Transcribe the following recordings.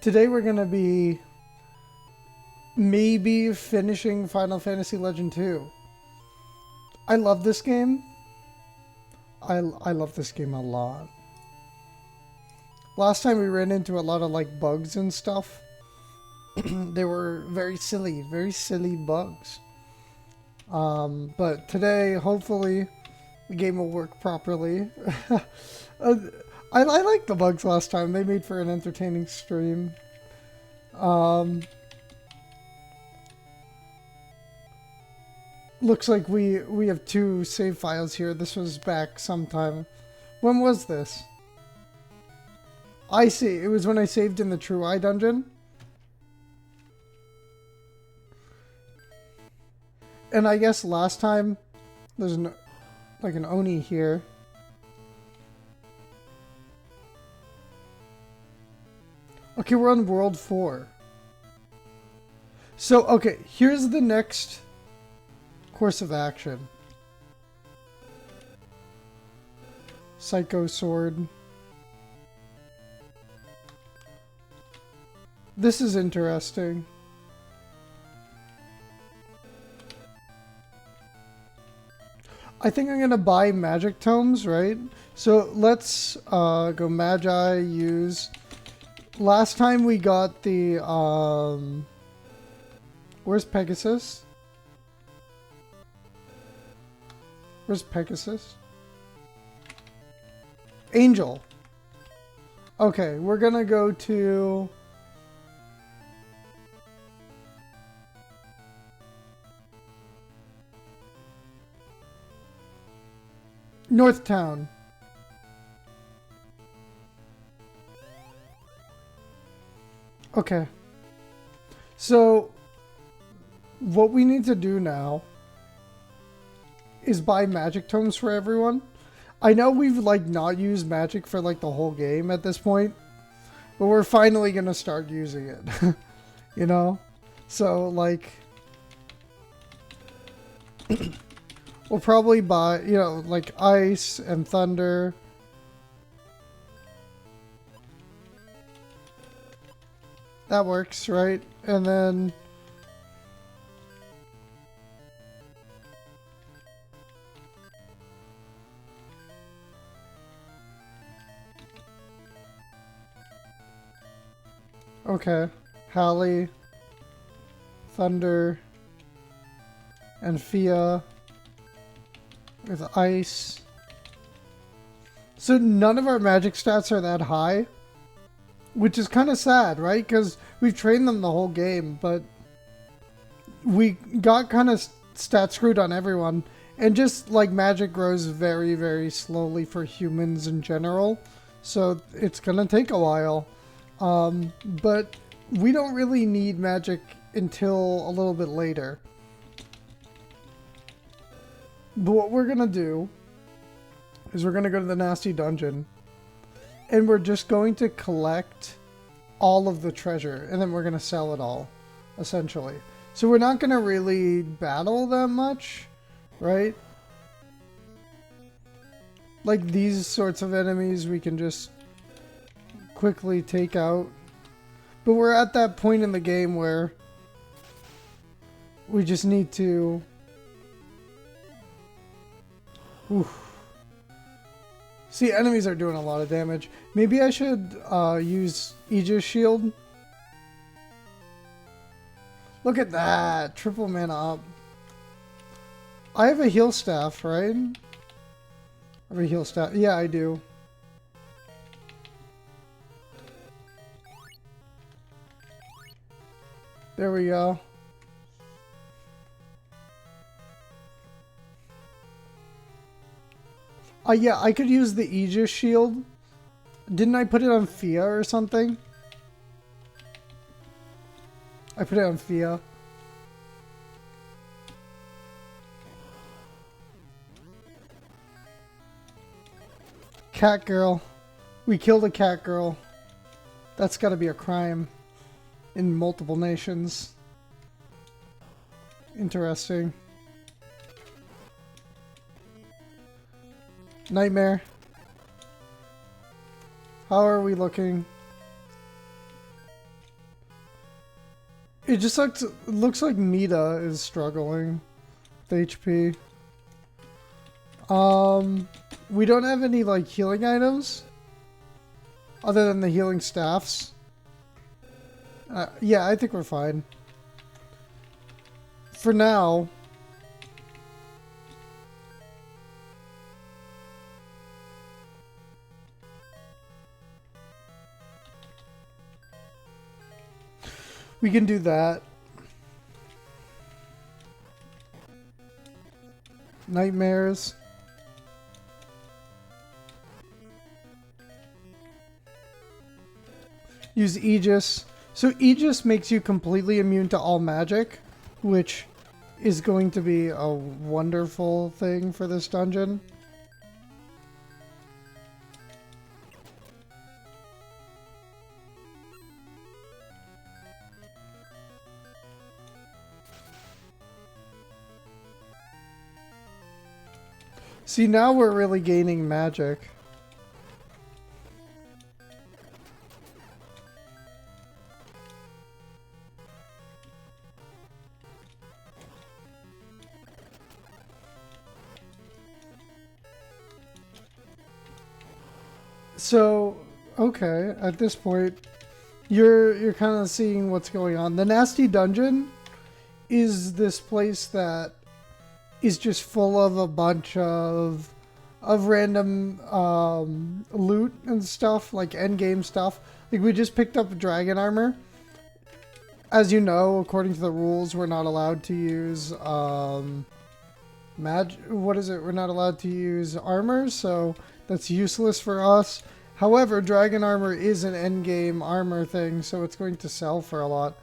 Today we're gonna be maybe finishing Final Fantasy Legend 2. I love this game. I love this game a lot. Last time we ran into a lot of like bugs and stuff. They were very silly bugs. But today, hopefully, the game will work properly. I liked the bugs last time. They made for an entertaining stream. Looks like we have two save files here. This was back sometime. When was this? I see. It was when I saved in the True Eye dungeon. And I guess last time there's like an Oni here. Okay, we're on World 4. So, okay, here's the next course of action. Psycho Sword. This is interesting. I think I'm going to buy magic tomes, right? So let's go Magi, use... Last time we got the... Where's Pegasus? Where's Pegasus? Angel. Okay, we're going to go to... North Town. Okay. So, what we need to do now is buy magic tomes for everyone. I know we've like not used magic for like the whole game at this point, but we're finally gonna start using it. You know? So, like... We'll probably buy, you know, like ice and thunder. That works, right? And then... Okay. Hallie, thunder, and Fia. With ice. So none of our magic stats are that high. Which is kind of sad, right? Because we've trained them the whole game, but we got kind of stat screwed on everyone. And just like magic grows very, very slowly for humans in general. So it's going to take a while. But we don't really need magic until a little bit later. But what we're going to do is we're going to go to the Nasty Dungeon. And we're just going to collect all of the treasure. And then we're going to sell it all, essentially. So we're not going to really battle that much, right? Like these sorts of enemies we can just quickly take out. But we're at that point in the game where we just need to... Oof. See, enemies are doing a lot of damage. Maybe I should use Aegis Shield. Look at that! Triple mana up. I have a heal staff, right? I have a heal staff. Yeah, I do. There we go. Yeah, I could use the Aegis Shield. Didn't I put it on Fia or something? I put it on Fia. Cat girl. We killed a cat girl. That's gotta be a crime. In multiple nations. Interesting. Nightmare. How are we looking? It just looks like Mita is struggling with HP. We don't have any like healing items other than the healing staffs. Yeah, I think we're fine for now. We can do that. Nightmares. Use Aegis. So Aegis makes you completely immune to all magic, which is going to be a wonderful thing for this dungeon. See, now we're really gaining magic. So, okay, at this point, you're kind of seeing what's going on. The Nasty Dungeon is this place that is just full of a bunch of random loot and stuff, like endgame stuff. Like, we just picked up dragon armor. As you know, according to the rules, we're not allowed to use what is it? We're not allowed to use armor, so that's useless for us. However, dragon armor is an endgame armor thing, so it's going to sell for a lot.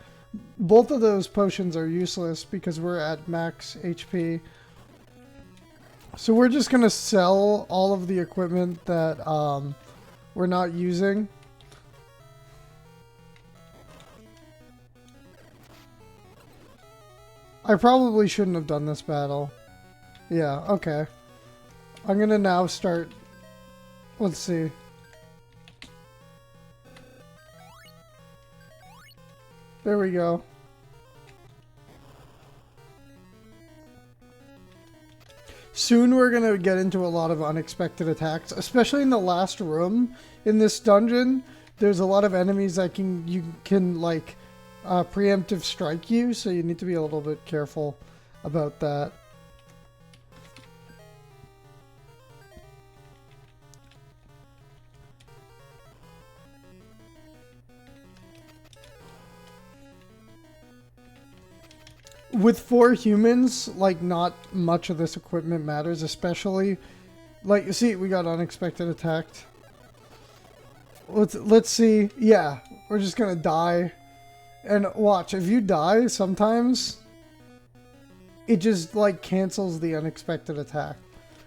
Both of those potions are useless because we're at max HP. So we're just going to sell all of the equipment that we're not using. I probably shouldn't have done this battle. Yeah, okay. I'm going to now start... Let's see. There we go. Soon we're going to get into a lot of unexpected attacks, especially in the last room in this dungeon. There's a lot of enemies that you can like preemptive strike you, so you need to be a little bit careful about that. With 4 humans, like, not much of this equipment matters, especially, like, you see, we got unexpected attacked. Let's see. Yeah, we're just gonna die. And watch, if you die, sometimes it just, like, cancels the unexpected attack.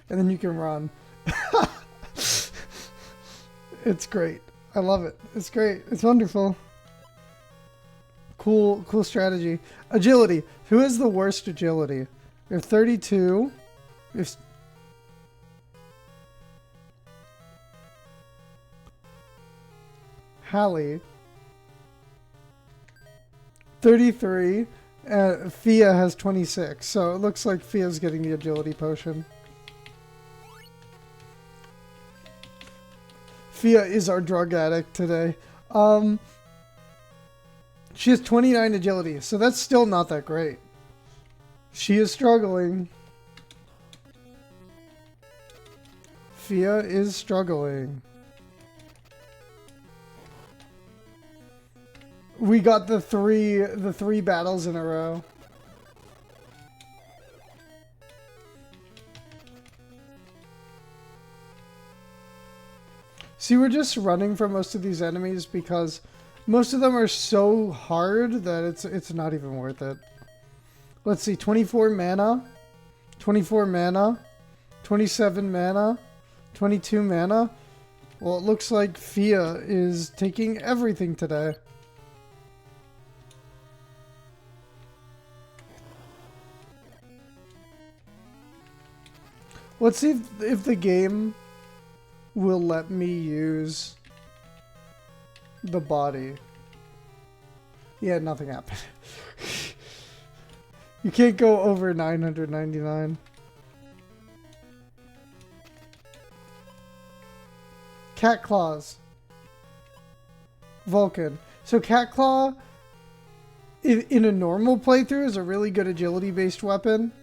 And then you can run. It's great. I love it. It's great. It's wonderful. Cool strategy. Agility. Who has the worst agility? We have 32. We have... Hallie. 33. Fia has 26. So it looks like Fia's getting the agility potion. Fia is our drug addict today. She has 29 agility, so that's still not that great. She is struggling. Fia is struggling. We got the three battles in a row. See, we're just running from most of these enemies because most of them are so hard that it's not even worth it. Let's see, 24 mana, 24 mana, 27 mana, 22 mana. Well, it looks like Fia is taking everything today. Let's see if the game will let me use the body. Yeah, nothing happened. You can't go over 999. Cat Claws. Vulcan. So Cat Claw, in a normal playthrough, is a really good agility-based weapon.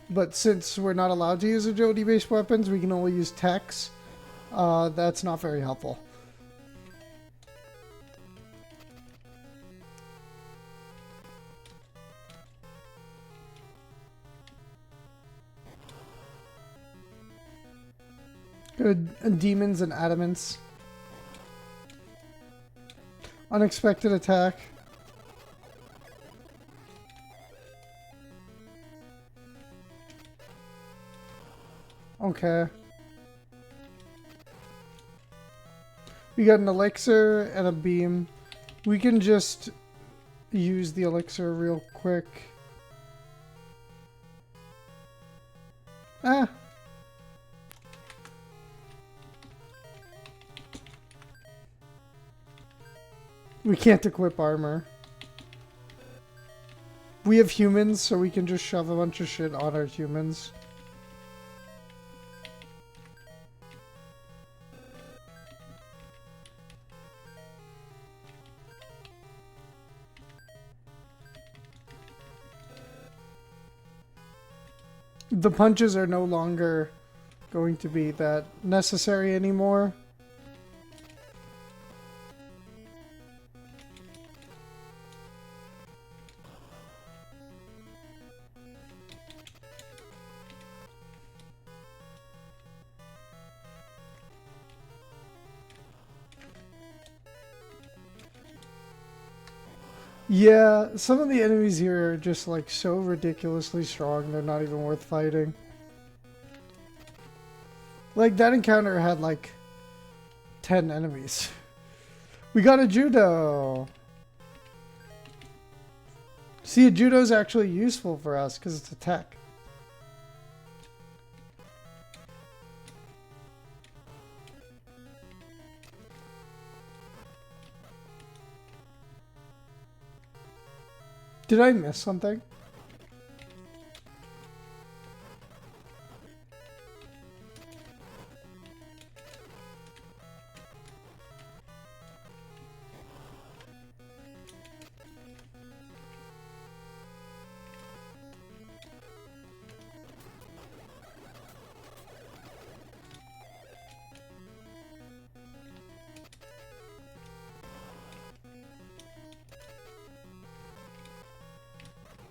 But since we're not allowed to use agility-based weapons, we can only use techs. That's not very helpful. Good demons and adamants. Unexpected attack. Okay. We got an elixir and a beam. We can just use the elixir real quick. Ah. We can't equip armor. We have humans, so we can just shove a bunch of shit on our humans. The punches are no longer going to be that necessary anymore. Yeah, some of the enemies here are just like so ridiculously strong, they're not even worth fighting. Like that encounter had like 10 enemies. We got a judo. See, a judo's actually useful for us because it's a tech. Did I miss something?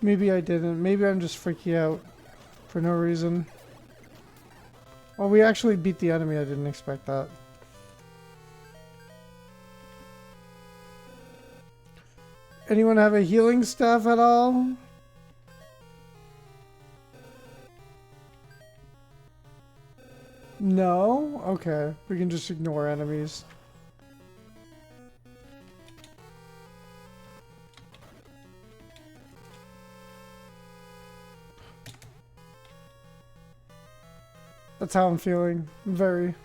Maybe I didn't. Maybe I'm just freaking out for no reason. Well, we actually beat the enemy. I didn't expect that. Anyone have a healing staff at all? No? Okay. We can just ignore enemies. That's how I'm feeling. Very.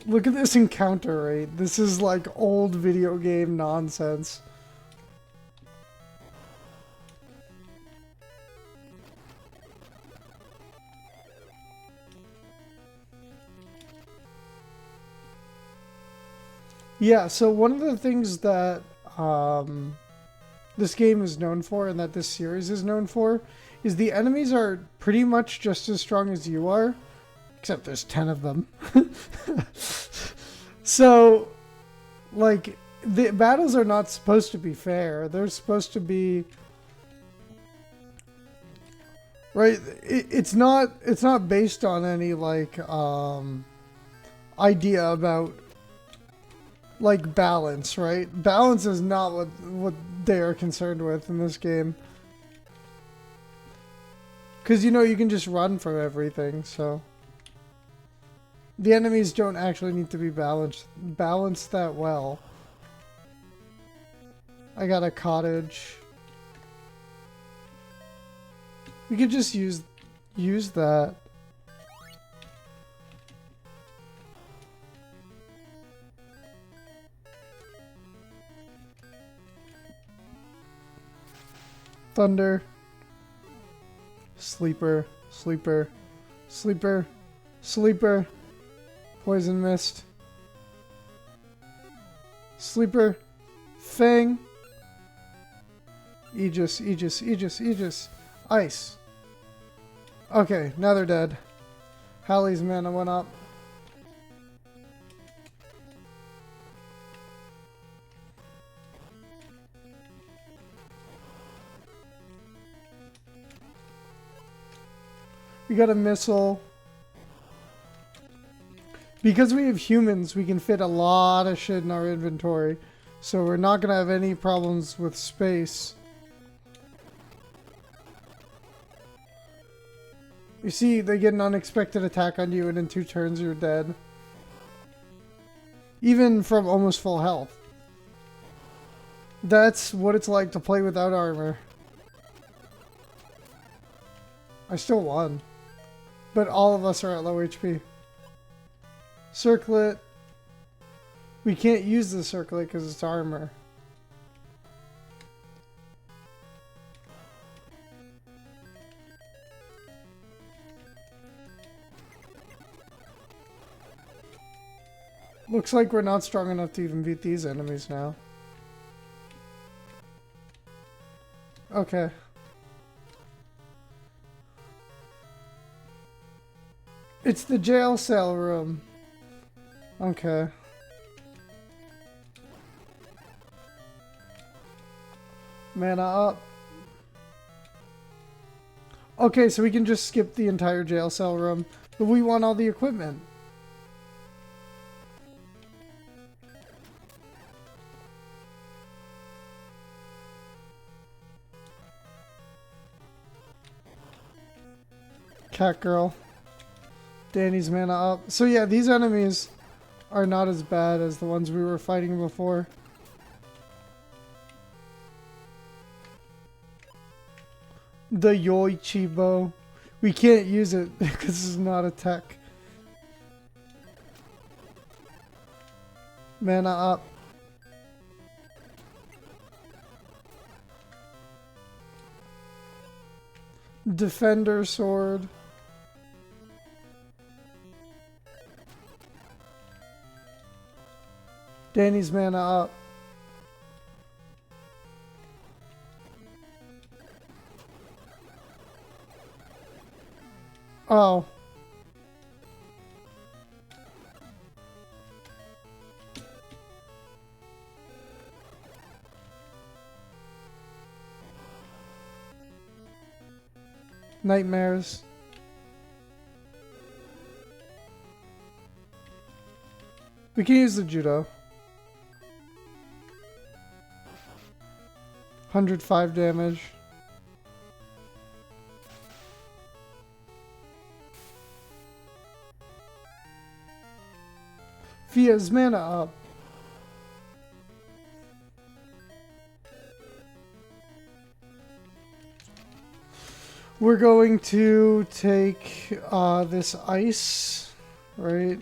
Look at this encounter rate. This is like old video game nonsense. Yeah, so one of the things that this game is known for and that this series is known for is the enemies are pretty much just as strong as you are, except there's 10 of them. So, like, the battles are not supposed to be fair. They're supposed to be... Right? It's not based on any, like, idea about like balance, right? Balance is not what they are concerned with in this game. Because, you know, you can just run from everything, so... The enemies don't actually need to be balanced that well. I got a cottage. We could just use that. Thunder. Sleeper. Sleeper. Sleeper. Sleeper. Poison Mist. Sleeper. Fang. Aegis. Aegis. Aegis. Aegis. Ice. Okay, now they're dead. Hallie's mana went up. We got a missile. Because we have humans, we can fit a lot of shit in our inventory. So we're not going to have any problems with space. You see, they get an unexpected attack on you and in 2 turns you're dead. Even from almost full health. That's what it's like to play without armor. I still won. But all of us are at low HP. Circlet. We can't use the circlet because it's armor. Looks like we're not strong enough to even beat these enemies now. Okay. It's the jail cell room. Okay. Mana up. Okay, so we can just skip the entire jail cell room, but we want all the equipment. Cat girl. Danny's mana up. So yeah, these enemies are not as bad as the ones we were fighting before. The Yoichi bow. We can't use it because it's not a tech. Mana up. Defender sword. Danny's mana up. Oh. Nightmares. We can use the judo. 105 damage. Fia's mana up. We're going to take this ice, right?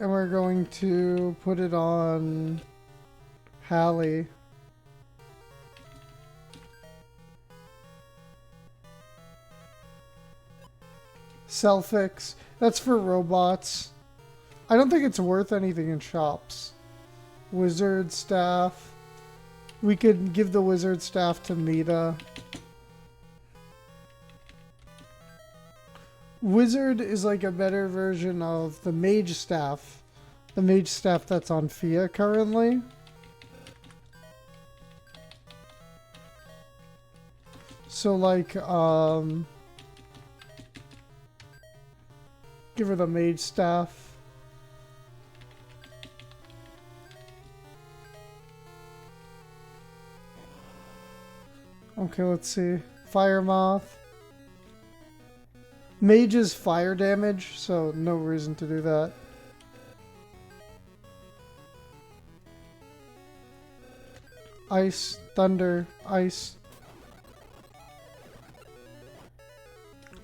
And we're going to put it on Hallie. Selfix. That's for robots. I don't think it's worth anything in shops. Wizard staff. We could give the wizard staff to Mita. Wizard is like a better version of the mage staff. The mage staff that's on Fia currently. So like, give her the mage staff. Okay, let's see. Fire Moth. Mage is fire damage, so no reason to do that. Ice, thunder, ice.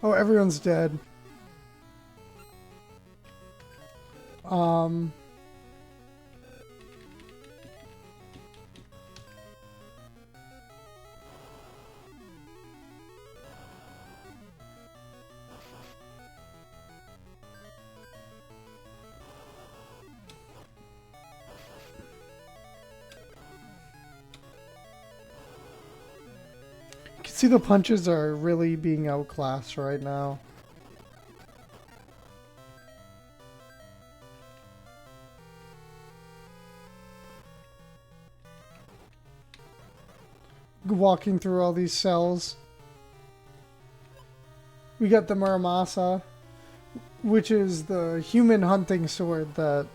Oh, everyone's dead. See, the punches are really being outclassed right now. Walking through all these cells. We got the Muramasa, which is the human hunting sword that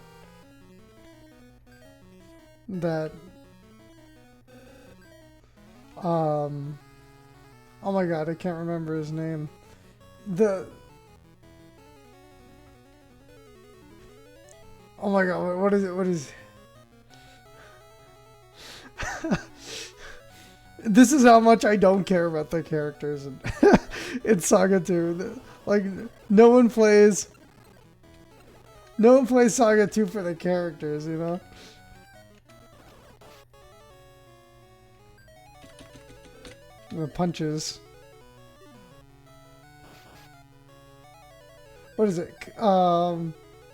oh my god, I can't remember his name. Oh my god, what is it? What is This is how much I don't care about the characters in Saga 2. Like, no one plays Saga 2 for the characters, you know? The punches. What is it?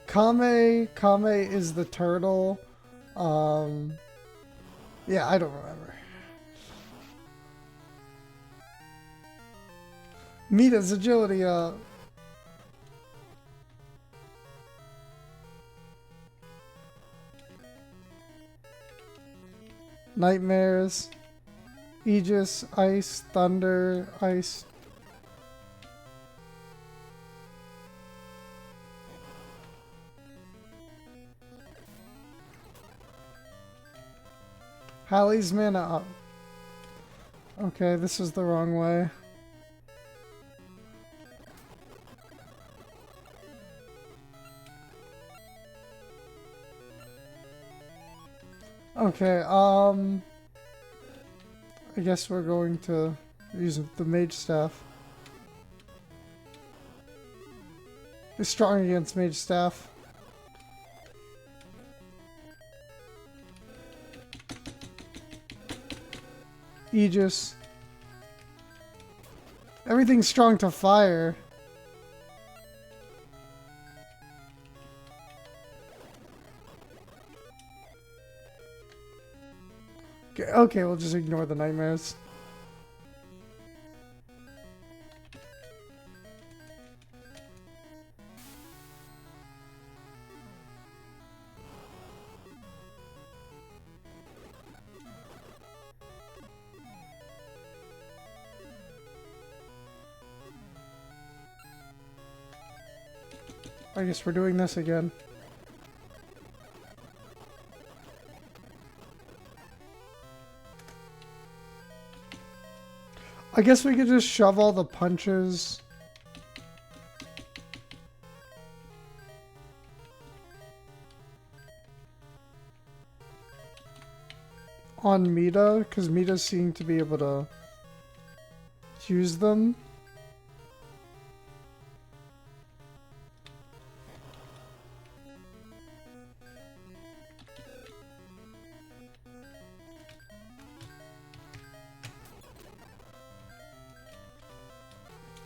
Kame is the turtle. Yeah, I don't remember. Mita's agility up. Nightmares. Aegis, ice, thunder, ice. Hallie's mana up. Okay, this is the wrong way. Okay, I guess we're going to use the mage staff. It's strong against mage staff. Aegis. Everything's strong to fire. Okay, we'll just ignore the nightmares. I guess we're doing this again. I guess we could just shove all the punches on Mita, because Mita seemed to be able to use them.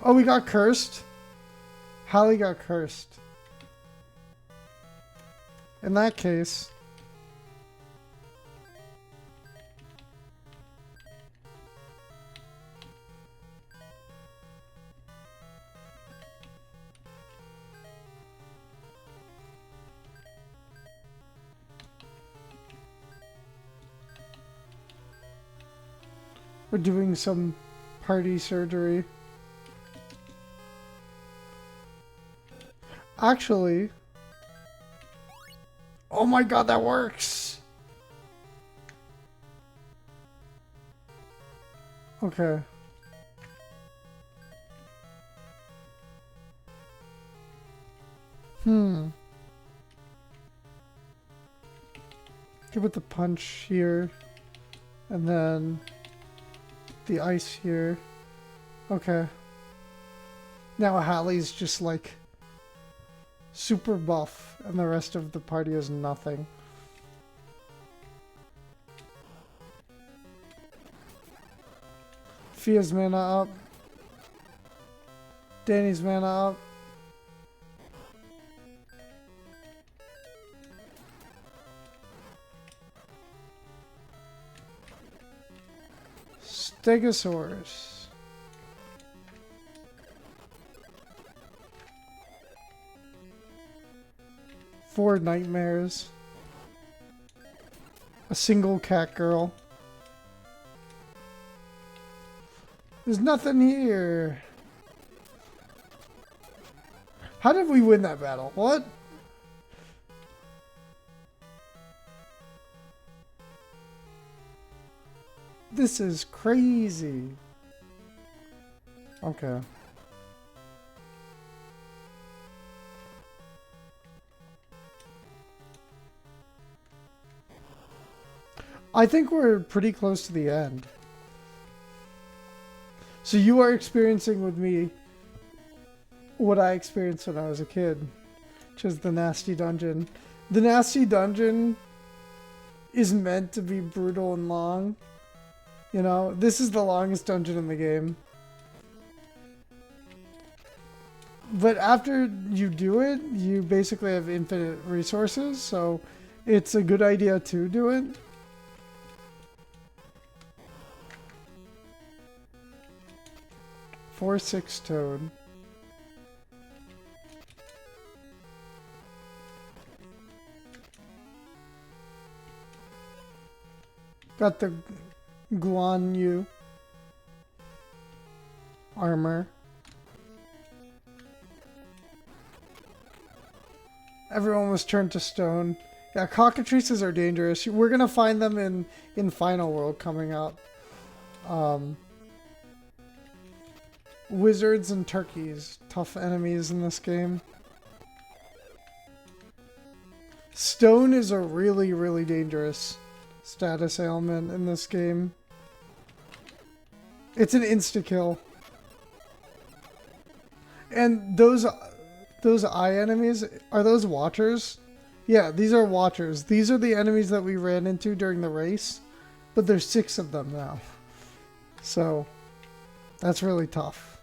Oh, we got cursed? Hallie got cursed. In that case... we're doing some party surgery. Actually... oh my god, that works! Okay. Give it the punch here. And then... the ice here. Okay. Now Hallie's just like... super buff, and the rest of the party is nothing. Fia's mana up. Danny's mana up. Stegosaurus. 4 nightmares. A single cat girl. There's nothing here. How did we win that battle? What? This is crazy. Okay. I think we're pretty close to the end. So you are experiencing with me what I experienced when I was a kid, which is the nasty dungeon. The nasty dungeon is meant to be brutal and long. You know, this is the longest dungeon in the game. But after you do it, you basically have infinite resources, so it's a good idea to do it. Four, 6 toad. Got the Guan Yu armor. Everyone was turned to stone. Yeah, cockatrices are dangerous. We're gonna find them in Final World coming up. Wizards and turkeys, tough enemies in this game. Stone is a really, really dangerous status ailment in this game. It's an insta-kill. And those eye enemies, are those watchers? Yeah, these are watchers. These are the enemies that we ran into during the race, but there's 6 of them now. So, that's really tough.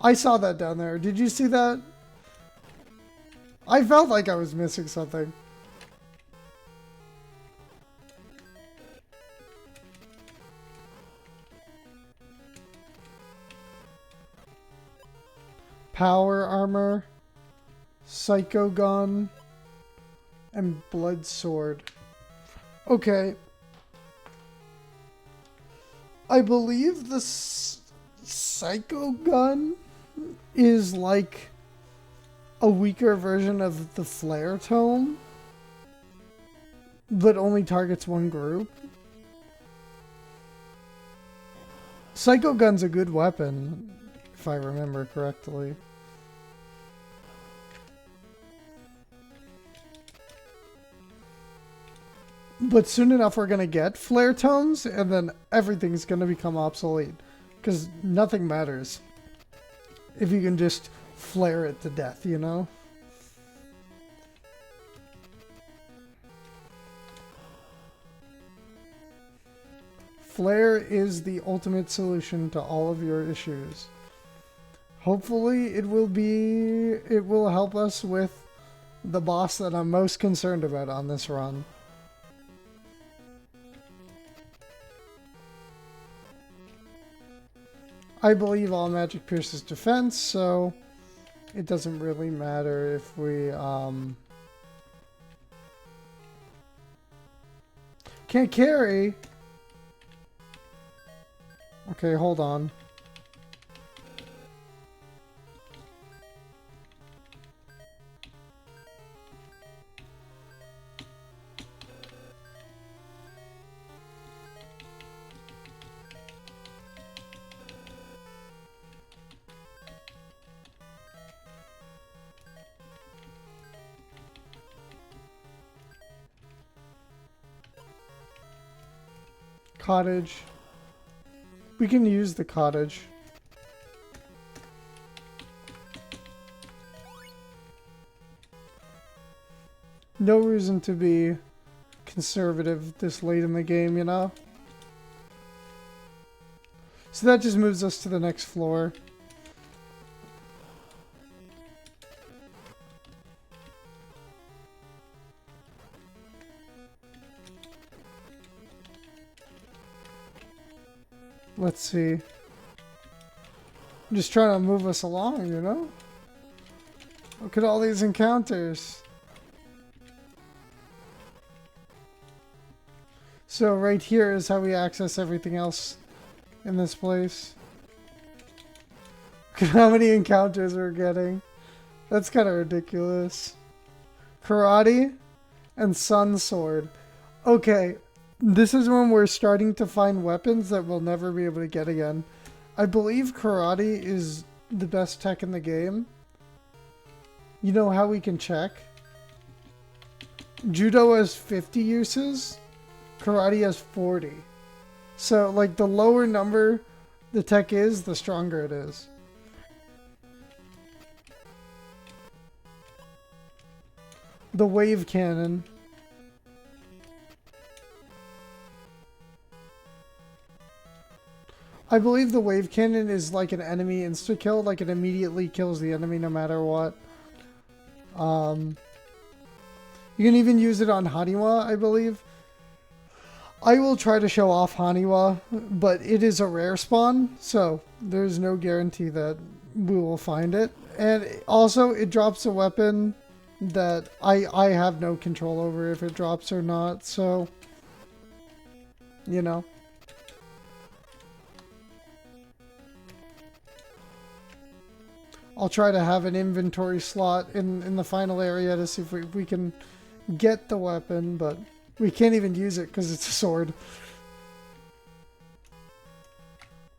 I saw that down there. Did you see that? I felt like I was missing something. Power armor, psycho gun, and blood sword. Okay. I believe the psycho gun is like a weaker version of the flare tome, but only targets one group. Psycho gun's a good weapon, if I remember correctly. But soon enough we're gonna get flare tomes, and then everything's gonna become obsolete. Because nothing matters if you can just flare it to death, you know? Flare is the ultimate solution to all of your issues. Hopefully it will help us with the boss that I'm most concerned about on this run. I believe all magic pierces defense, so it doesn't really matter if we can't carry. Okay, hold on. Cottage. We can use the cottage. No reason to be conservative this late in the game, you know? So that just moves us to the next floor. Let's see. I'm just trying to move us along, you know? Look at all these encounters. So right here is how we access everything else in this place. Look at how many encounters we're getting. That's kind of ridiculous. Karate and Sun Sword. Okay, this is when we're starting to find weapons that we'll never be able to get again. I believe Karate is the best tech in the game. You know how we can check? Judo has 50 uses. Karate has 40. So, like, the lower number the tech is, the stronger it is. The wave cannon. I believe the wave cannon is like an enemy insta-kill, like it immediately kills the enemy no matter what. You can even use it on Haniwa, I believe. I will try to show off Haniwa, but it is a rare spawn, so there's no guarantee that we will find it. And also, it drops a weapon that I have no control over if it drops or not, so, you know. I'll try to have an inventory slot in the final area to see if we can get the weapon, but we can't even use it because it's a sword.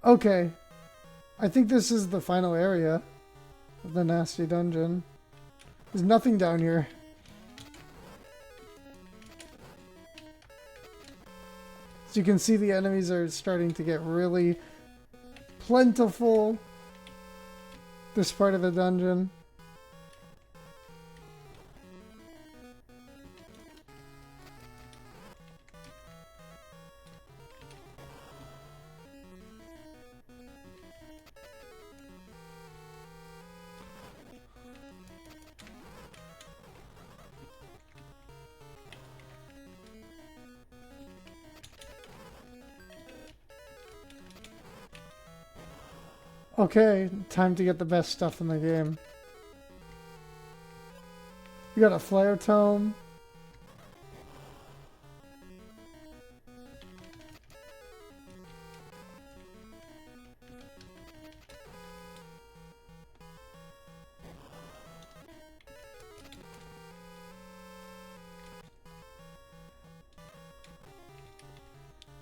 Okay. I think this is the final area of the nasty dungeon. There's nothing down here. So you can see the enemies are starting to get really plentiful. This part of the dungeon. Okay, time to get the best stuff in the game. We got a flare tome.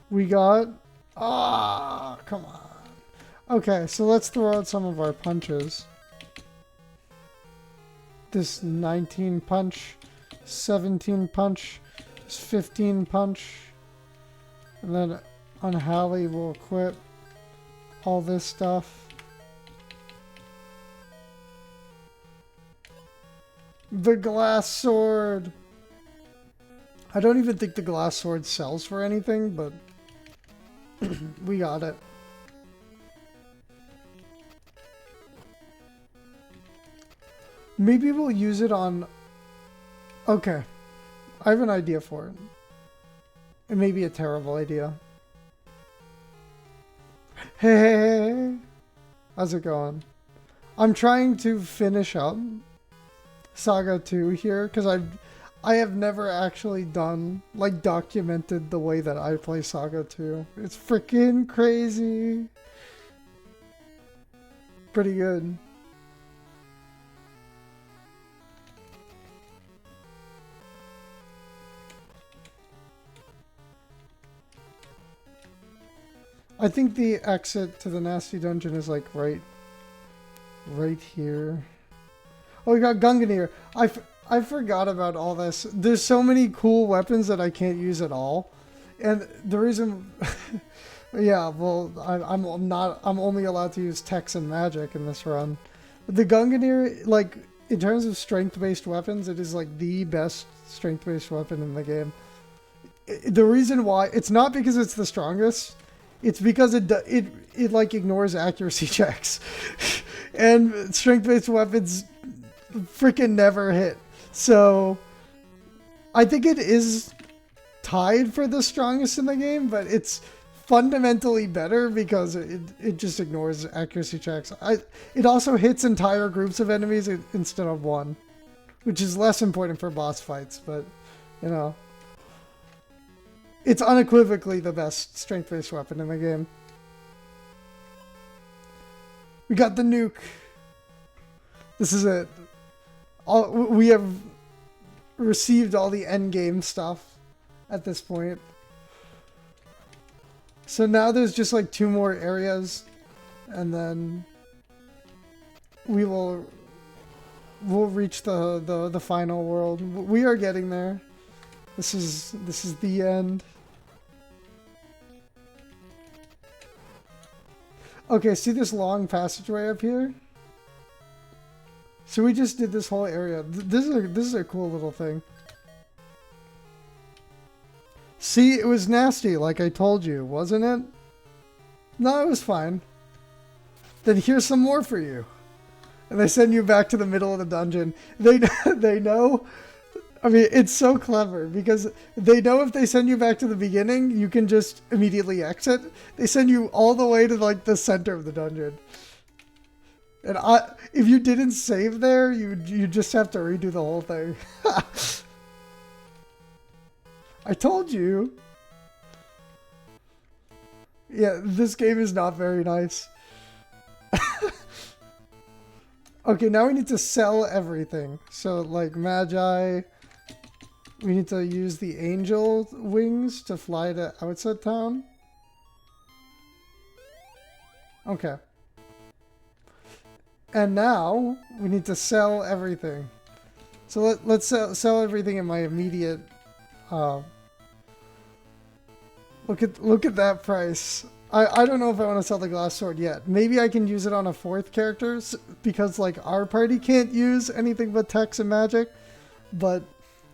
We got... Ah, come on. Okay, so let's throw out some of our punches. This 19 punch, 17 punch, this 15 punch. And then on Hallie we'll equip all this stuff. The glass sword! I don't even think the glass sword sells for anything, but we got it. Maybe we'll use it on... Okay. I have an idea for it. It may be a terrible idea. Hey! How's it going? I'm trying to finish up Saga 2 here, because I have never actually done, like, documented the way that I play Saga 2. It's freaking crazy. Pretty good. I think the exit to the nasty dungeon is like right here. Oh, we got Gunganir. I forgot about all this. There's so many cool weapons that I can't use at all. And the reason yeah, well, I'm only allowed to use techs and magic in this run. The Gunganir, like, in terms of strength-based weapons, it is like the best strength-based weapon in the game. The reason why, it's not because it's the strongest. It's because it like ignores accuracy checks. And strength-based weapons freaking never hit. So I think it is tied for the strongest in the game, but it's fundamentally better because it just ignores accuracy checks. It also hits entire groups of enemies instead of one, which is less important for boss fights, but, you know. It's unequivocally the best strength-based weapon in the game. We got the nuke. This is it. We have received all the endgame stuff at this point. So now there's just like 2 more areas, and then we'll reach the final world. We are getting there. This is the end. Okay, see this long passageway up here? So we just did this whole area. This is a cool little thing. See, it was nasty, like I told you, wasn't it? No, it was fine. Then here's some more for you. And they send you back to the middle of the dungeon. They know. I mean, it's so clever because they know if they send you back to the beginning, you can just immediately exit. They send you all the way to like the center of the dungeon. And if you didn't save there, you just have to redo the whole thing. I told you. Yeah, this game is not very nice. Okay, now we need to sell everything. So, like, Magi, we need to use the angel wings to fly to outside town. Okay. And now, we need to sell everything. So let's sell everything in my immediate... Look at that price. I don't know if I want to sell the glass sword yet. Maybe I can use it on a 4th character because like our party can't use anything but text and magic. But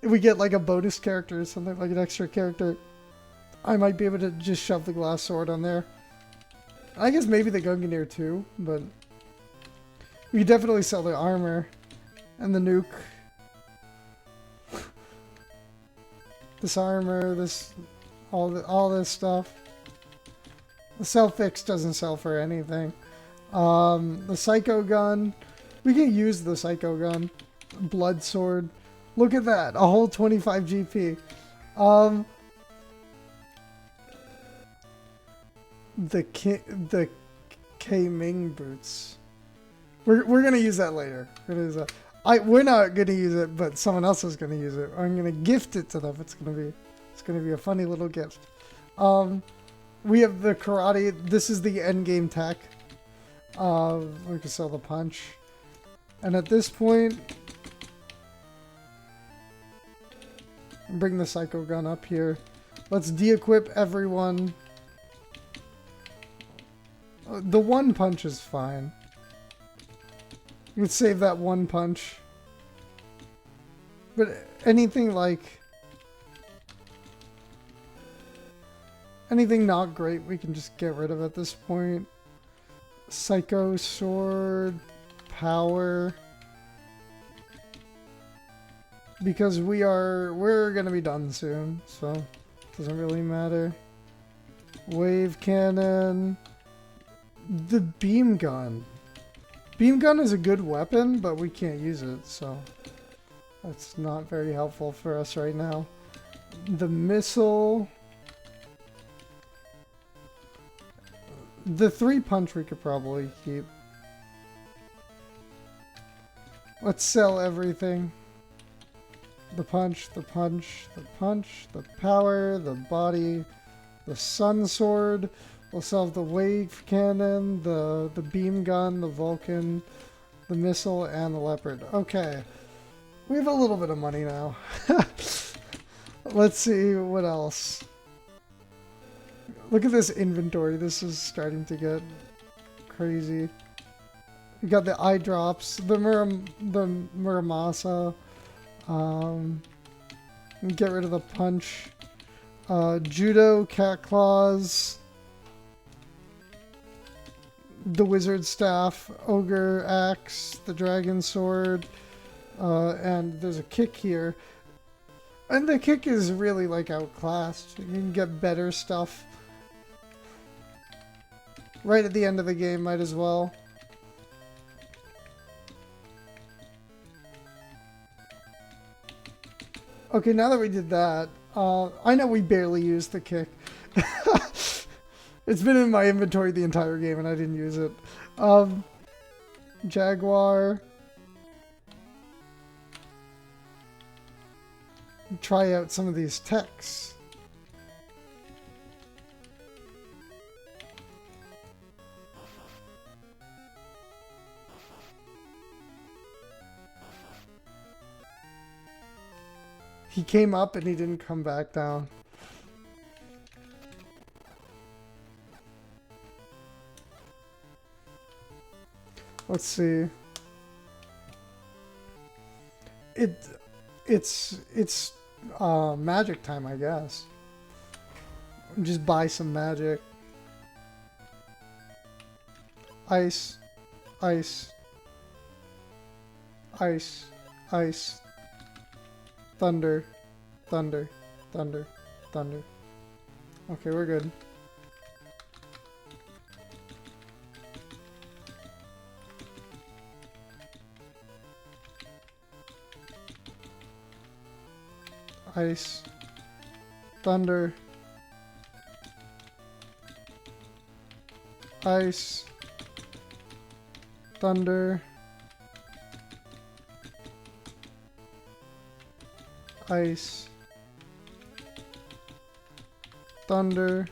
if we get like a bonus character or something, like an extra character, I might be able to just shove the glass sword on there. I guess maybe the Gungnir too, but we could definitely sell the armor and the nuke. This armor, all this stuff. The Self-Fix doesn't sell for anything. The Psycho Gun. We can use the Psycho Gun. Blood Sword. Look at that. A whole 25 GP. The K-Ming Boots. We're gonna use that later. We're not gonna use it, but someone else is gonna use it. I'm gonna gift it to them. It's gonna be a funny little gift. We have the karate. This is the end game tech. We can sell the punch. And at this point, bring the Psycho Gun up here. Let's de-equip everyone. The 1 punch is fine. You can save that 1 punch. But anything like... anything not great, we can just get rid of at this point. Psycho Sword, Power. Because we're gonna be done soon, so it doesn't really matter. Wave Cannon. The Beam Gun. Beam Gun is a good weapon, but we can't use it, so that's not very helpful for us right now. The Missile. The 3 punch we could probably keep. Let's sell everything. The punch, the punch, the punch, the power, the body, the sun sword. We'll sell the wave cannon, the beam gun, the Vulcan, the missile, and the leopard. Okay. We have a little bit of money now. Let's see what else. Look at this inventory. This is starting to get crazy. We got the eye drops, the Muramasa. Get rid of the punch. Judo, cat claws. The wizard staff, ogre axe, the dragon sword, and there's a kick here. And the kick is really like outclassed. You can get better stuff. Right at the end of the game, might as well. Okay, now that we did that, I know we barely used the kick. It's been in my inventory the entire game and I didn't use it. Jaguar. Try out some of these techs. He came up and he didn't come back down. Let's see. It's magic time, I guess. Just buy some magic. Ice, ice, ice, ice. Thunder, thunder, thunder, thunder. Okay, we're good. Ice, thunder, ice, thunder, ice, thunder.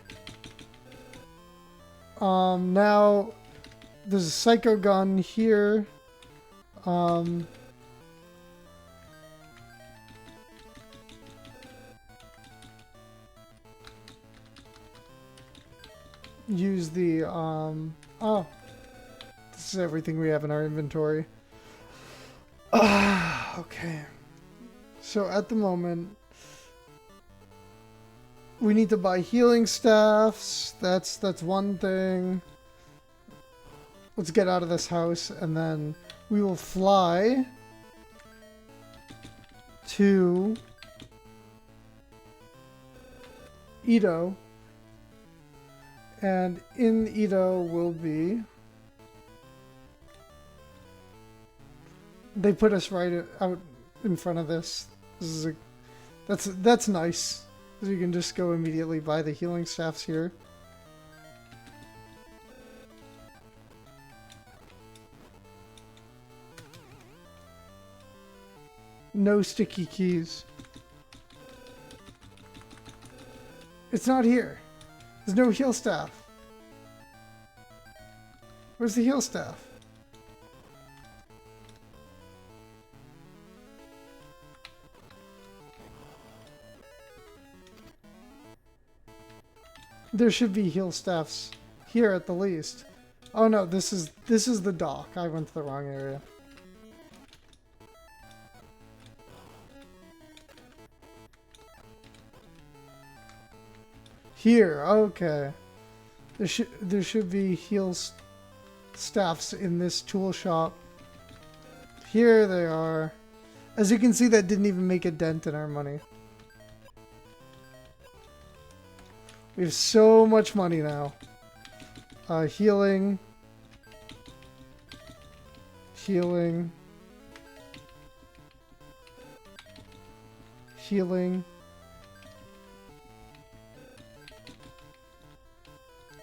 Now there's a psycho gun here. Use the oh, this is everything we have in our inventory. Okay. So at the moment, we need to buy healing staffs. That's one thing. Let's get out of this house and then we will fly to Ito. And in Ito will be... They put us right out in front of this. This is a, that's nice. So you can just go immediately buy the healing staffs here. No sticky keys. It's not here. There's no heal staff. Where's the heal staff? There should be heal staffs here at the least. Oh no, this is the dock. I went to the wrong area. Here, okay. There should be heal staffs in this tool shop. Here they are. As you can see, that didn't even make a dent in our money. We have so much money now. Healing. Healing. Healing.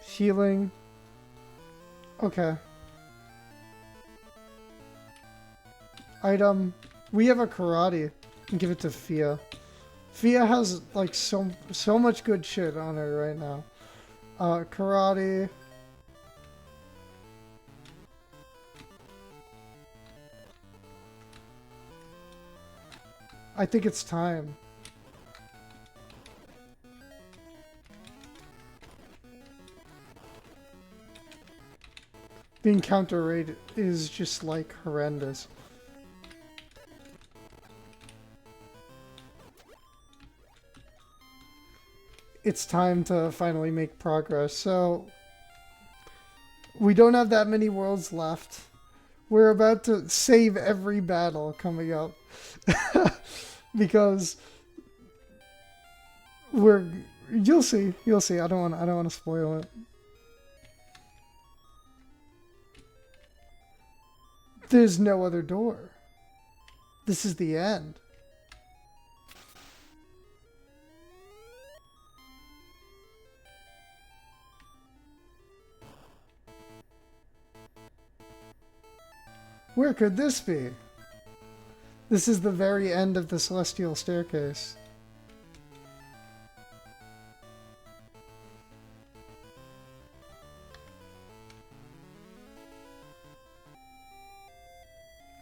Healing. Okay. Item. We have a karate. Give it to Fia. Fia has like so much good shit on her right now. Karate. I think it's time. The encounter rate is just like horrendous. It's time to finally make progress. So we don't have that many worlds left. We're about to save every battle coming up because you'll see. I don't want to spoil it. There's no other door. This is the end. Where could this be? This is the very end of the celestial staircase.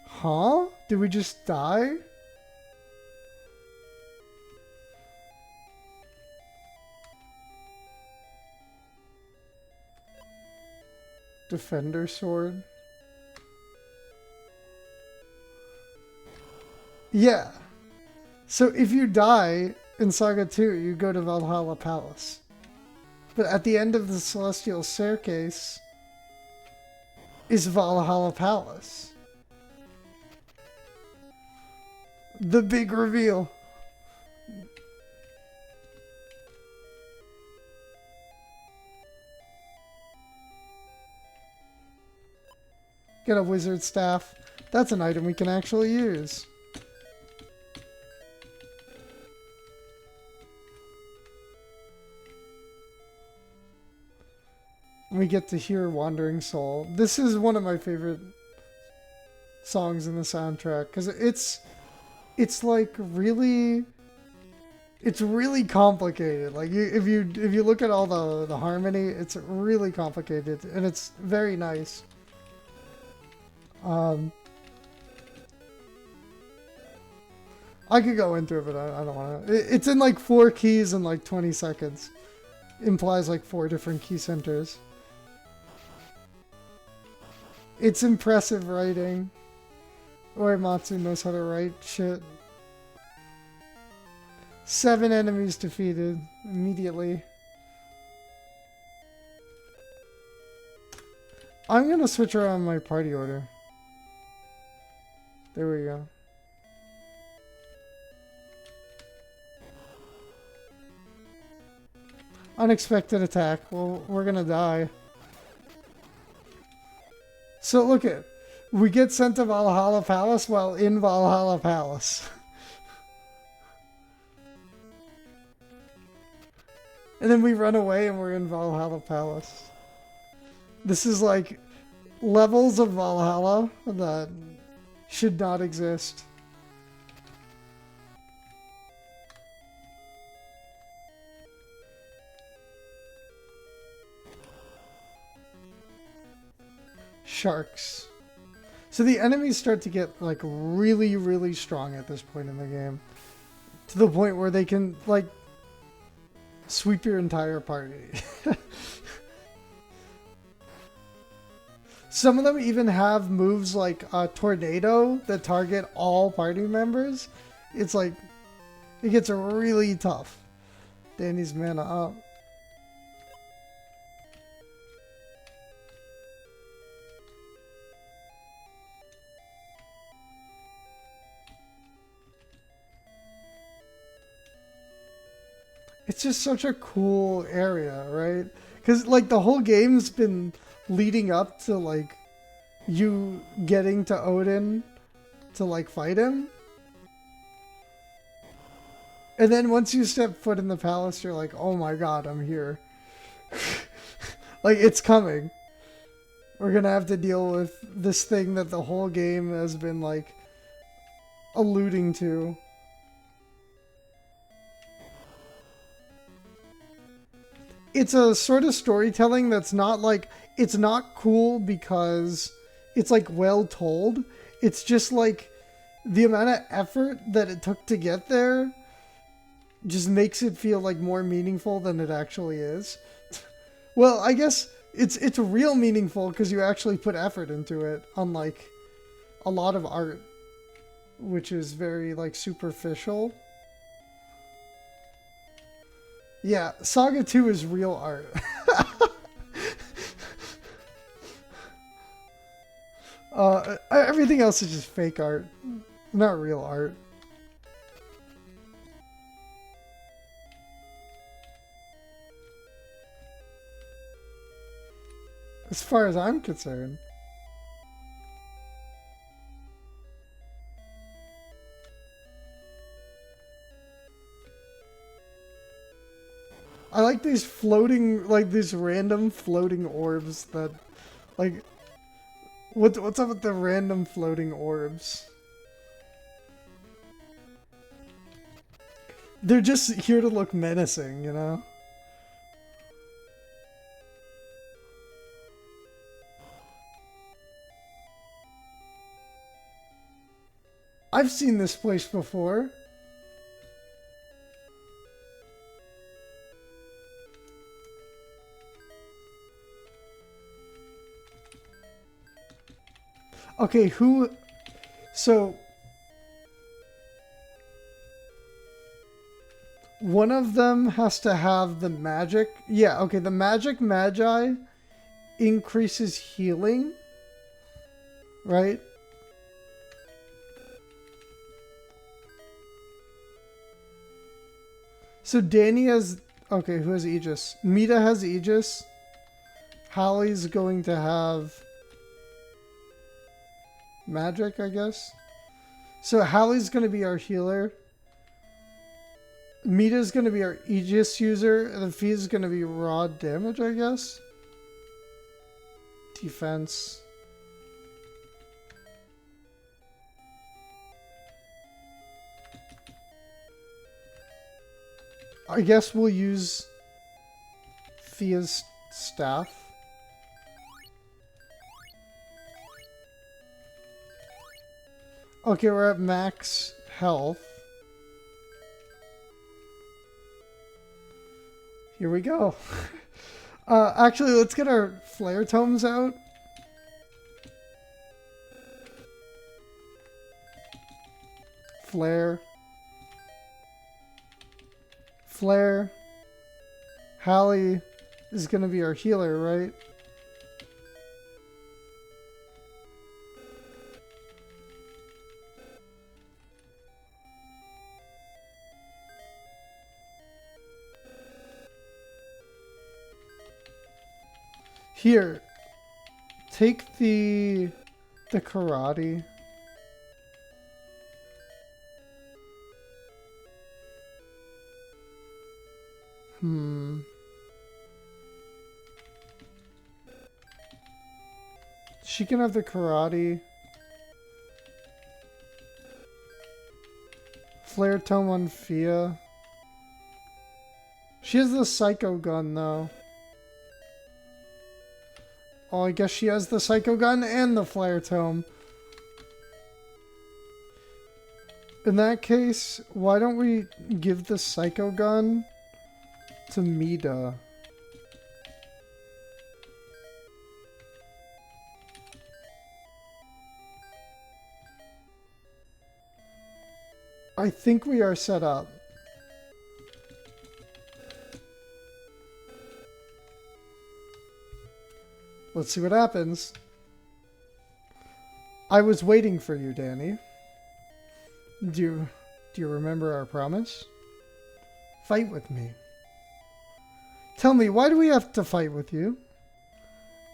Huh? Did we just die? Defender sword. Yeah. So if you die in Saga 2, you go to Valhalla Palace. But at the end of the celestial staircase is Valhalla Palace. The big reveal. Get a wizard staff. That's an item we can actually use. We get to hear Wandering Soul. This is one of my favorite songs in the soundtrack because it's like really, it's really complicated. Like if you look at all the harmony, it's really complicated and it's very nice. I could go into it, but I don't want to. It's in like 4 keys in like 20 seconds. Implies like 4 different key centers. It's impressive writing. Uematsu knows how to write shit. 7 enemies defeated immediately. I'm gonna switch around my party order. There we go. Unexpected attack. Well, we're gonna die. So look at, we get sent to Valhalla Palace while in Valhalla Palace. And then we run away and we're in Valhalla Palace. This is like levels of Valhalla that should not exist. Sharks. So the enemies start to get like really, really strong at this point in the game. To the point where they can like sweep your entire party. Some of them even have moves like a tornado that target all party members. It's like, it gets really tough. Danny's mana up. It's just such a cool area, right? Because like the whole game's been leading up to like you getting to Odin to like fight him. And then once you step foot in the palace, you're like, oh my god, I'm here. Like, it's coming. We're gonna have to deal with this thing that the whole game has been like alluding to. It's a sort of storytelling that's not like, it's not cool because it's like well told. It's just like the amount of effort that it took to get there just makes it feel like more meaningful than it actually is. Well, I guess it's real meaningful because you actually put effort into it, unlike a lot of art, which is very like superficial. Yeah, Saga 2 is real art. Everything else is just fake art, not real art. As far as I'm concerned. like these floating, like these random floating orbs that, like, what's up with the random floating orbs? They're just here to look menacing, you know? I've seen this place before. Okay, who... So... One of them has to have the magic... Yeah, okay, the magic magi increases healing. Right? So Danny has... Okay, who has Aegis? Mita has Aegis. Hallie's going to have... magic, I guess. So Hallie's going to be our healer. Mita's going to be our Aegis user. And Fia's going to be raw damage, I guess. Defense. I guess we'll use Fia's staff. Okay, we're at max health. Here we go. Actually, let's get our flare tomes out. Flare. Flare. Hallie is going to be our healer, right? Here, take the karate. She can have the karate. Flare tome on Fia. She has the psycho gun though. Oh, I guess she has the Psycho Gun and the Flare Tome. In that case, why don't we give the Psycho Gun to Mita? I think we are set up. Let's see what happens. I was waiting for you, Danny. Do you remember our promise? Fight with me. Tell me, why do we have to fight with you?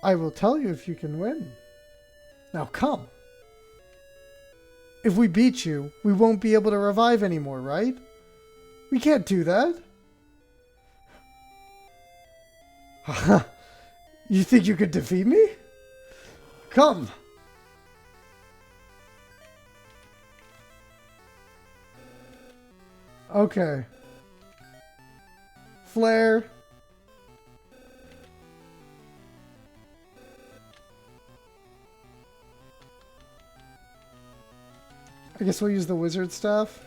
I will tell you if you can win. Now come. If we beat you, we won't be able to revive anymore, right? We can't do that. Haha. You think you could defeat me? Come! Okay. Flare. I guess we'll use the wizard staff.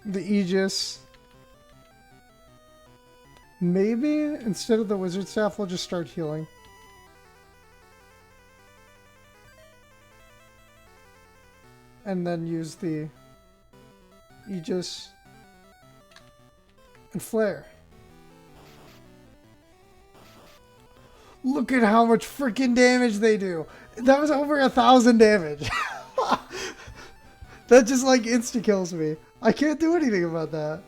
The Aegis. Maybe instead of the wizard staff, we'll just start healing. And then use the Aegis and Flare. Look at how much freaking damage they do. That was over 1,000 damage. That just like insta-kills me. I can't do anything about that.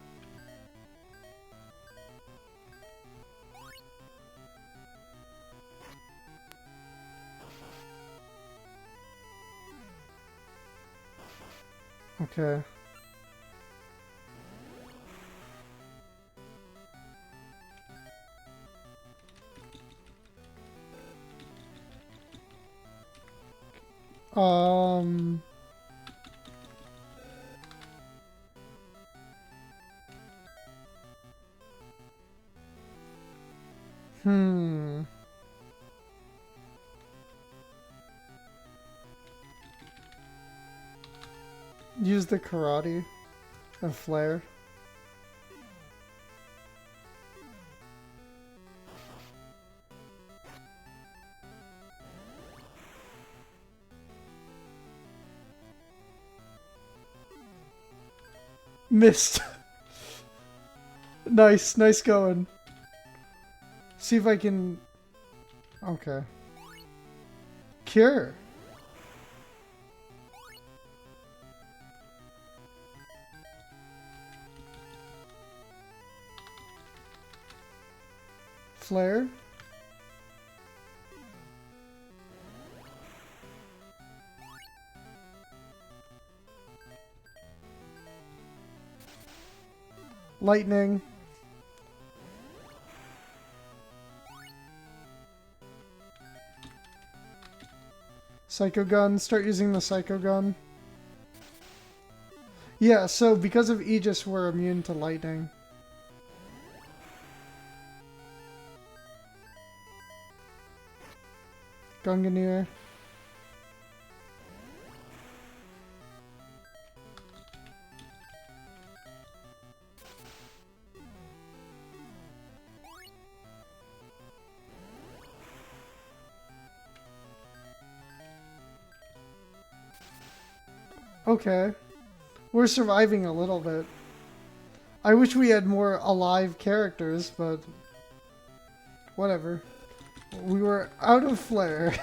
Okay. Um... Hmm. Use the karate and flare. Missed. Nice, nice going. See if I can... Okay. Cure. Flare. Lightning. Psycho Gun. Start using the Psycho Gun. Yeah, so because of Aegis, we're immune to lightning. Gunganir. Okay. We're surviving a little bit. I wish we had more alive characters, but whatever. We were out of flare.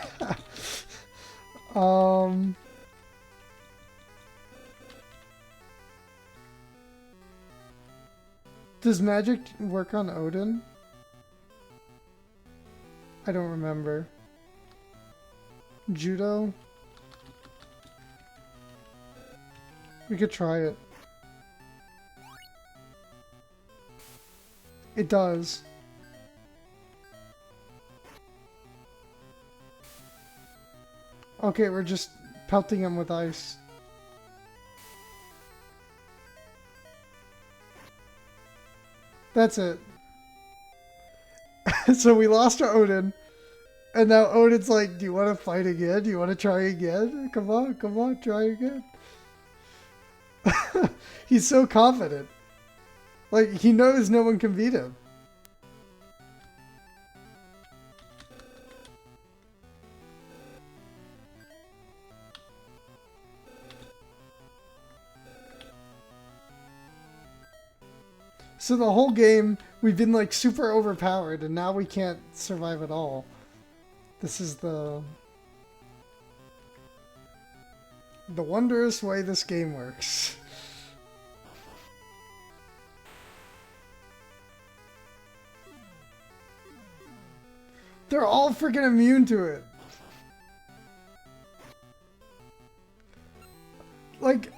Does magic work on Odin? I don't remember. Judo? We could try it. It does. Okay, we're just pelting him with ice. That's it. So we lost our Odin. And now Odin's like, do you want to fight again? Do you want to try again? Come on, try again. He's so confident. Like, he knows no one can beat him. So the whole game, we've been like super overpowered, and now we can't survive at all. This is the wondrous way this game works. They're all freaking immune to it. Like,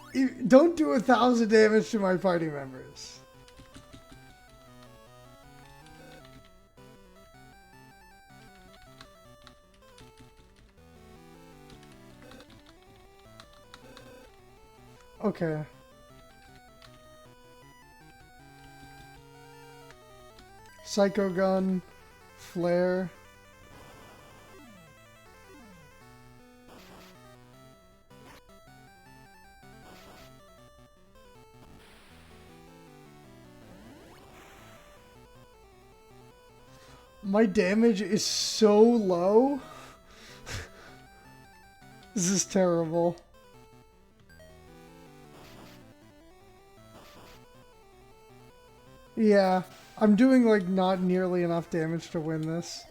don't do 1,000 damage to my party members. Okay. Psycho Gun, Flare. My damage is so low. This is terrible. Yeah, I'm doing like not nearly enough damage to win this.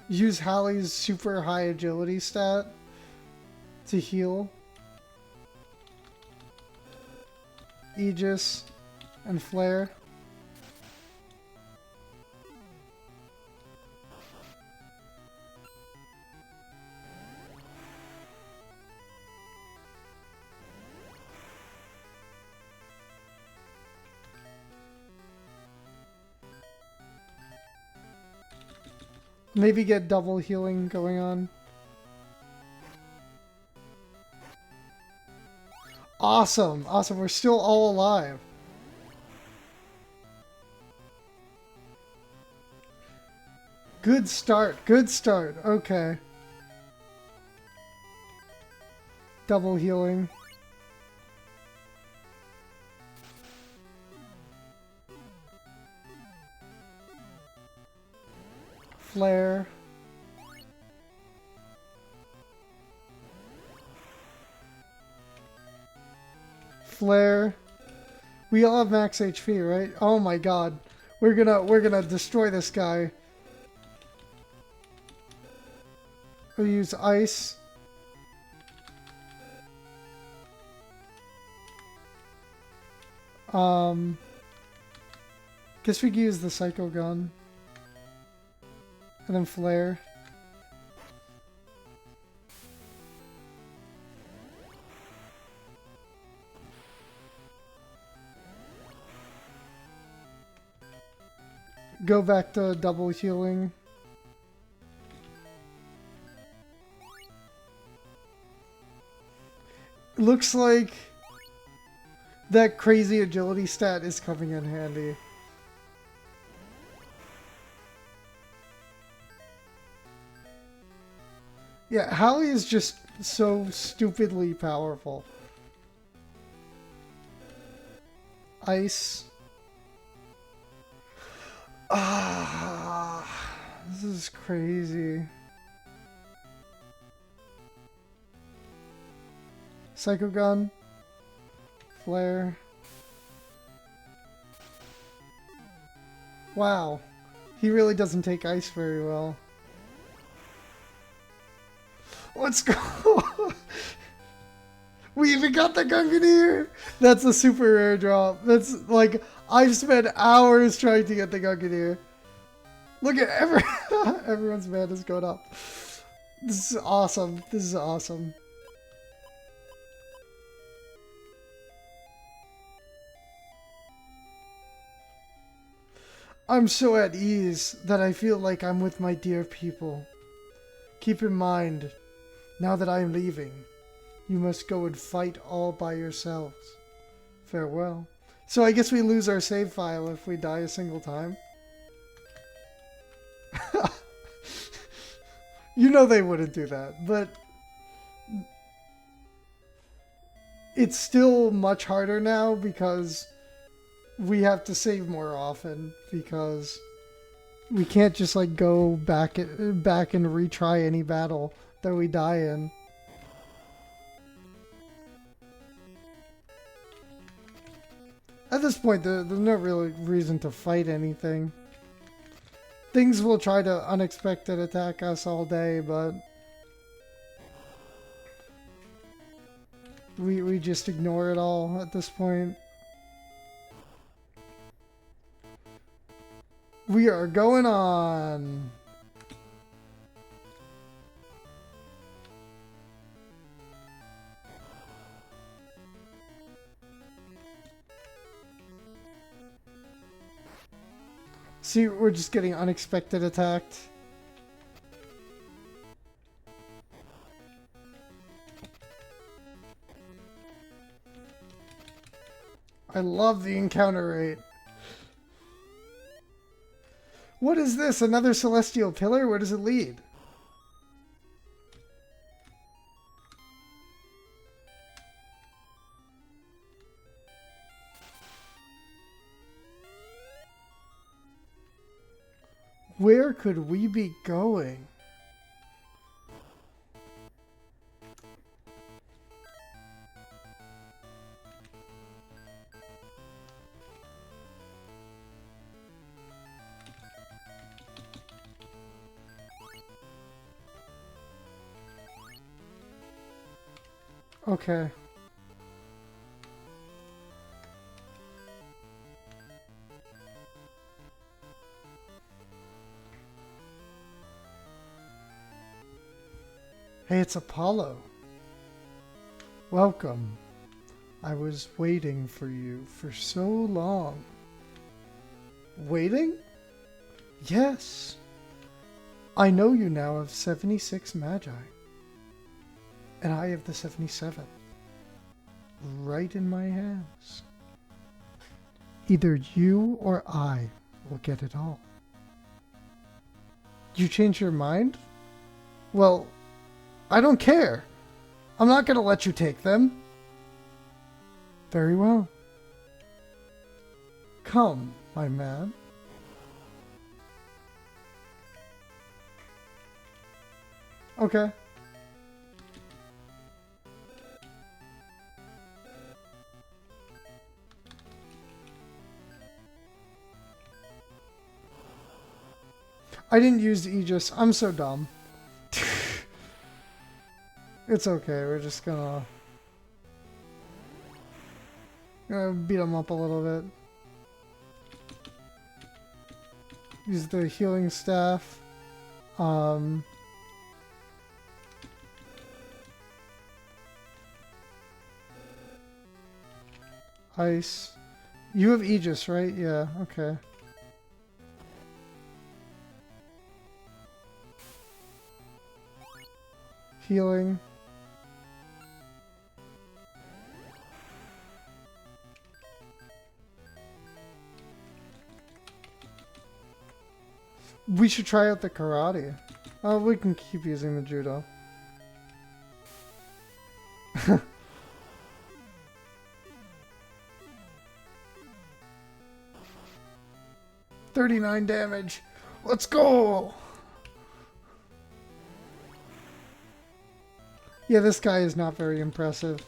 Use Hallie's super high agility stat to heal. Aegis and Flare. Maybe get double healing going on. Awesome. Awesome. We're still all alive. Good start. Good start. Okay. Double healing. Flare. Flare. We all have max HP, right? Oh my god. We're gonna destroy this guy. We'll use ice. Guess we could use the Psycho Gun. And then Flare. Go back to double healing. Looks like that crazy agility stat is coming in handy. Yeah, Hallie is just so stupidly powerful. Ice. Ah, this is crazy. Psycho Gun. Flare. Wow. He really doesn't take ice very well. Let's go! We even got the Gungnir! That's a super rare drop. That's like, I've spent hours trying to get the Gungnir. Look at everyone's mana is going up. This is awesome. This is awesome. I'm so at ease that I feel like I'm with my dear people. Keep in mind, now that I am leaving, you must go and fight all by yourselves. Farewell. So I guess we lose our save file if we die a single time. You know they wouldn't do that, but it's still much harder now because we have to save more often because we can't just like go back and retry any battle that we die in. At this point, there's no real reason to fight anything. Things will try to unexpected attack us all day, but we just ignore it all at this point. We are going on. See, we're just getting unexpected attacked. I love the encounter rate. What is this? Another celestial pillar? Where does it lead? Where could we be going? Okay. Hey, it's Apollo. Welcome. I was waiting for you for so long. Waiting? Yes. I know you now have 76 magi. And I have the 77th. Right in my hands. Either you or I will get it all. You change your mind? Well, I don't care. I'm not going to let you take them. Very well. Come, my man. Okay. I didn't use Aegis. I'm so dumb. It's okay. We're just gonna beat him up a little bit. Use the healing staff. Ice. You have Aegis, right? Yeah, okay. Healing. We should try out the karate. Oh, we can keep using the judo. 39 damage. Let's go! Yeah, this guy is not very impressive.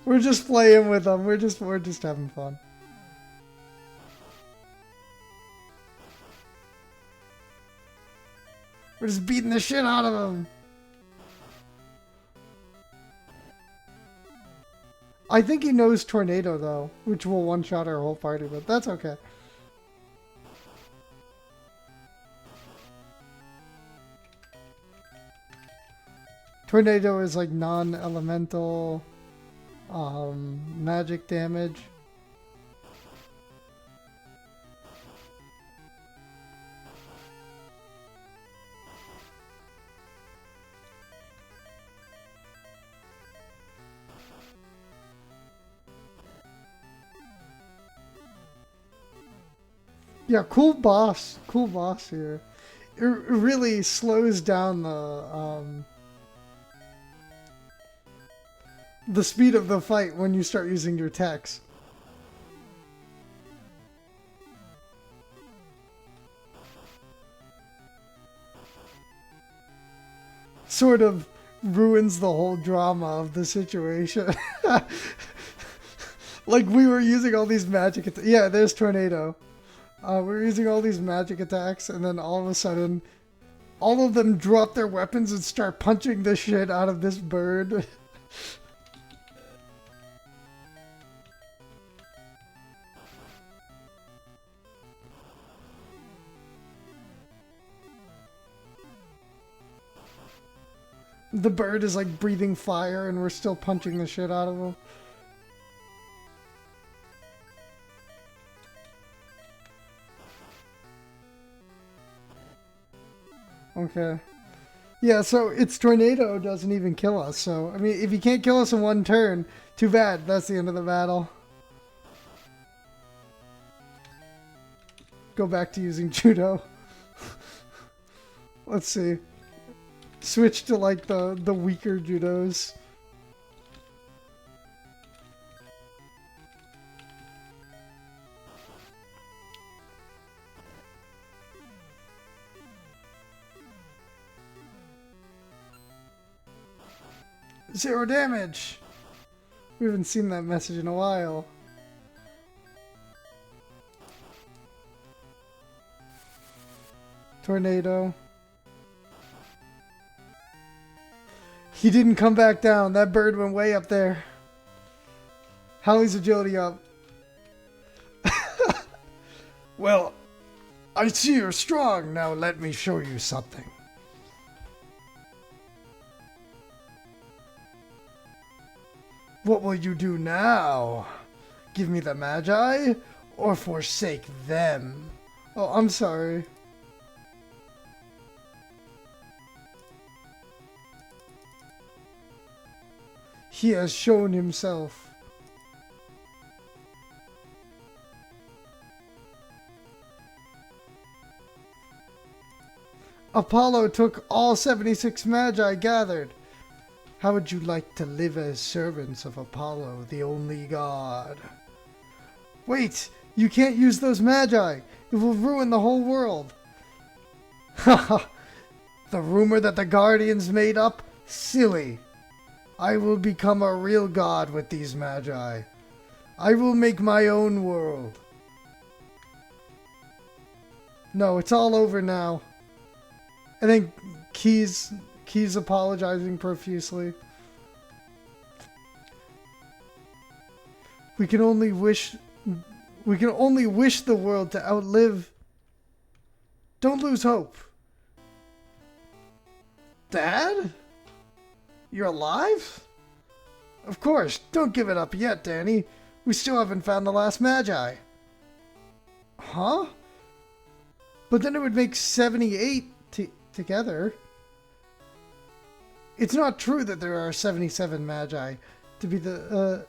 We're just playing with them. We're just having fun. We're just beating the shit out of them. I think he knows Tornado though, which will one-shot our whole party, but that's okay. Tornado is like non-elemental magic damage. Yeah, cool boss here. It really slows down the speed of the fight when you start using your techs. Sort of ruins the whole drama of the situation. Like we were using all these magic yeah, there's Tornado. We're using all these magic attacks, and then all of a sudden, all of them drop their weapons and start punching the shit out of this bird. The bird is like breathing fire, and we're still punching the shit out of him. Okay. Yeah, so its Tornado doesn't even kill us. So, I mean, if you can't kill us in one turn, too bad. That's the end of the battle. Go back to using Judo. Let's see. Switch to, like, the weaker Judos. Zero damage! We haven't seen that message in a while. Tornado. He didn't come back down. That bird went way up there. Hallie's agility up. Well, I see you're strong. Now let me show you something. What will you do now? Give me the Magi or forsake them? Oh, I'm sorry. He has shown himself. Apollo took all 76 Magi gathered. How would you like to live as servants of Apollo, the only god? Wait, you can't use those Magi. It will ruin the whole world. Haha, the rumor that the Guardians made up? Silly. I will become a real god with these Magi. I will make my own world. No, it's all over now. I think Key's apologizing profusely. We can only wish the world to outlive. Don't lose hope. Dad? You're alive? Of course, don't give it up yet, Danny. We still haven't found the last Magi. Huh? But then it would make 78 together. It's not true that there are 77 Magi to be the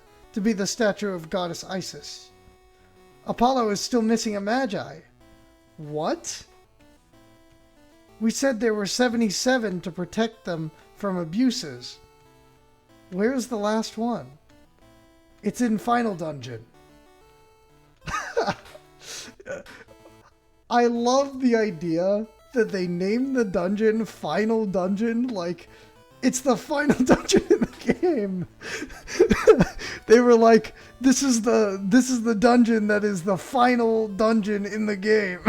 statue of goddess Isis. Apollo is still missing a Magi. What? We said there were 77 to protect them from abuses. Where's the last one? It's in Final Dungeon. I love the idea that they named the dungeon Final Dungeon, like it's the final dungeon in the game. They were like, this is the dungeon that is the final dungeon in the game.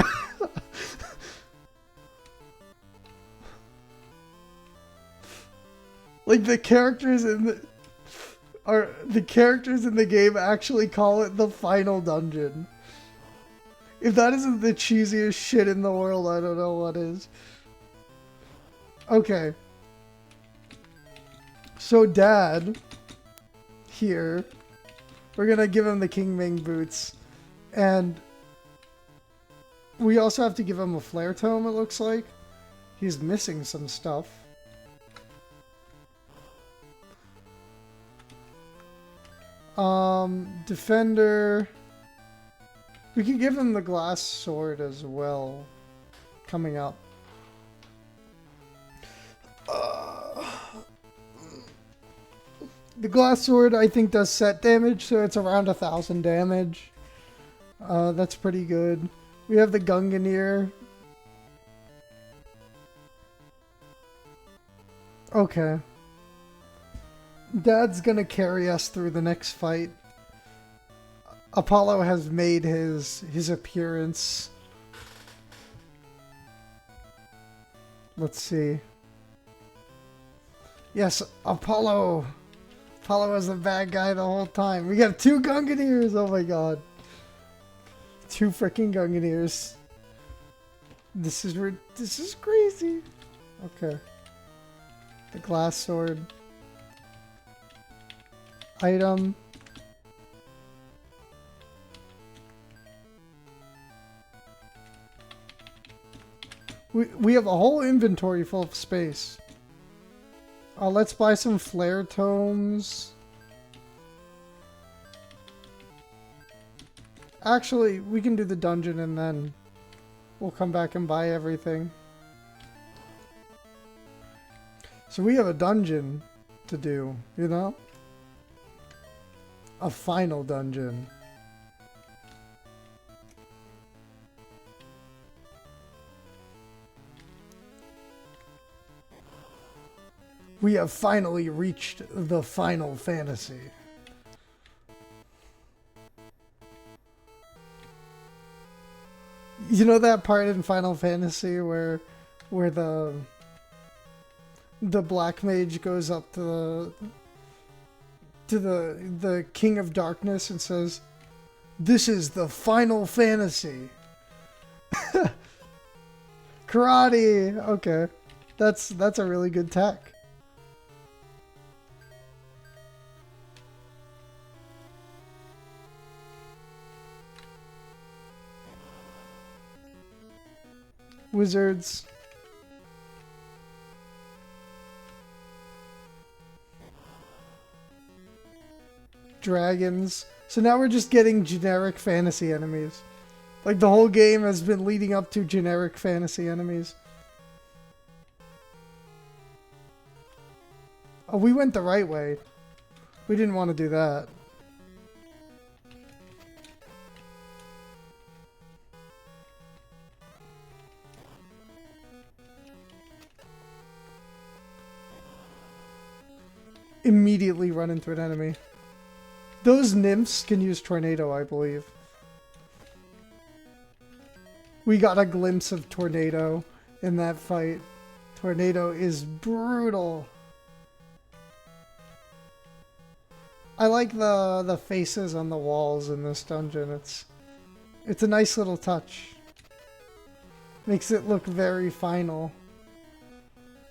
Like the characters in the game actually call it the final dungeon. If that isn't the cheesiest shit in the world, I don't know what is. Okay. So Dad, here, we're gonna give him the King Ming boots. And we also have to give him a flare tome, it looks like. He's missing some stuff. Defender. We can give him the glass sword as well. Coming up. The glass sword, I think, does set damage, so it's around 1,000 damage. That's pretty good. We have the Gunganir. Okay. Dad's gonna carry us through the next fight. Apollo has made his appearance. Let's see. Yes, Apollo. Apollo was the bad guy the whole time. We got 2 Gunganirs. Oh my god. 2 freaking Gunganirs. This is crazy. Okay. The glass sword. Item. We have a whole inventory full of space. Let's buy some flare tomes. Actually, we can do the dungeon and then we'll come back and buy everything. So we have a dungeon to do, you know? A final dungeon. We have finally reached the Final Fantasy. You know that part in Final Fantasy where the black mage goes up to the King of Darkness and says, "This is the Final Fantasy." Karate. Okay. That's a really good tech. Wizards. Dragons. So now we're just getting generic fantasy enemies. Like the whole game has been leading up to generic fantasy enemies. Oh, we went the right way. We didn't want to do that. Immediately run into an enemy. Those nymphs can use tornado, I believe. We got a glimpse of tornado in that fight. Tornado is brutal. I like the faces on the walls in this dungeon. It's a nice little touch. Makes it look very final.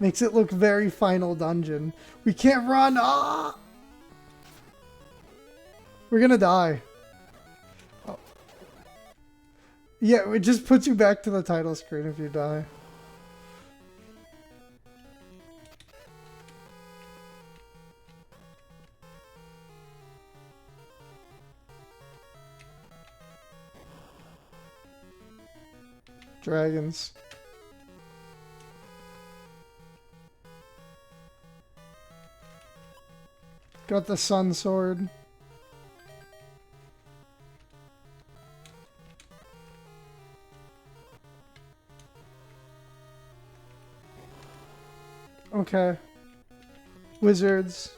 Makes it look very final dungeon. We can't run! Ah! We're gonna die. Oh. Yeah, it just puts you back to the title screen if you die. Dragons. Got the sun sword. Okay. Wizards.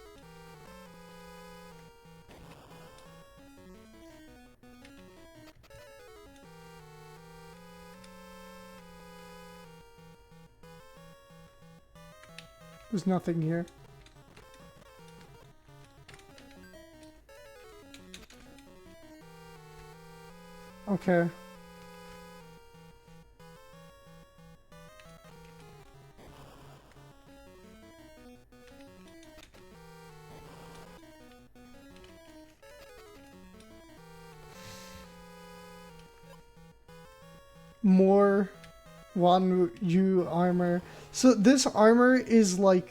There's nothing here. Okay. More Wan Yu armor. So this armor is like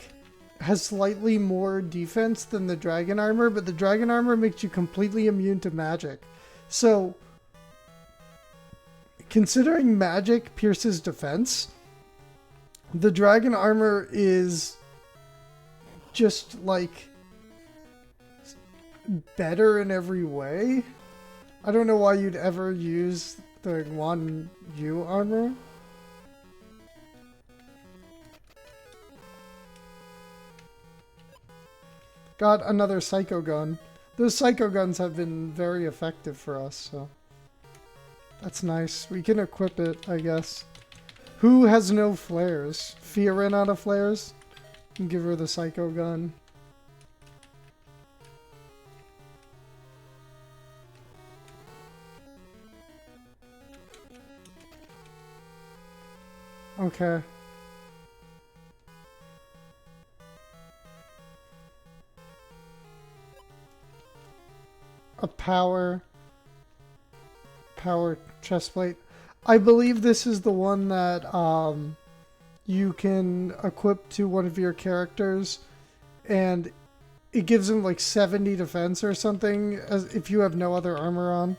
has slightly more defense than the dragon armor, but the dragon armor makes you completely immune to magic. So considering magic pierces defense, the dragon armor is just like better in every way. I don't know why you'd ever use the Wan Yu armor. Got another psycho gun. Those psycho guns have been very effective for us, so that's nice. We can equip it, I guess. Who has no flares? Fia ran out of flares? Can give her the psycho gun. Okay. A power chestplate. I believe this is the one that you can equip to one of your characters, and it gives them like 70 defense or something as if you have no other armor on.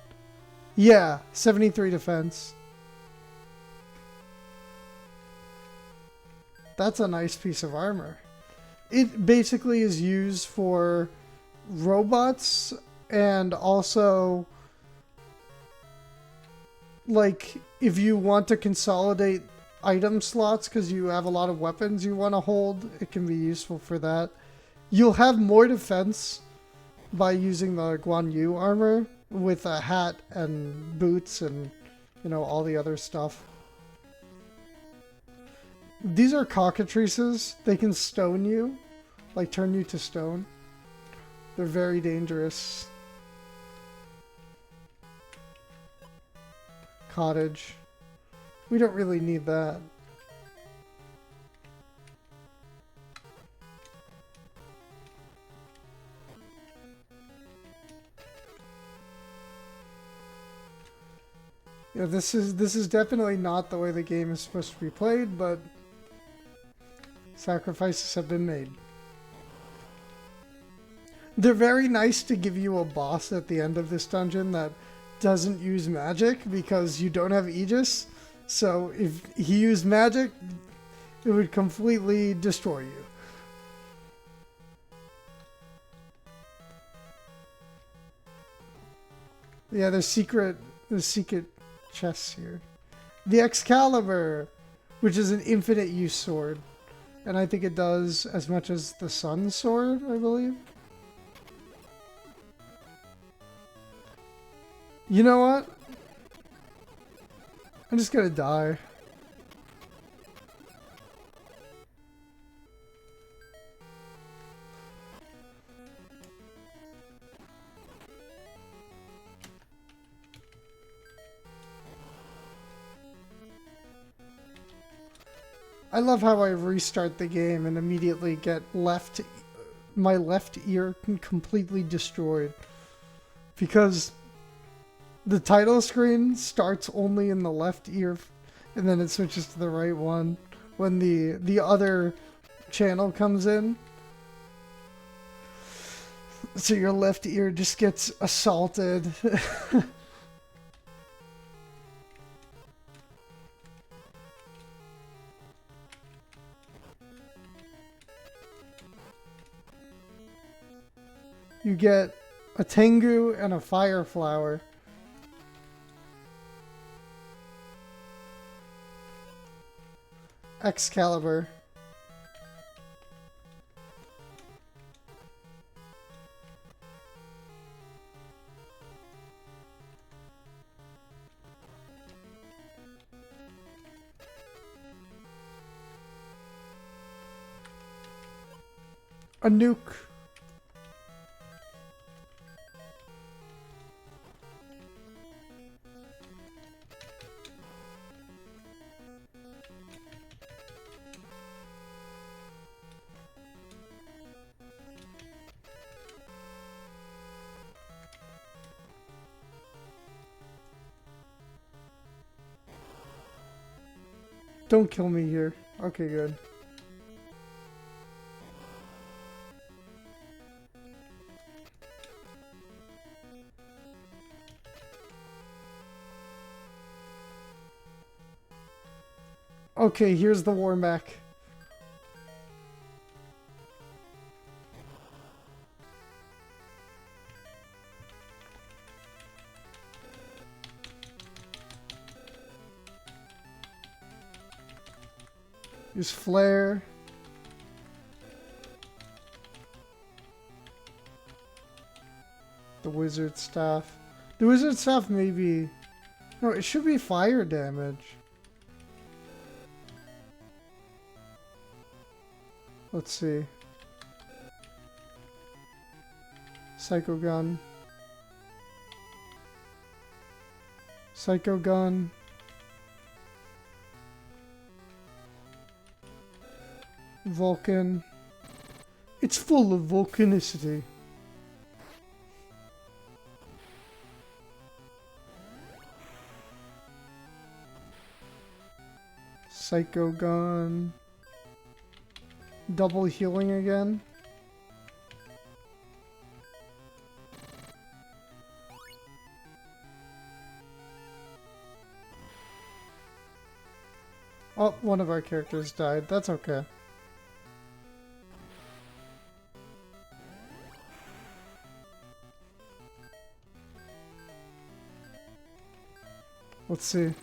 Yeah, 73 defense. That's a nice piece of armor. It basically is used for robots and also like if you want to consolidate item slots because you have a lot of weapons you want to hold, it can be useful for that. You'll have more defense by using the Guan Yu armor with a hat and boots and, you know, all the other stuff. These are cockatrices. They can stone you, like turn you to stone. They're very dangerous. Cottage. We don't really need that. Yeah, this is definitely not the way the game is supposed to be played, but sacrifices have been made. They're very nice to give you a boss at the end of this dungeon that doesn't use magic because you don't have Aegis. So if he used magic, it would completely destroy you. Yeah, there's secret chests here. The Excalibur, which is an infinite use sword. And I think it does as much as the Sun Sword, I believe. You know what? I'm just gonna die. I love how I restart the game and immediately get my left ear completely destroyed. Because the title screen starts only in the left ear and then it switches to the right one when the other channel comes in. So your left ear just gets assaulted. You get a Tengu and a Fire Flower. Excalibur. A nuke. Don't kill me here. Okay, good. Okay, here's the war mech. Use flare. The wizard staff. The wizard staff may be... No, it should be fire damage. Let's see. Psycho gun. Psycho gun. Vulcan. It's full of volcanicity. Psycho gun. Double healing again. Oh, one of our characters died. That's okay. Let's see.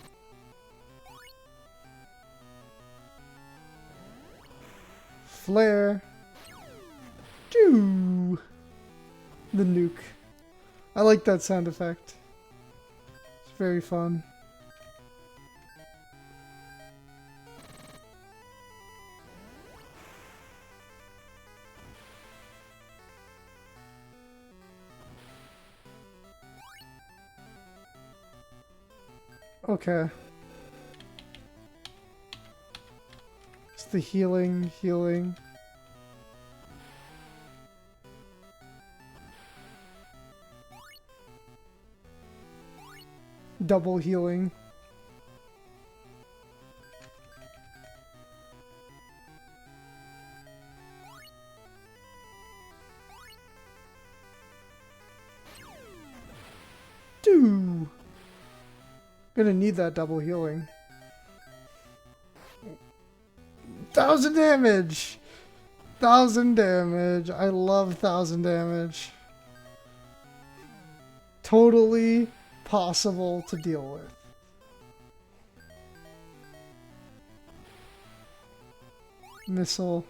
Flare. Doo. The nuke. I like that sound effect. It's very fun. Okay. It's the healing. Double healing. Doo. Gonna need that double healing. 1,000 damage! 1,000 damage. I love 1,000 damage. Totally possible to deal with. Missile.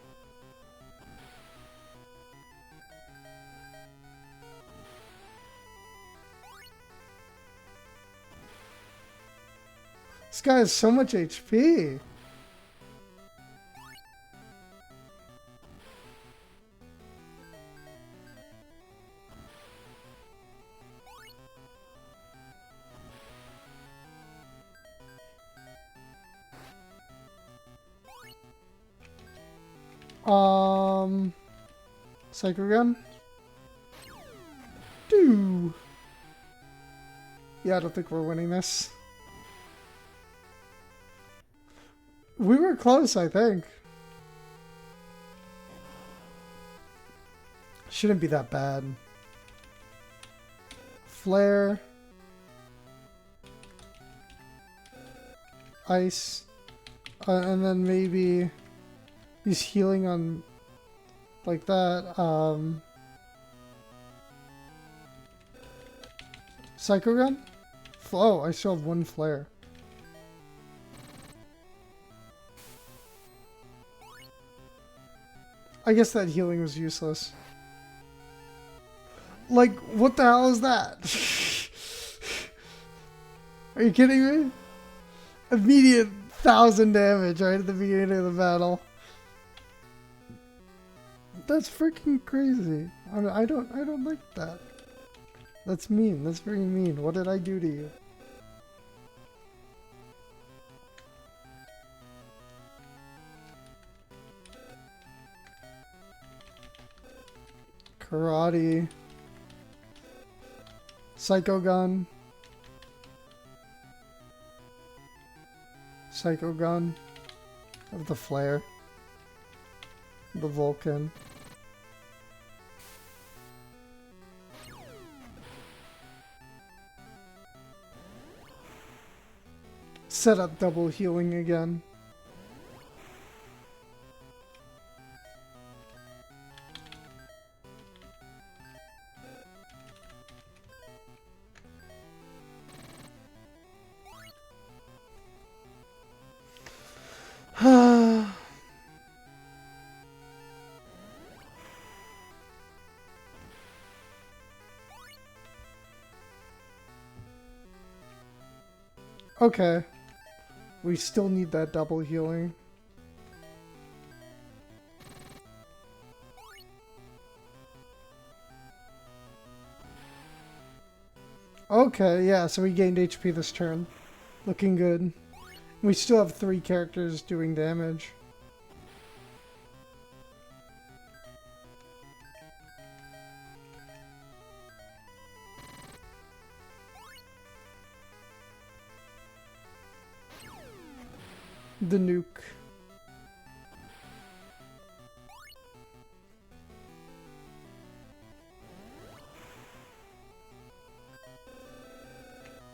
This guy has so much HP. Psycho Gun? Doo! Yeah, I don't think we're winning this. We were close, I think. Shouldn't be that bad. Flare. Ice. And then maybe he's healing on like that. Psycho Gun? Oh, I still have one flare. I guess that healing was useless. Like, what the hell is that? Are you kidding me? Immediate 1,000 damage right at the beginning of the battle. That's freaking crazy. I don't like that. That's mean. That's very mean. What did I do to you? Karate. Psycho Gun. Psycho Gun. Of the flare. The Vulcan. Set up double healing again. Okay. We still need that double healing. Okay, yeah, so we gained HP this turn. Looking good. We still have 3 characters doing damage. The nuke.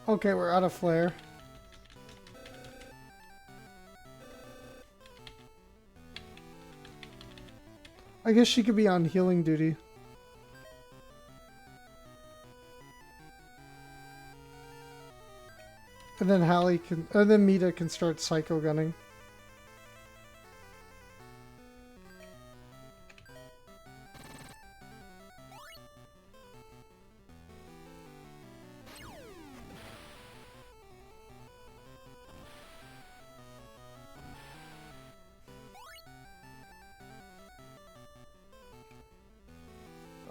Okay, we're out of flare. I guess she could be on healing duty. And then Hallie can, and then Mita can start psycho gunning.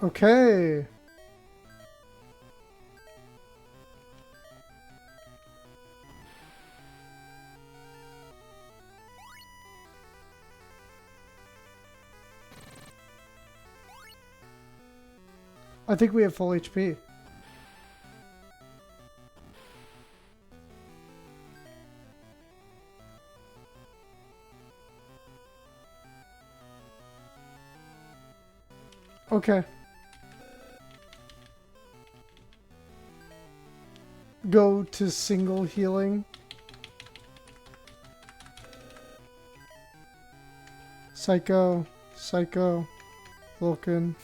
Okay. I think we have full HP. Okay. go to single healing. Psycho, Psycho, Vulcan.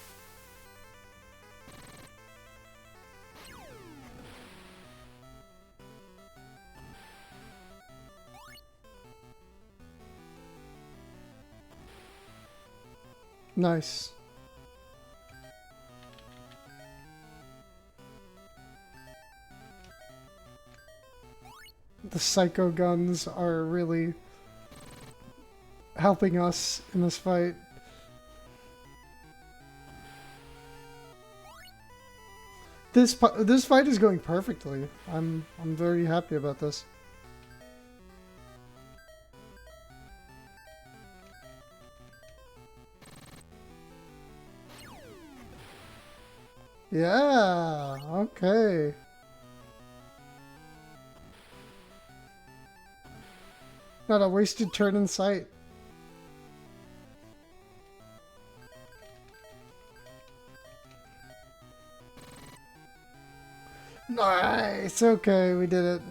Nice. The Psycho guns are really helping us in this fight. This fight is going perfectly. I'm very happy about this. Yeah, okay. Not a wasted turn in sight. Nice, okay, we did it.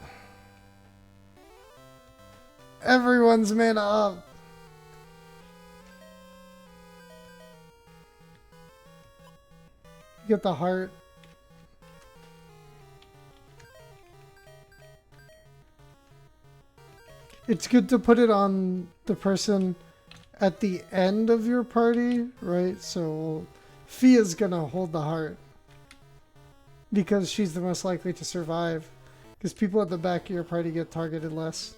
Everyone's mana up. Get the heart. It's good to put it on the person at the end of your party, right? So Fia's gonna hold the heart because she's the most likely to survive, because people at the back of your party get targeted less.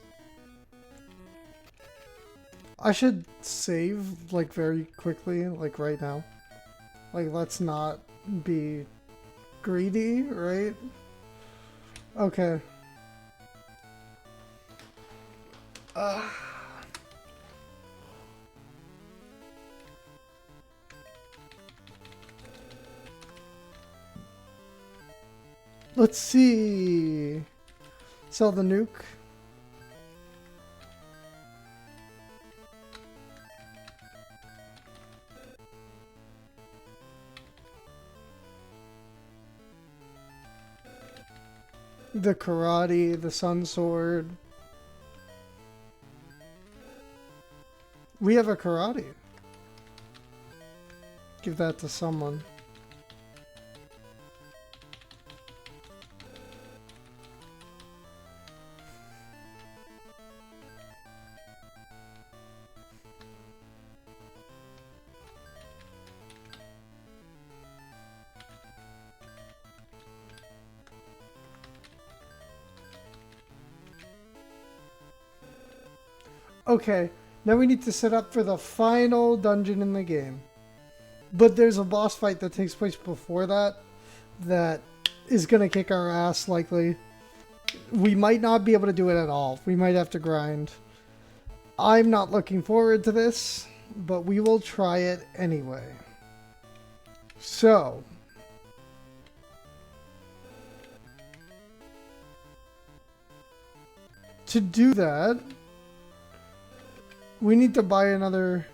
I should save like very quickly, like right now. Like, let's not be greedy, right? Okay. Let's see. Sell the nuke. The karate, the sun sword. We have a karate. Give that to someone. Okay, now we need to set up for the final dungeon in the game. But there's a boss fight that takes place before that that is going to kick our ass likely. We might not be able to do it at all. We might have to grind. I'm not looking forward to this, but we will try it anyway. So, to do that, we need to buy another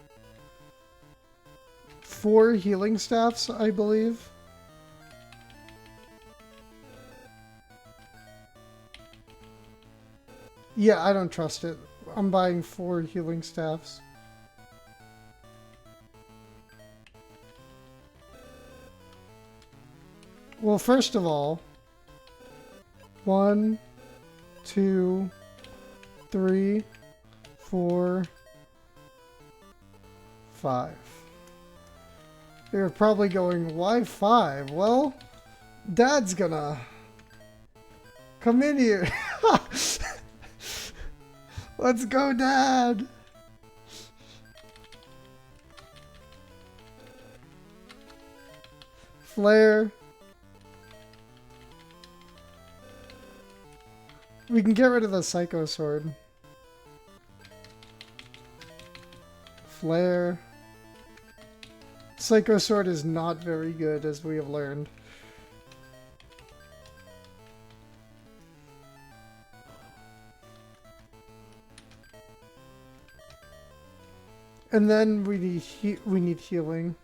4 healing staffs, I believe. Yeah, I don't trust it. I'm buying 4 healing staffs. Well, first of all, 1, 2, 3, 4, 5. You're probably going, why 5? Well, Dad's gonna come in here. Let's go, Dad. Flare. We can get rid of the Psycho Sword. Flare. Psycho Sword is not very good, as we have learned. And then we need healing.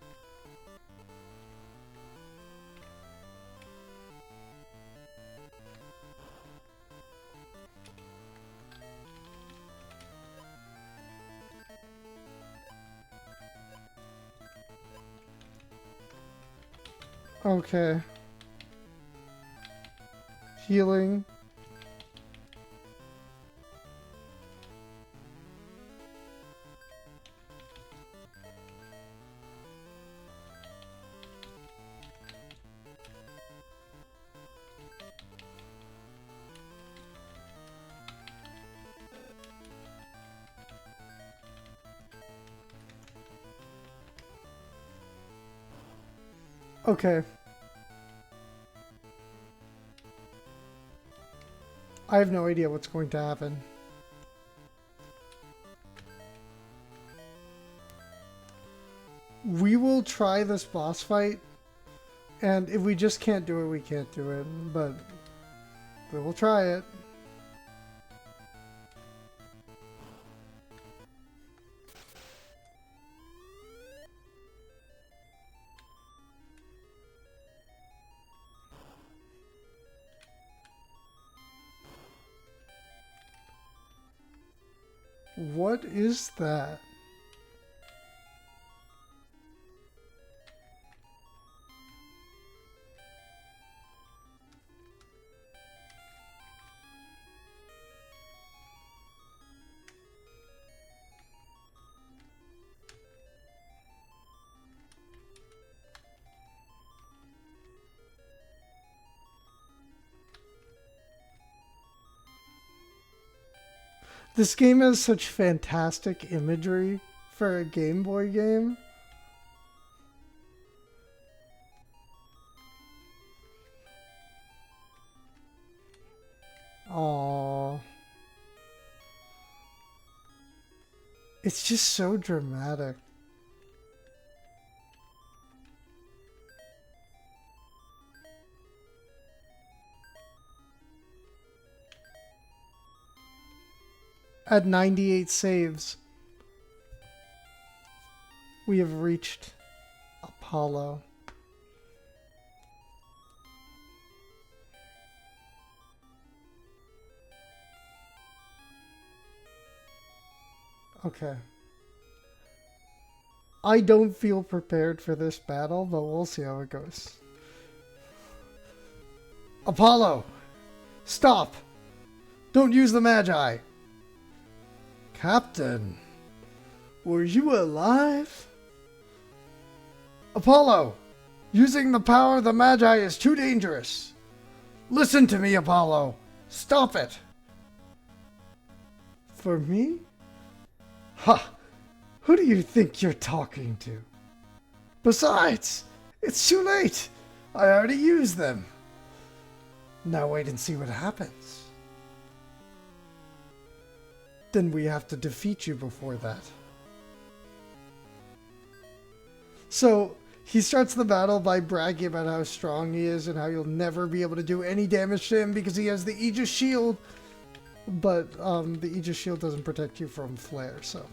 Okay. Healing. Okay. I have no idea what's going to happen. We will try this boss fight, and if we just can't do it, we can't do it, but we will try it. What is that? This game has such fantastic imagery for a Game Boy game. Aww. It's just so dramatic. At 98 saves, we have reached Apollo. Okay. I don't feel prepared for this battle, but we'll see how it goes. Apollo! Stop! Don't use the Magi! Captain, were you alive? Apollo! Using the power of the Magi is too dangerous. Listen to me, Apollo. Stop it. For me? Ha! Who do you think you're talking to? Besides, it's too late. I already used them. Now wait and see what happens. Then we have to defeat you before that. So, he starts the battle by bragging about how strong he is and how you'll never be able to do any damage to him because he has the Aegis Shield. But the Aegis Shield doesn't protect you from flare, so...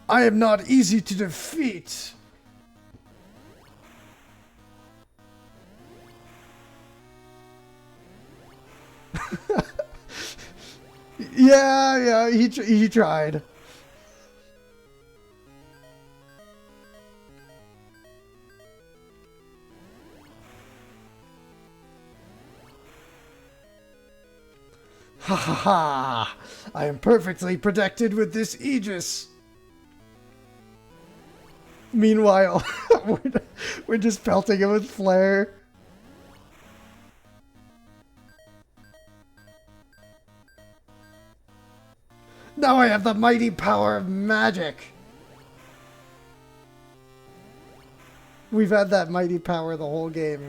I am not easy to defeat. Yeah, he tried. Ha ha ha! I am perfectly protected with this Aegis. Meanwhile, we're just pelting him with flare. Now I have the mighty power of magic. We've had that mighty power the whole game,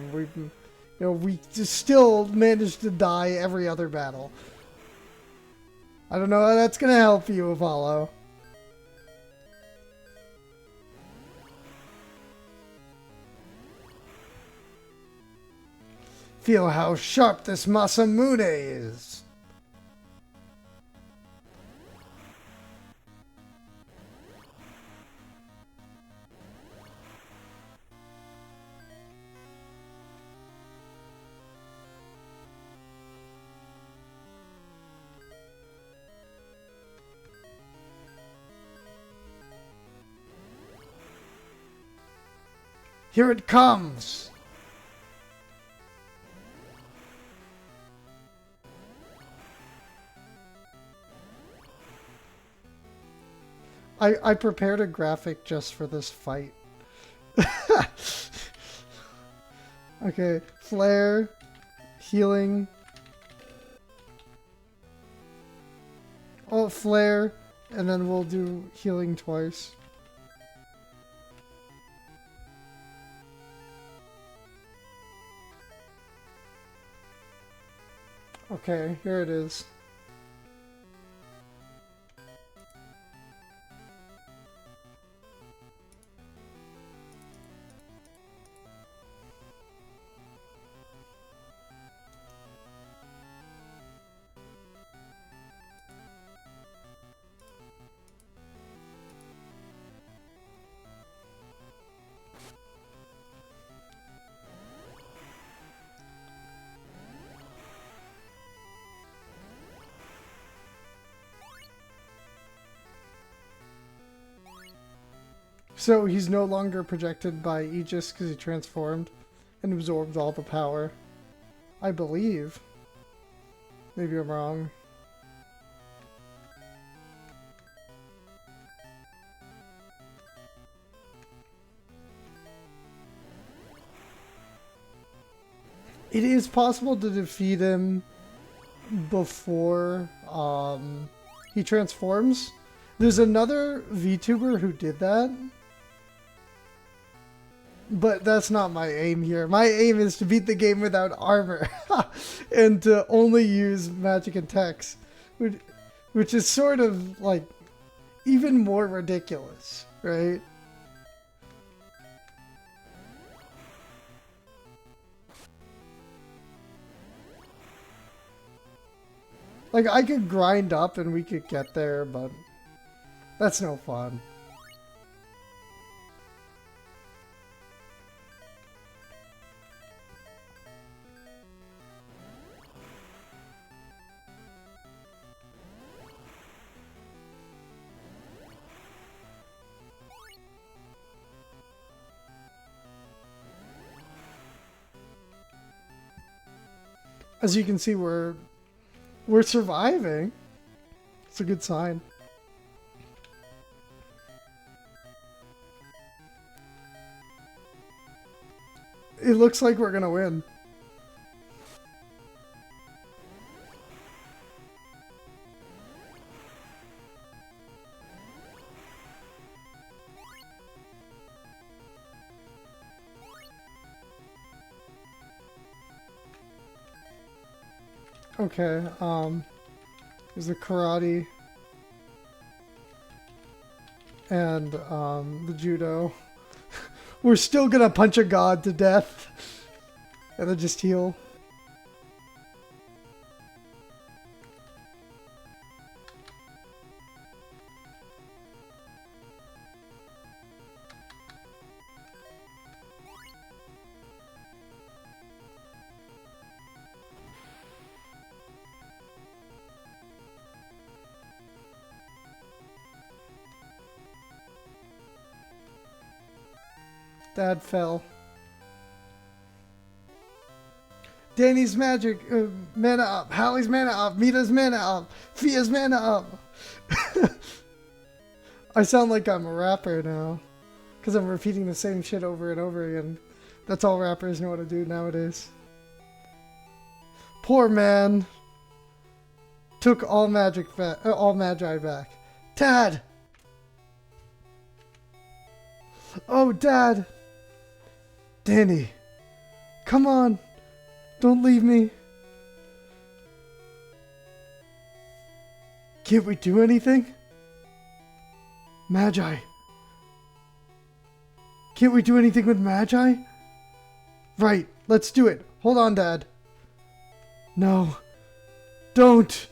and we just still managed to die every other battle. I don't know how that's gonna help you, Apollo. Feel how sharp this Masamune is. Here it comes! I prepared a graphic just for this fight. Okay, flare, healing. Oh, flare, and then we'll do healing twice. Okay, here it is. So he's no longer projected by Aegis because he transformed and absorbed all the power. I believe. Maybe I'm wrong. It is possible to defeat him before he transforms. There's another VTuber who did that. But that's not my aim here. My aim is to beat the game without armor. And to only use magic and text. Which is sort of, like, even more ridiculous, right? Like, I could grind up and we could get there, but that's no fun. As you can see, we're surviving. It's a good sign. It looks like we're gonna win. Okay, there's a karate and the judo. We're still gonna punch a god to death and then just heal. Dad fell. Danny's magic, mana up. Hallie's mana up. Mita's mana up. Fia's mana up. I sound like I'm a rapper now. Because I'm repeating the same shit over and over again. That's all rappers know how to do nowadays. Poor man. Took all magic back, all magi back. Dad! Oh, Dad! Danny, come on, don't leave me. Can't we do anything? Magi. Can't we do anything with Magi? Right, let's do it. Hold on, Dad. No, don't.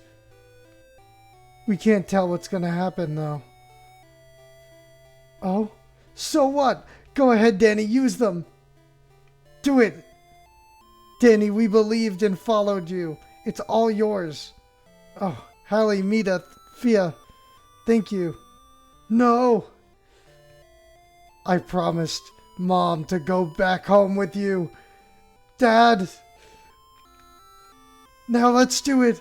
We can't tell what's gonna happen, though. Oh? So what? Go ahead, Danny, use them. Do it! Danny, we believed and followed you. It's all yours. Oh, Hallie, Mita, Fia, thank you. No! I promised Mom, to go back home with you. Dad. Now let's do it.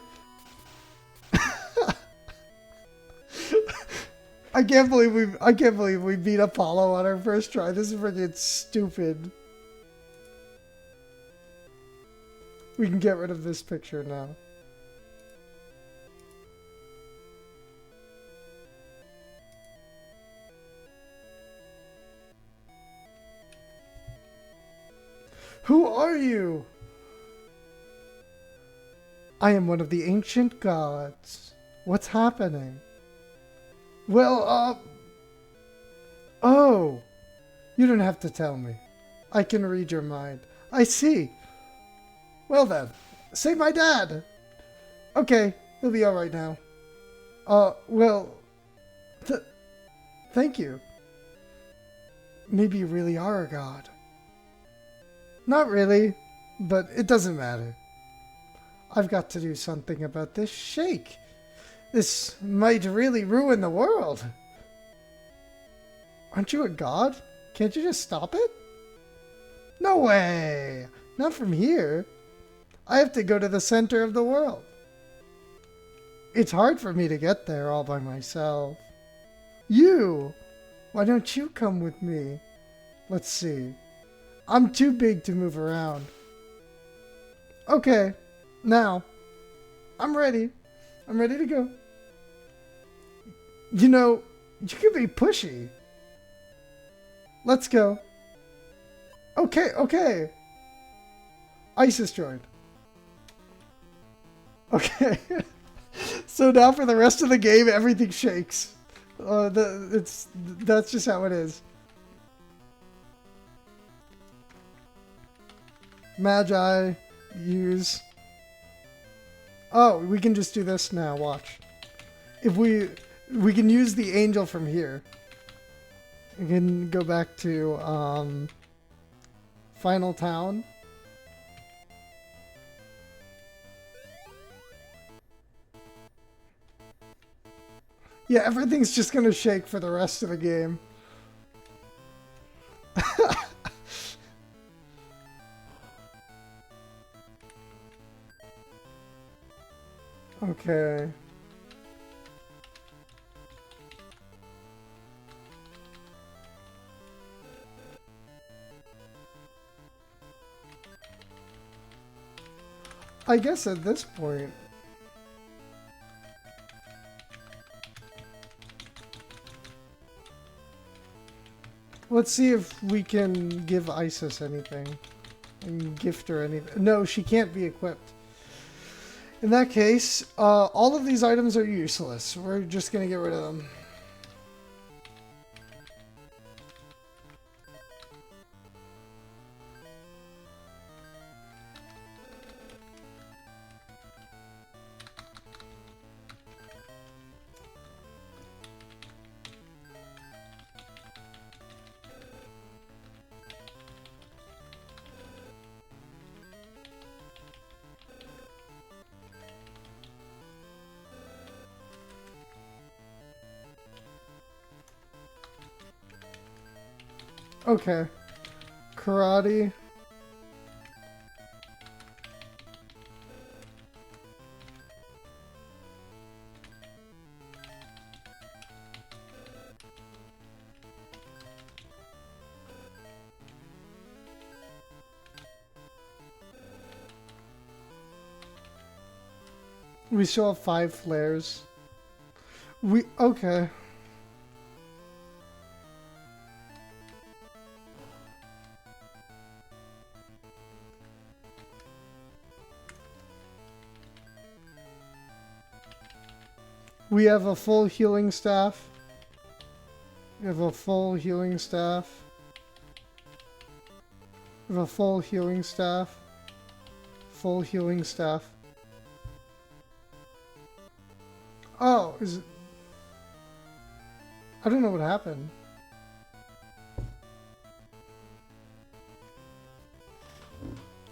I can't believe we beat Apollo on our first try. This is freaking stupid. We can get rid of this picture now. Who are you? I am one of the ancient gods. What's happening? Well, oh, you don't have to tell me. I can read your mind. I see. Well then, save my dad. Okay, he'll be alright now. Well, thank you. Maybe you really are a god. Not really, but it doesn't matter. I've got to do something about this shake. This might really ruin the world. Aren't you a god? Can't you just stop it? No way! Not from here. I have to go to the center of the world. It's hard for me to get there all by myself. You! Why don't you come with me? Let's see. I'm too big to move around. Okay, now, I'm ready. I'm ready to go. You know, you can be pushy. Let's go. Okay, okay. Ice is joined. Okay. So now for the rest of the game, everything shakes. That's just how it is. Magi, use. Oh, we can just do this now, watch. If we can use the angel from here. We can go back to Final Town. Yeah, everything's just gonna shake for the rest of the game. Okay. I guess at this point... Let's see if we can give Isis anything. And gift her anything. No, she can't be equipped. In that case, all of these items are useless. We're just gonna get rid of them. Okay. Karate. We still have 5 flares. Okay. We have a full healing staff. We have a full healing staff. We have a full healing staff. Full healing staff. Oh, is it... I don't know what happened.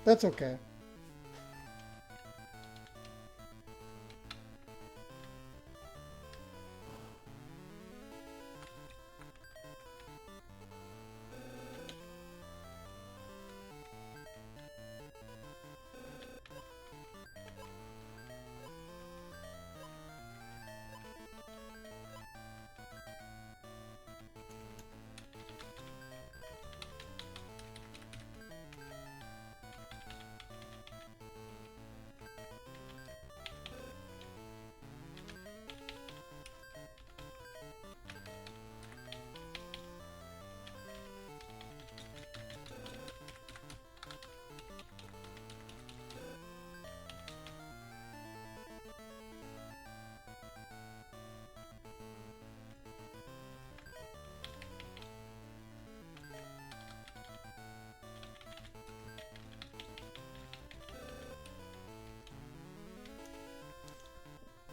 That's okay.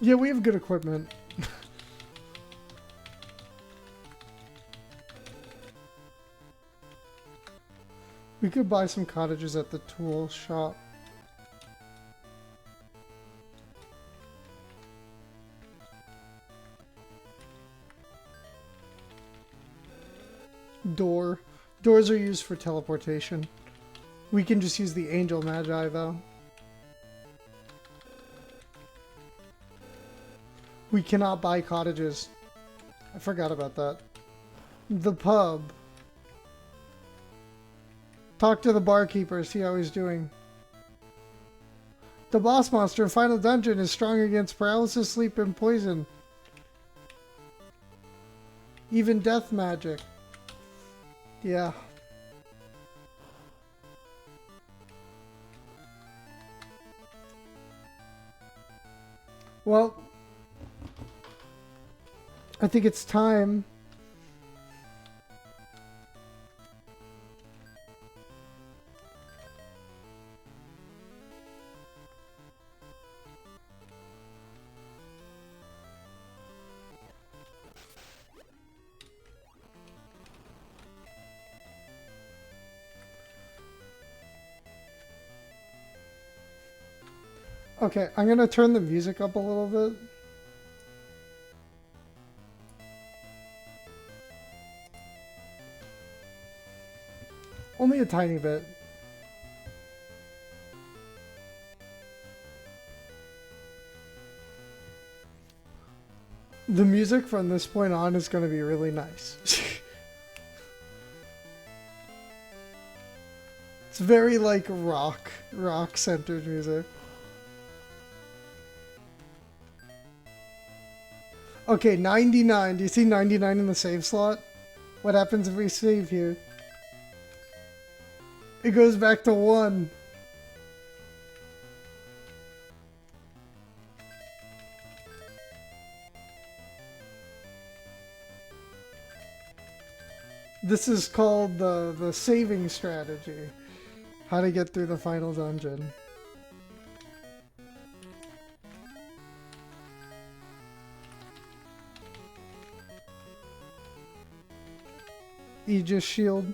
Yeah, we have good equipment. We could buy some cottages at the tool shop. Door. Doors are used for teleportation. We can just use the Angel Magi, though. We cannot buy cottages. I forgot about that. The pub. Talk to the barkeeper, see how he's doing. The boss monster in Final Dungeon is strong against paralysis, sleep, and poison. Even death magic. Yeah. Well, I think it's time. Okay, I'm gonna turn the music up a little bit. Only a tiny bit. The music from this point on is gonna be really nice. It's very like rock centered music. Okay, 99. Do you see 99 in the save slot? What happens if we save here? It goes back to 1. This is called the saving strategy. How to get through the final dungeon. Aegis shield.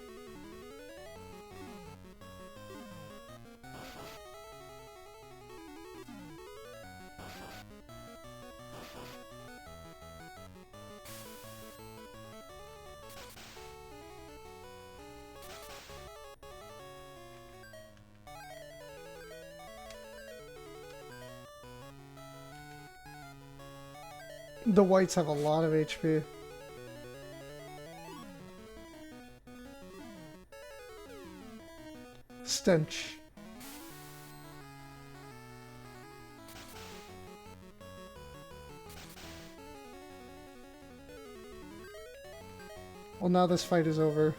The whites have a lot of HP. Stench. Well, now this fight is over.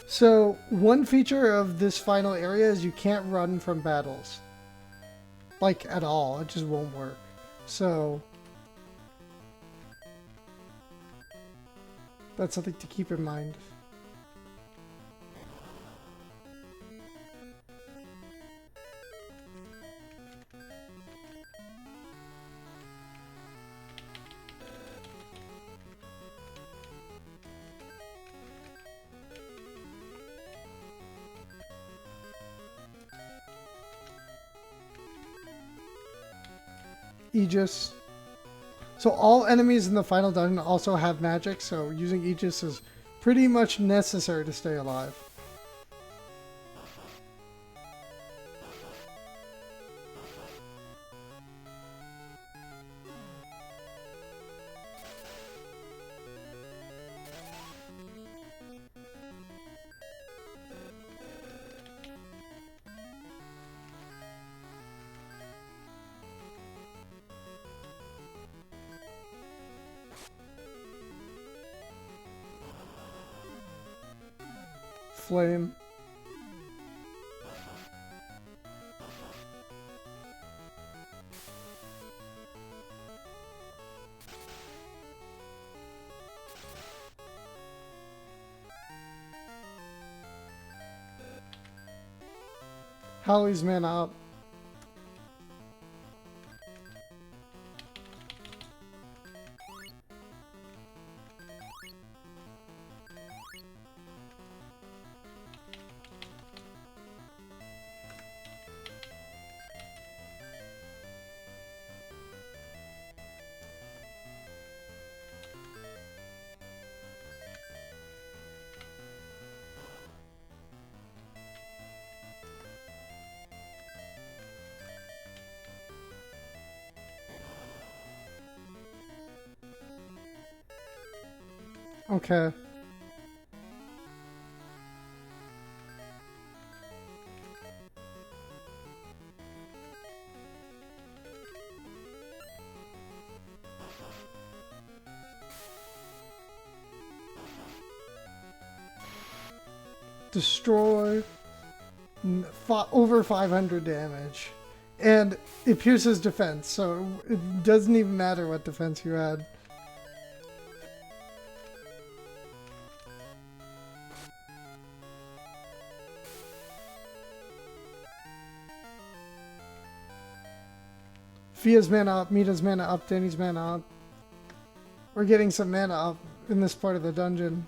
So, one feature of this final area is you can't run from battles. Like, at all. It just won't work. So, that's something to keep in mind. Aegis. So all enemies in the final dungeon also have magic, so using Aegis is pretty much necessary to stay alive. Flame. Hallie's mana up. Okay. Destroy. Over 500 damage. And it pierces defense, so it doesn't even matter what defense you had. Fia's mana up, Mita's mana up, Danny's mana up. We're getting some mana up in this part of the dungeon.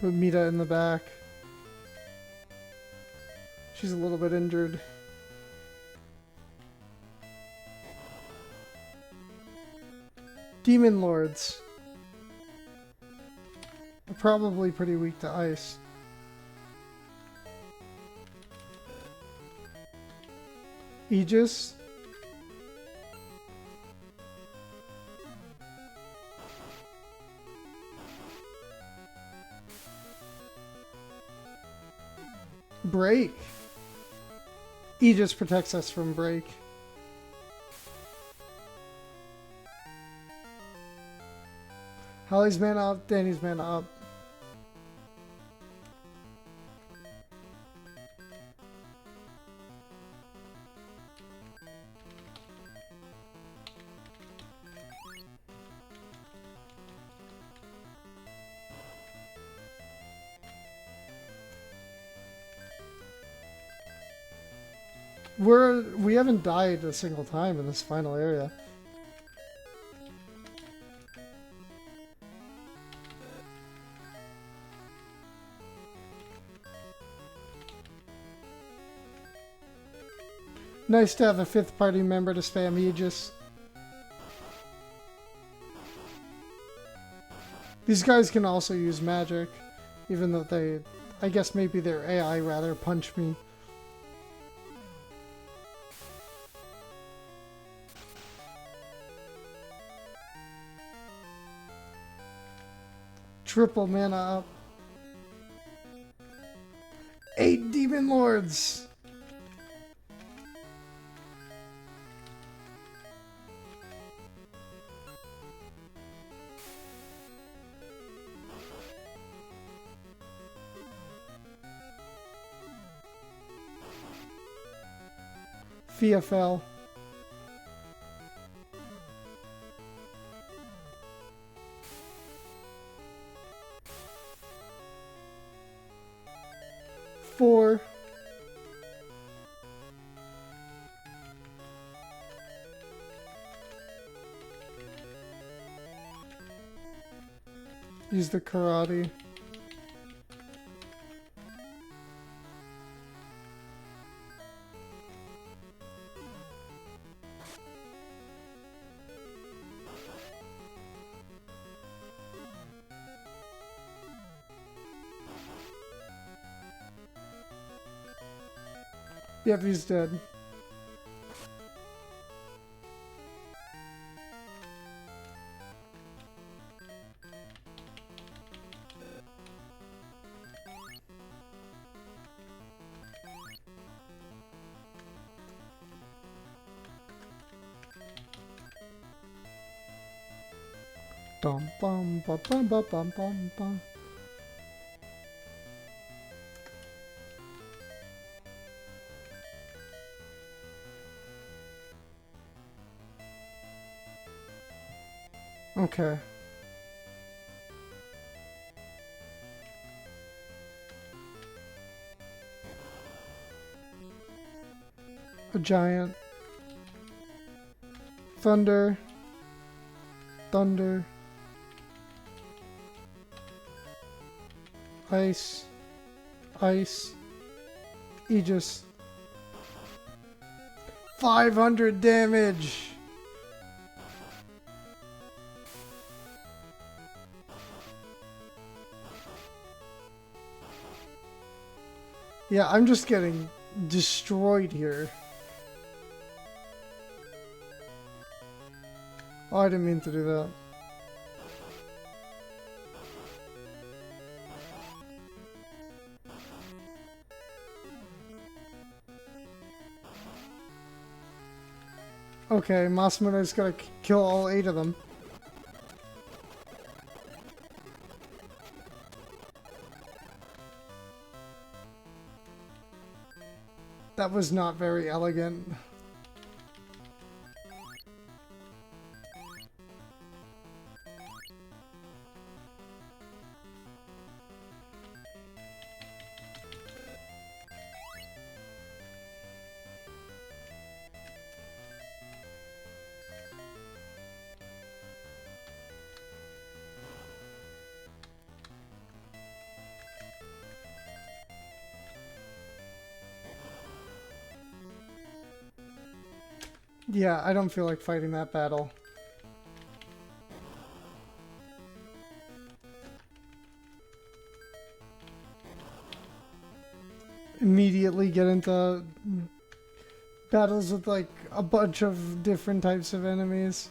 Put Mita in the back. She's a little bit injured. Demon Lords are probably pretty weak to ice. Aegis. Break. Aegis protects us from break. Holly's mana up, Danny's mana up. We haven't died a single time in this final area. Nice to have a fifth party member to spam Aegis. These guys can also use magic, even though they, I guess maybe their AI rather punch me. Triple mana up. 8 Demon Lords! Fia fell. Four. Use the karate. Yep, he's dead. Dum bum bum bum bum bum bum bum. Okay. A giant. Thunder. Thunder. Ice. Ice. Aegis. 500 damage! Yeah, I'm just getting destroyed here. Oh, I didn't mean to do that. Okay, Masamune's gotta kill all 8 of them. That was not very elegant. Yeah, I don't feel like fighting that battle. Immediately get into battles with like a bunch of different types of enemies.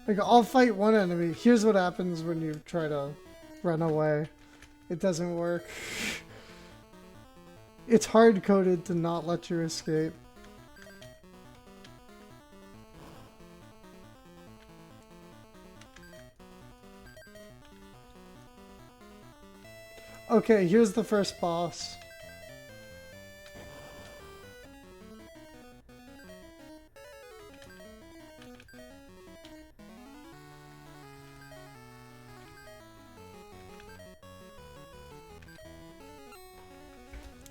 Like, I'll fight one enemy. Here's what happens when you try to run away. It doesn't work. It's hard-coded to not let you escape. Okay, here's the first boss.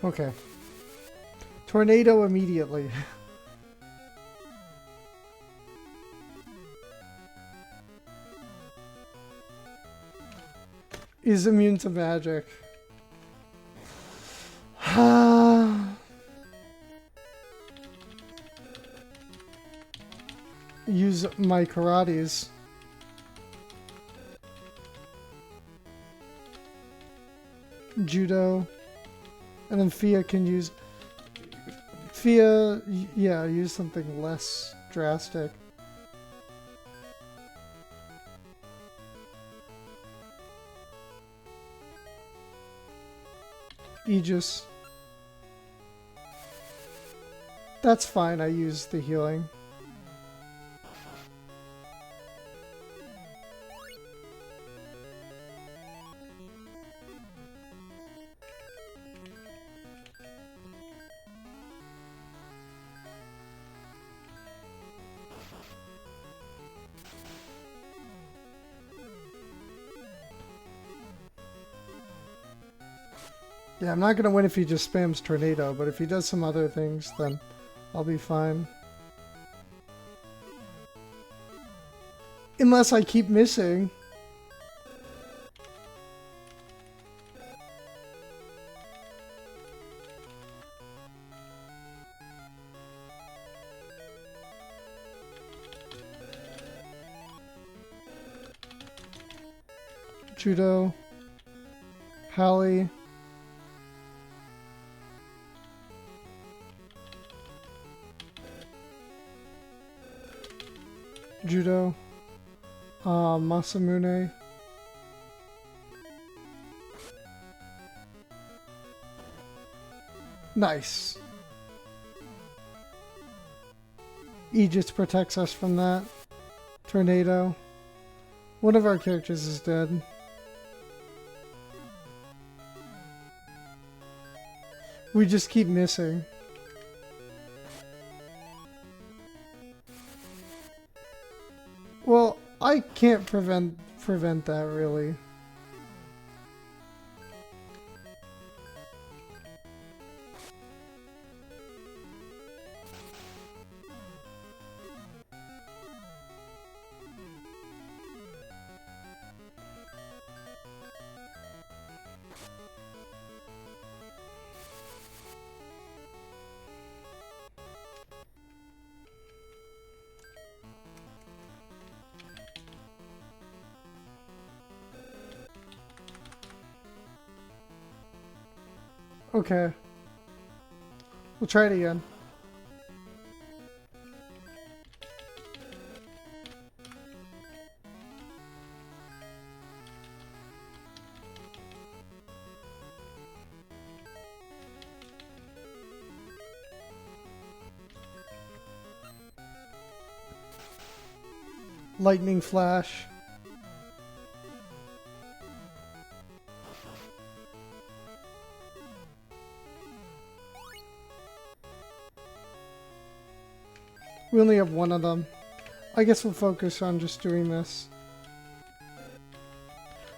Okay. Tornado immediately. Is immune to magic. Use my karates. Judo. And then Fia can use... Fia, yeah, use something less drastic. Aegis. That's fine, I use the healing. Yeah, I'm not gonna win if he just spams Tornado, but if he does some other things, then I'll be fine. Unless I keep missing. Judo. Hallie. Judo. Masamune. Nice. Aegis protects us from that. Tornado. One of our characters is dead. We just keep missing. Well, I can't prevent that really. Okay. We'll try it again. Lightning flash. We only have one of them. I guess we'll focus on just doing this.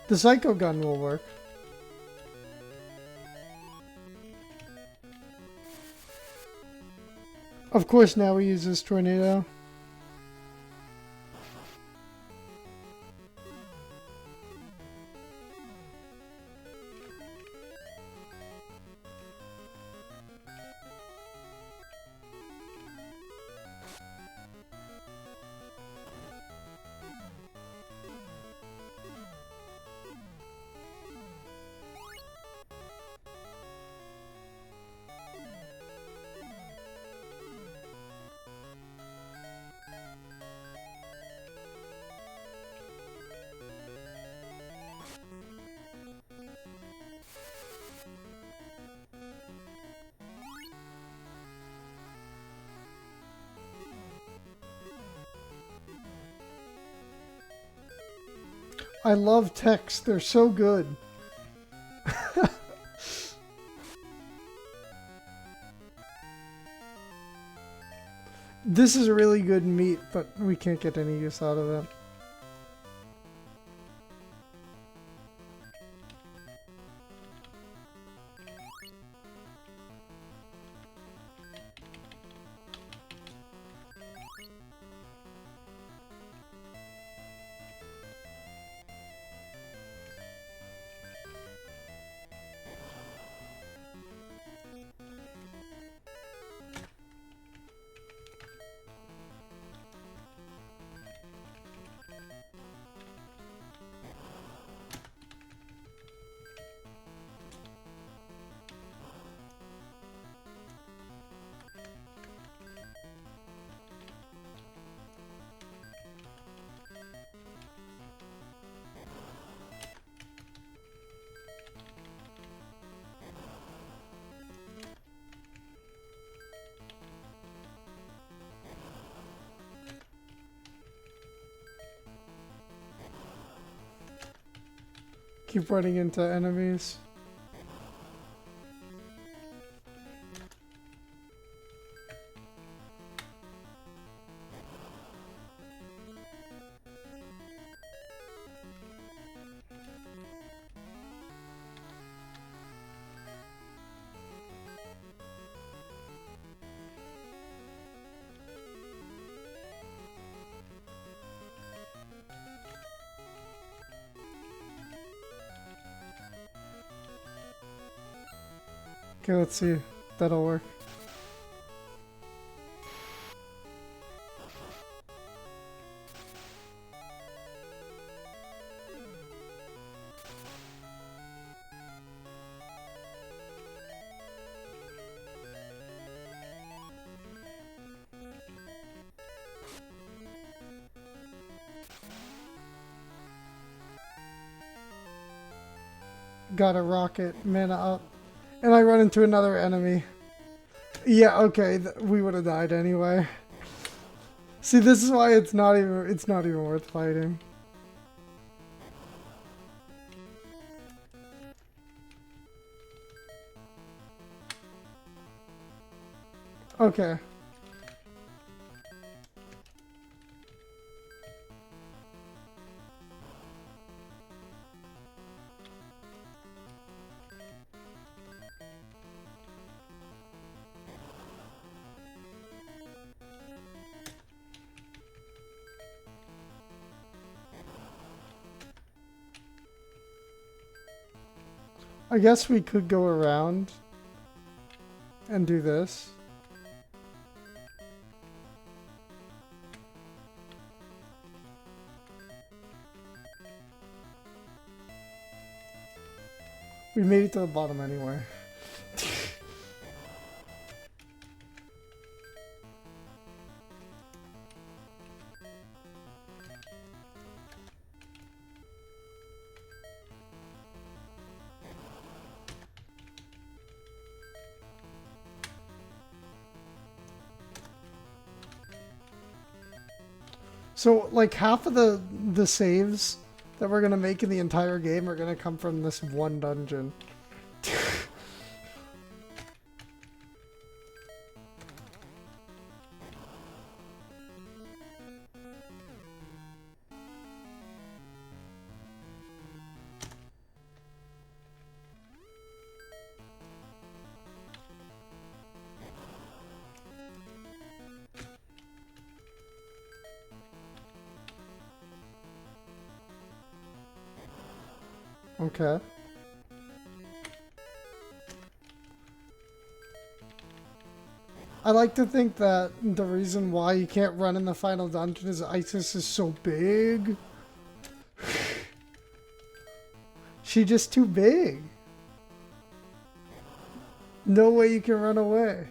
The Psycho Gun will work. Of course, now we use this tornado. I love text. They're so good. This is really good meat, but we can't get any use out of it. Keep running into enemies. Okay, let's see. That'll work. Got a rocket, mana up. And I run into another enemy. Yeah, okay, we would have died anyway. See, this is why it's not even worth fighting. Okay. I guess we could go around and do this. We made it to the bottom anyway. So, like, half of the saves that we're gonna make in the entire game are gonna come from this one dungeon. Okay. I like to think that the reason why you can't run in the final dungeon is Isis is so big. She's just too big. No way you can run away.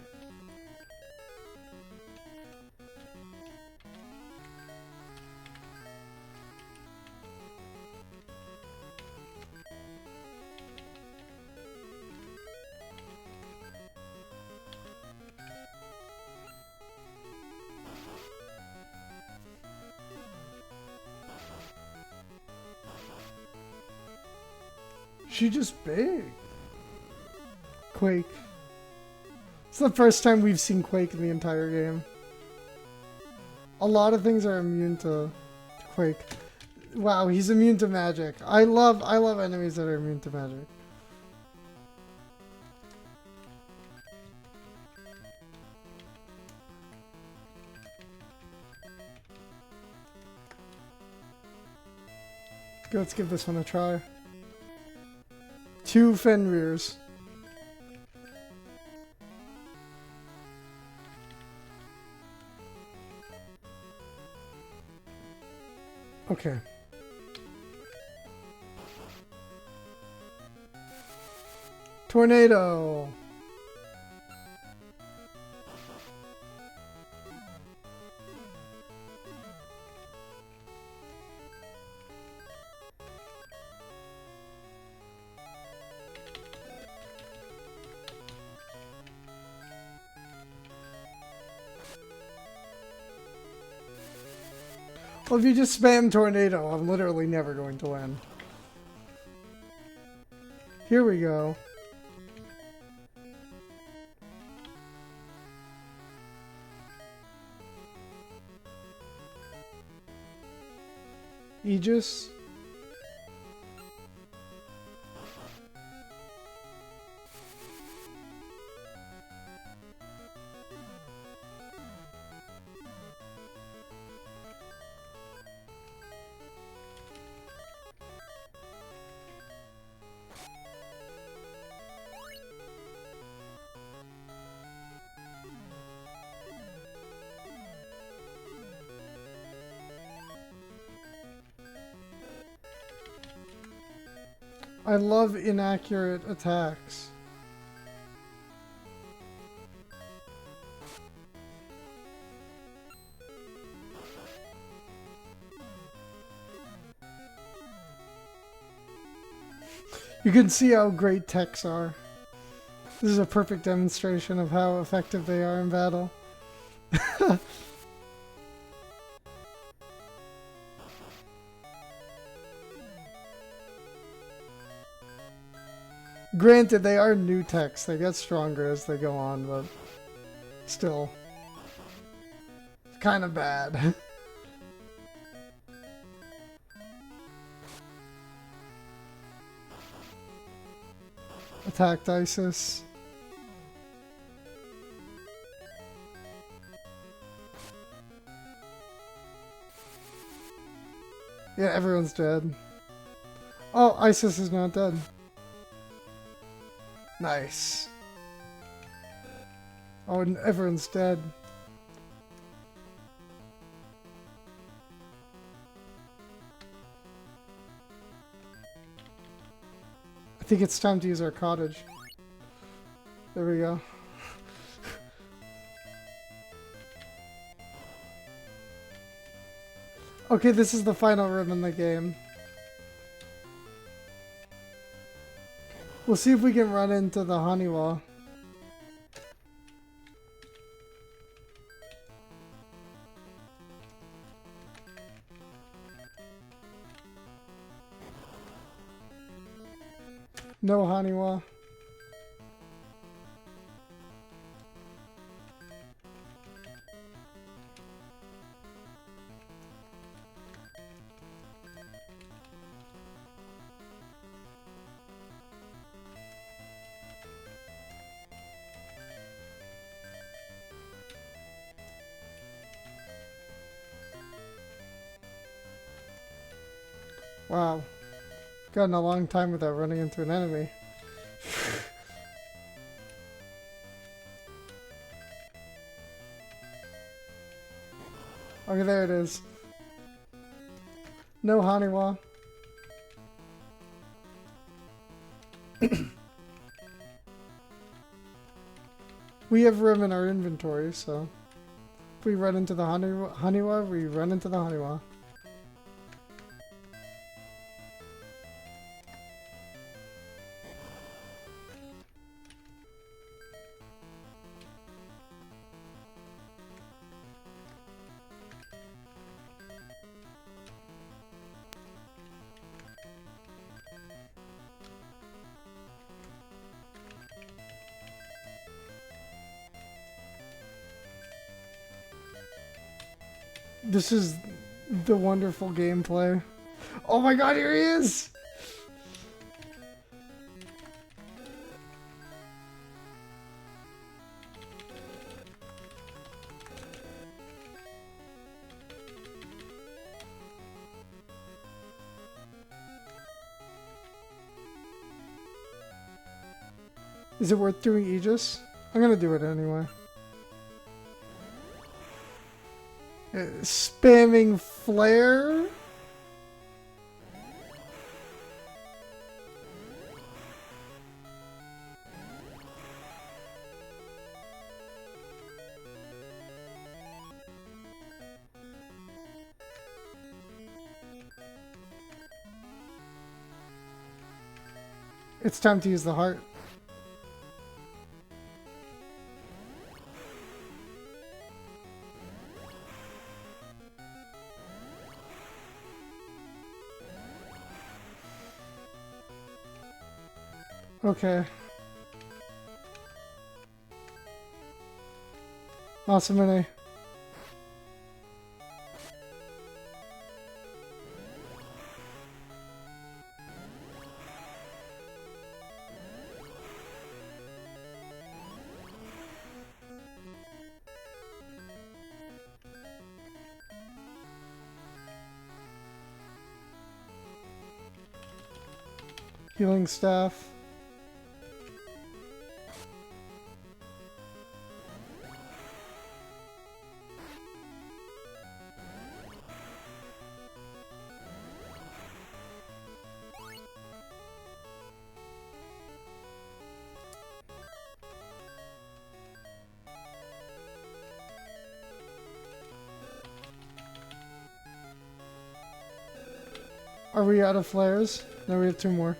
She's just big. Quake. It's the first time we've seen Quake in the entire game. A lot of things are immune to Quake. Wow, he's immune to magic. I love enemies that are immune to magic. Okay, let's give this one a try. 2 Fenrirs. Okay. Tornado. Well, if you just spam tornado, I'm literally never going to win. Here we go. Aegis. I love inaccurate attacks. You can see how great techs are. This is a perfect demonstration of how effective they are in battle. Granted, they are new techs. They get stronger as they go on, but still, it's kind of bad. Attacked Isis. Yeah, everyone's dead. Oh, Isis is not dead. Nice. Oh, and everyone's dead. I think it's time to use our cottage. There we go. Okay, this is the final room in the game. We'll see if we can run into the Honeywell. No Haniwa. Wow. Gotten a long time without running into an enemy. Okay, there it is. No Haniwa. We have room in our inventory, so if we run into the Haniwa, we run into the Haniwa. This is the wonderful gameplay. Oh my god, here he is! Is it worth doing Aegis? I'm gonna do it anyway. Spamming flare? It's time to use the heart. Okay. Masamune. Healing staff. Are we out of flares? No, we have 2 more.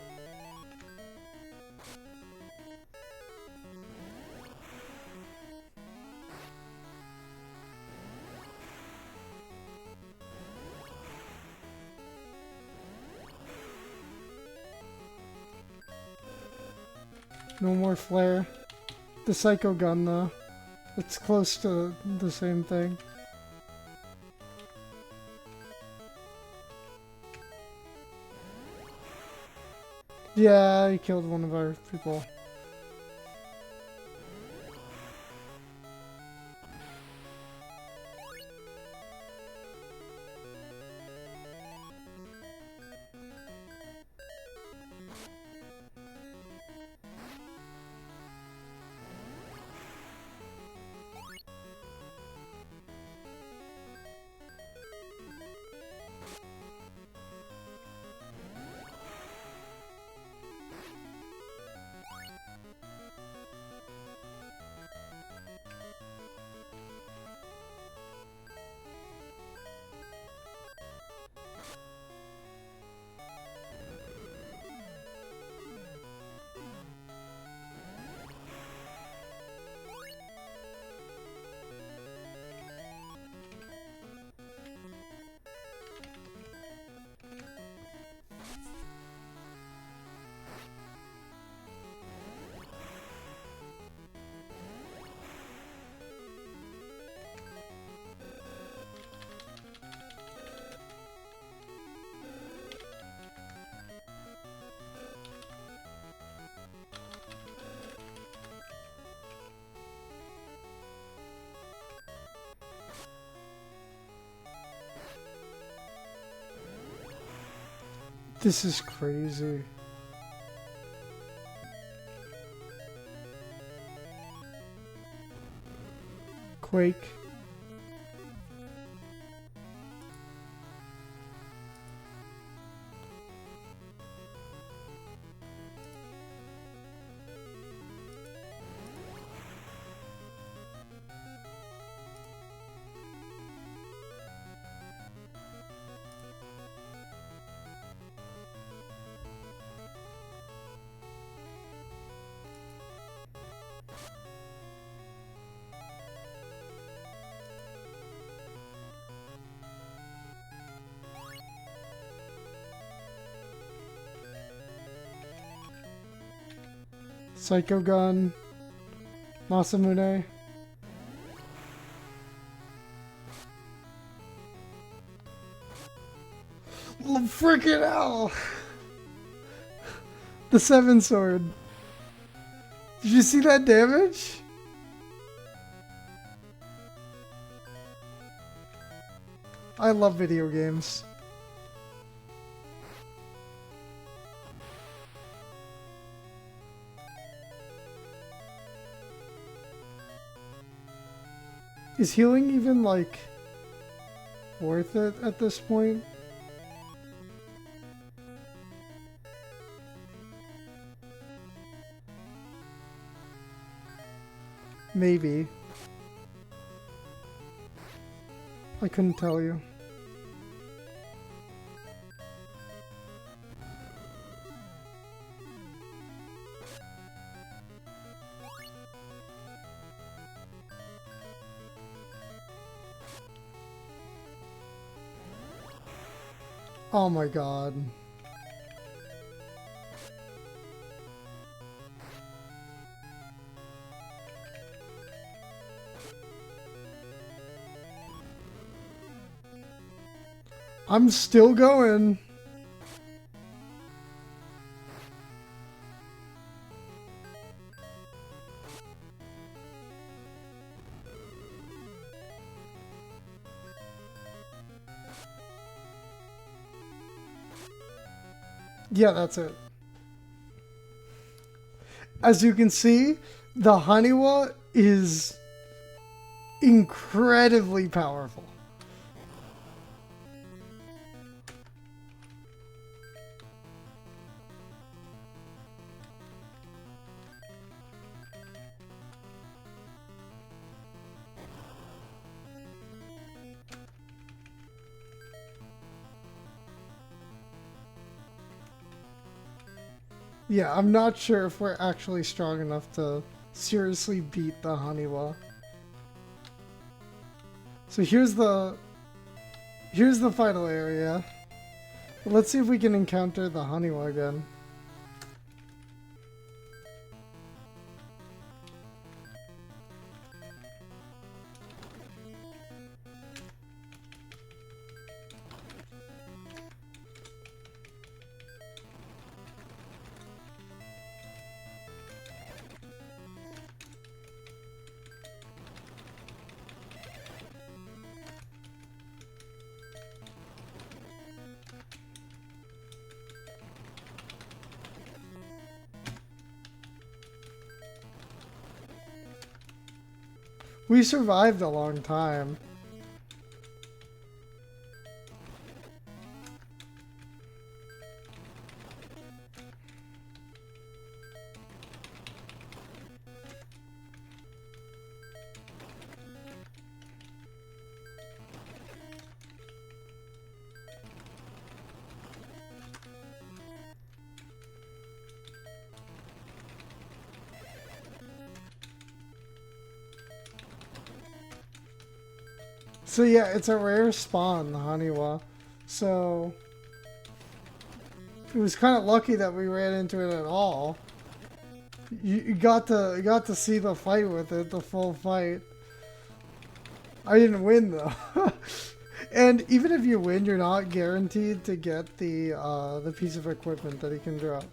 No more flare. The Psycho Gun, though. It's close to the same thing. Yeah, he killed one of our people. This is crazy. Quake. Psycho Gun. Masamune. Freaking hell! The 7 sword. Did you see that damage? I love video games. Is healing even, like, worth it at this point? Maybe. I couldn't tell you. Oh my god. I'm still going. Yeah, that's it. As you can see, the Haniwa is incredibly powerful. Yeah, I'm not sure if we're actually strong enough to seriously beat the Haniwa. So here's the final area. Let's see if we can encounter the Haniwa again. We survived a long time. So yeah, it's a rare spawn, the Haniwa. So it was kind of lucky that we ran into it at all. You got to see the fight with it, the full fight. I didn't win though. And even if you win, you're not guaranteed to get the piece of equipment that he can drop.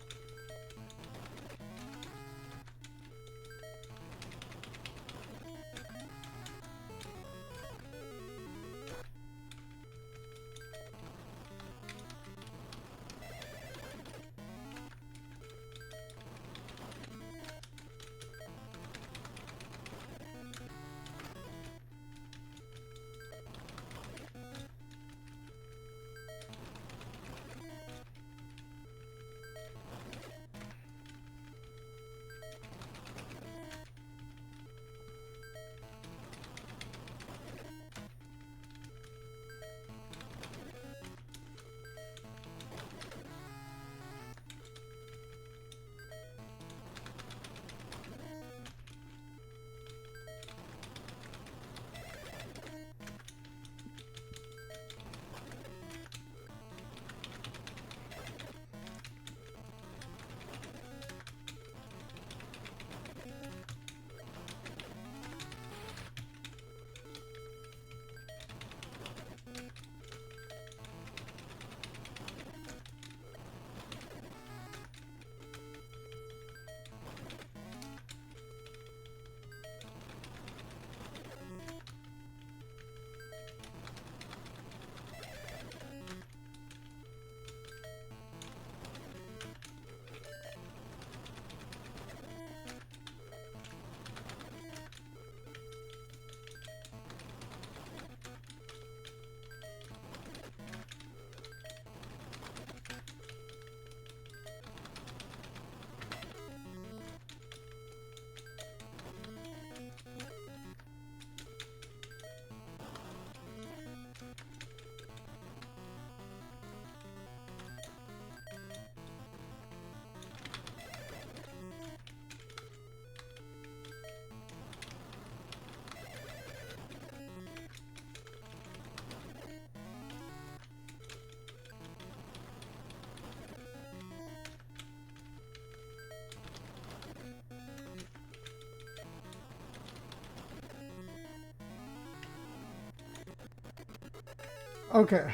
Okay.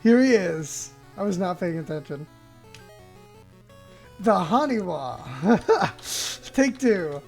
Here he is. I was not paying attention. The Haniwa. Take two.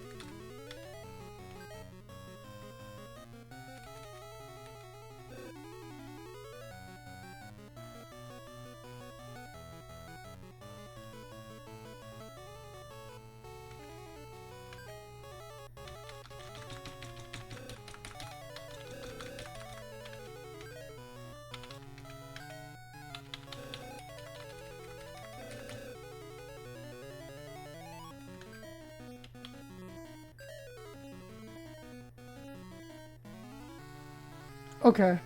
Okay.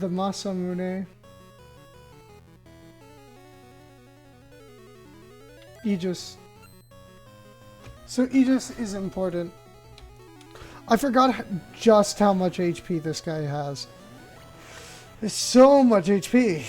The Masamune. Aegis. So Aegis is important. I forgot just how much HP this guy has. There's so much HP.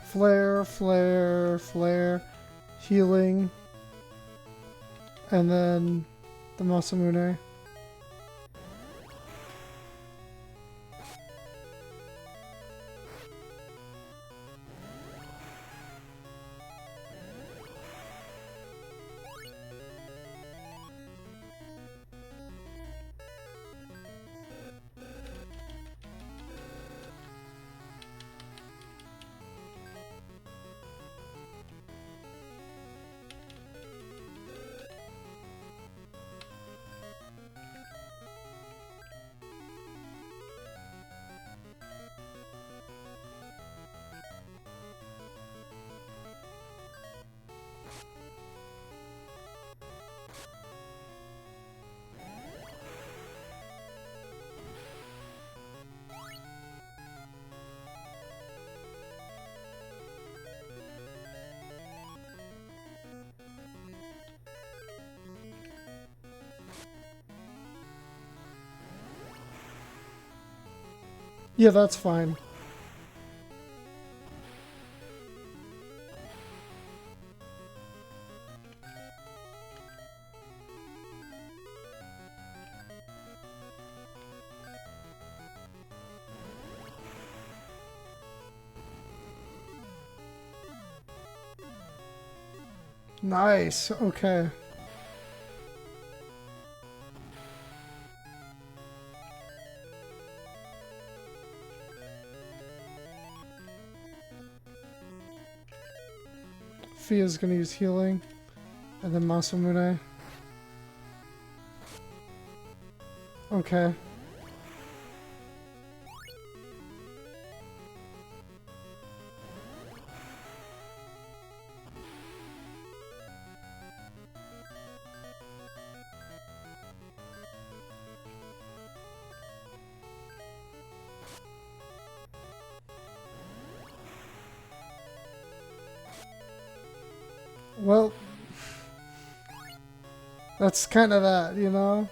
Flare, flare, flare, healing, and then the Masamune. Yeah, that's fine. Nice, okay. Fia's gonna use healing, and then Masamune. Okay. Well, that's kind of that, you know?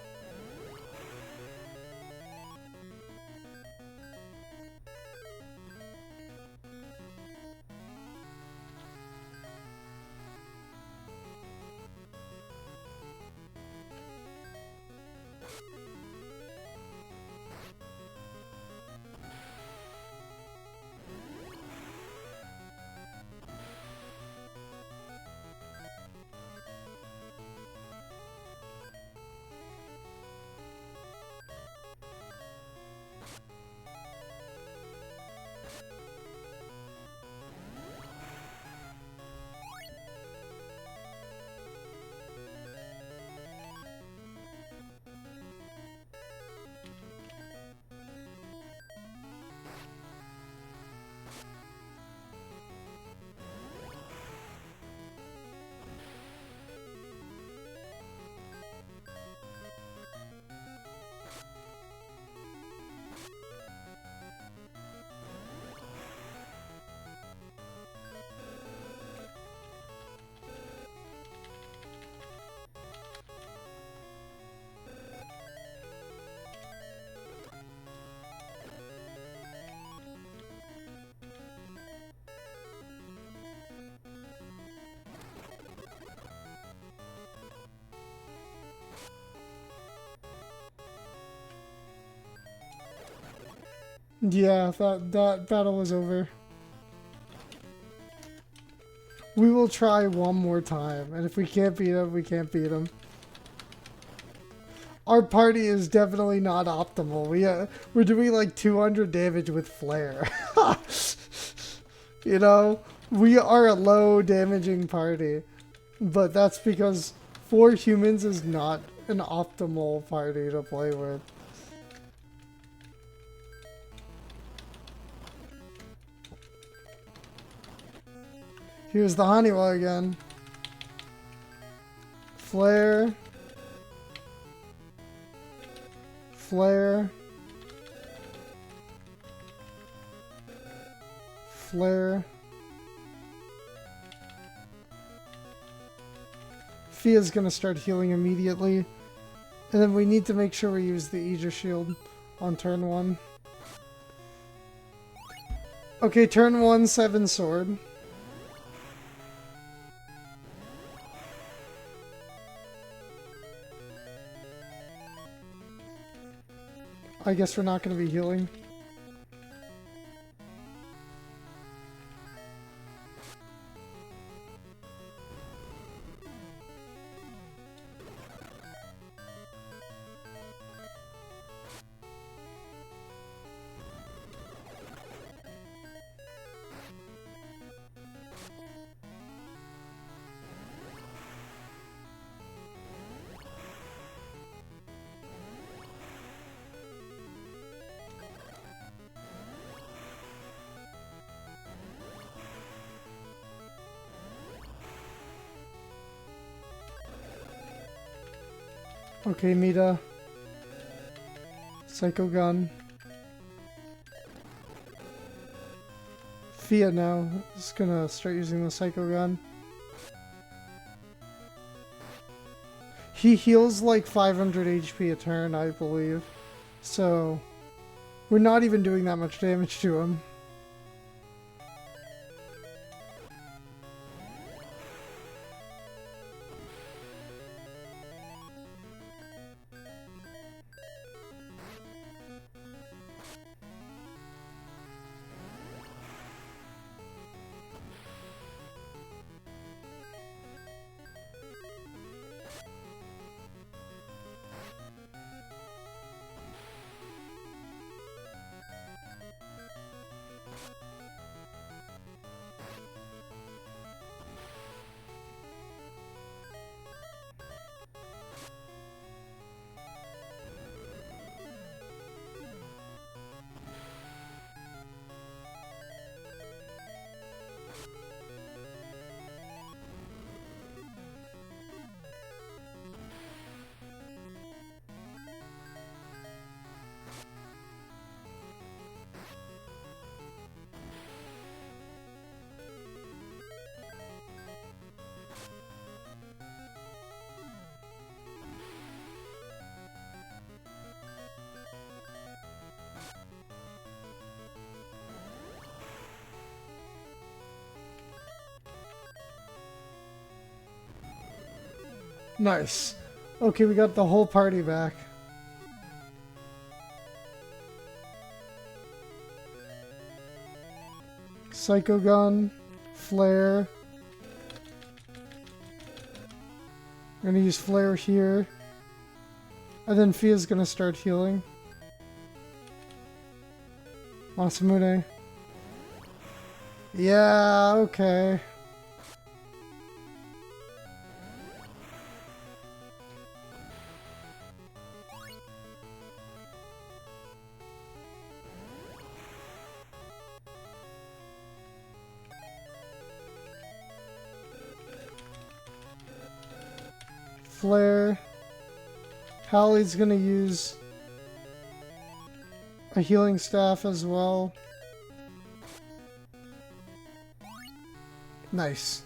Yeah, that battle was over. We will try one more time, and if we can't beat him, we can't beat him. Our party is definitely not optimal. We're doing like 200 damage with flare. You know, we are a low damaging party, but that's because 4 humans is not an optimal party to play with. Here's the Honeywell again. Flare. Flare. Flare. Fia's gonna start healing immediately. And then we need to make sure we use the Aegis Shield on turn 1. Okay, turn 1, 7 sword. I guess we're not going to be healing. Okay, Mita. Psycho Gun. Fia now is gonna start using the Psycho Gun. He heals like 500 HP a turn, I believe. So, we're not even doing that much damage to him. Nice. Okay, we got the whole party back. Psycho Gun, Flare. I'm gonna use Flare here. And then Fia's gonna start healing. Masamune. Yeah, okay. Flare. Hallie's gonna use a healing staff as well. Nice.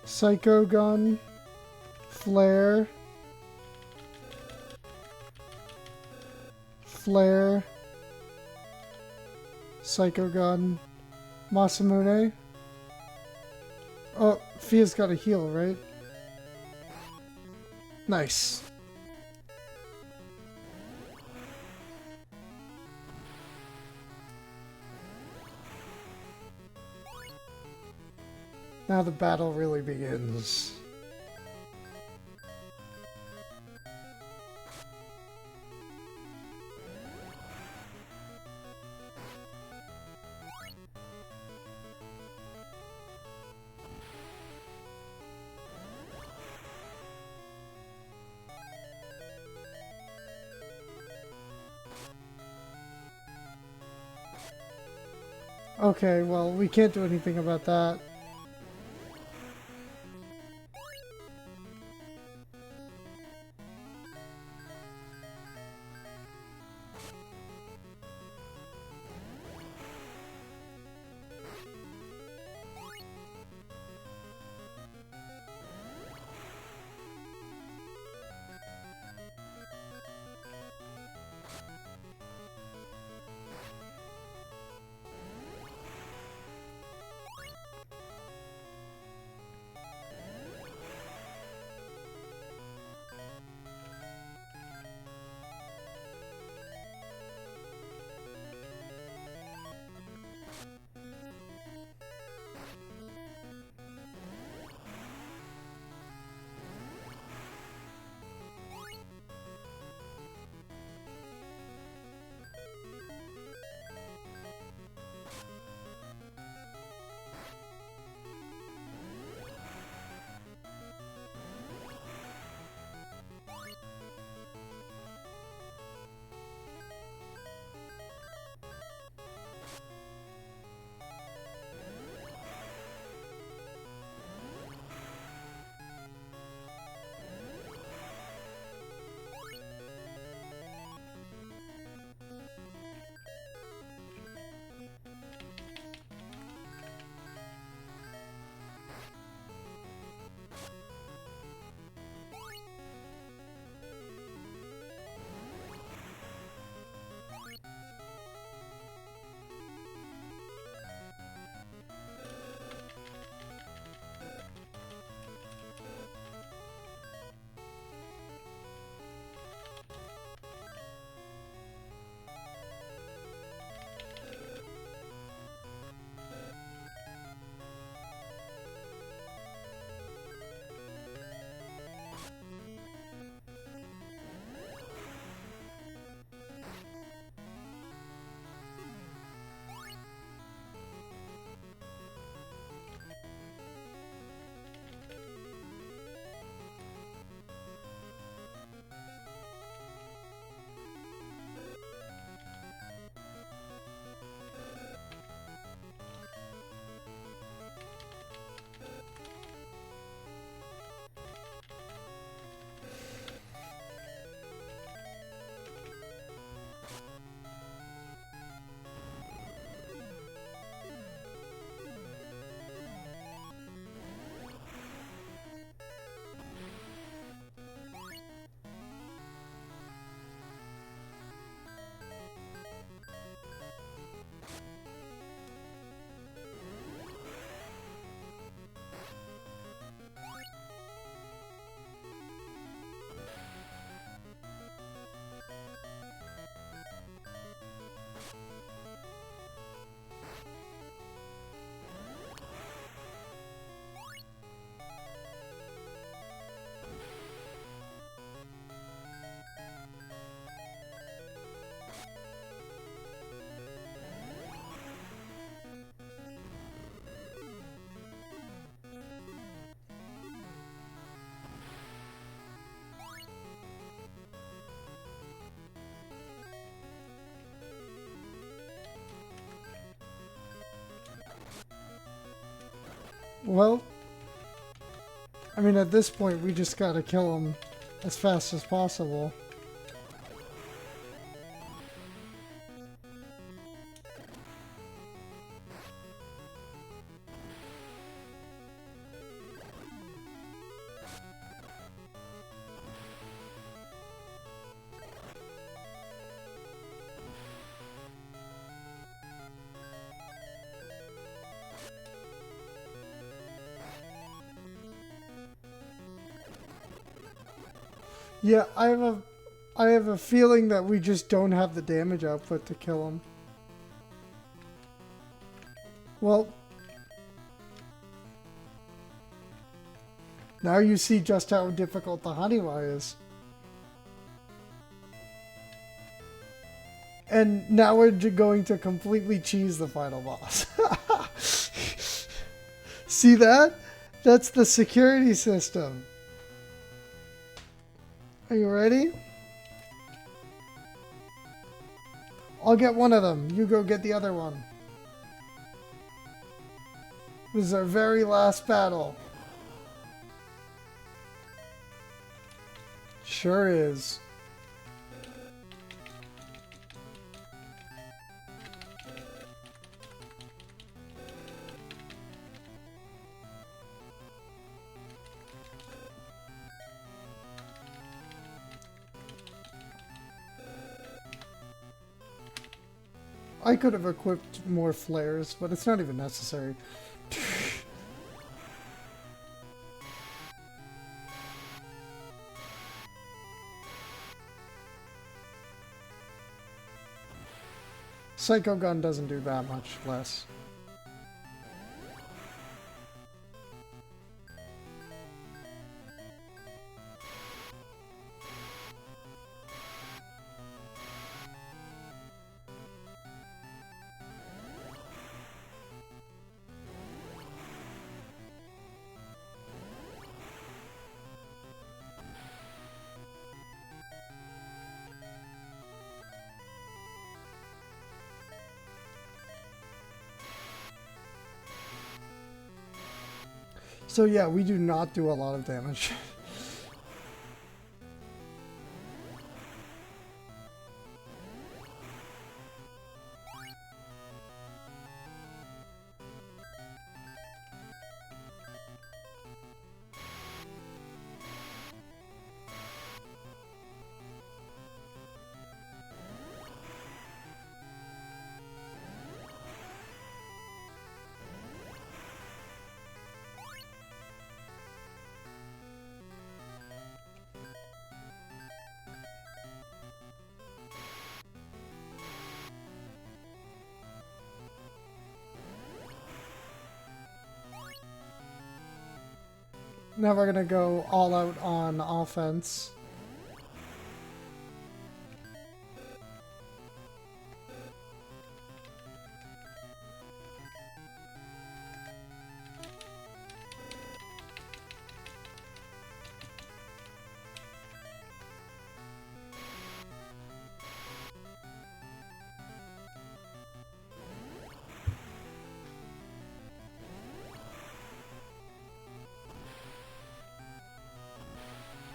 Psycho Gun, Flare, Flare, Psycho Gun Masamune. Oh, Fia's got a heal, right? Nice. Now the battle really begins. Okay, well, we can't do anything about that. Well, I mean, at this point, we just gotta kill him as fast as possible. Yeah, I have a feeling that we just don't have the damage output to kill him. Well, now you see just how difficult the Haniwa is. And now we're going to completely cheese the final boss. See that? That's the security system. Are you ready? I'll get one of them. You go get the other one. This is our very last battle. Sure is. I could have equipped more flares, but it's not even necessary. Psycho Gun doesn't do that much less. So yeah, we do not do a lot of damage. Now we're gonna go all out on offense.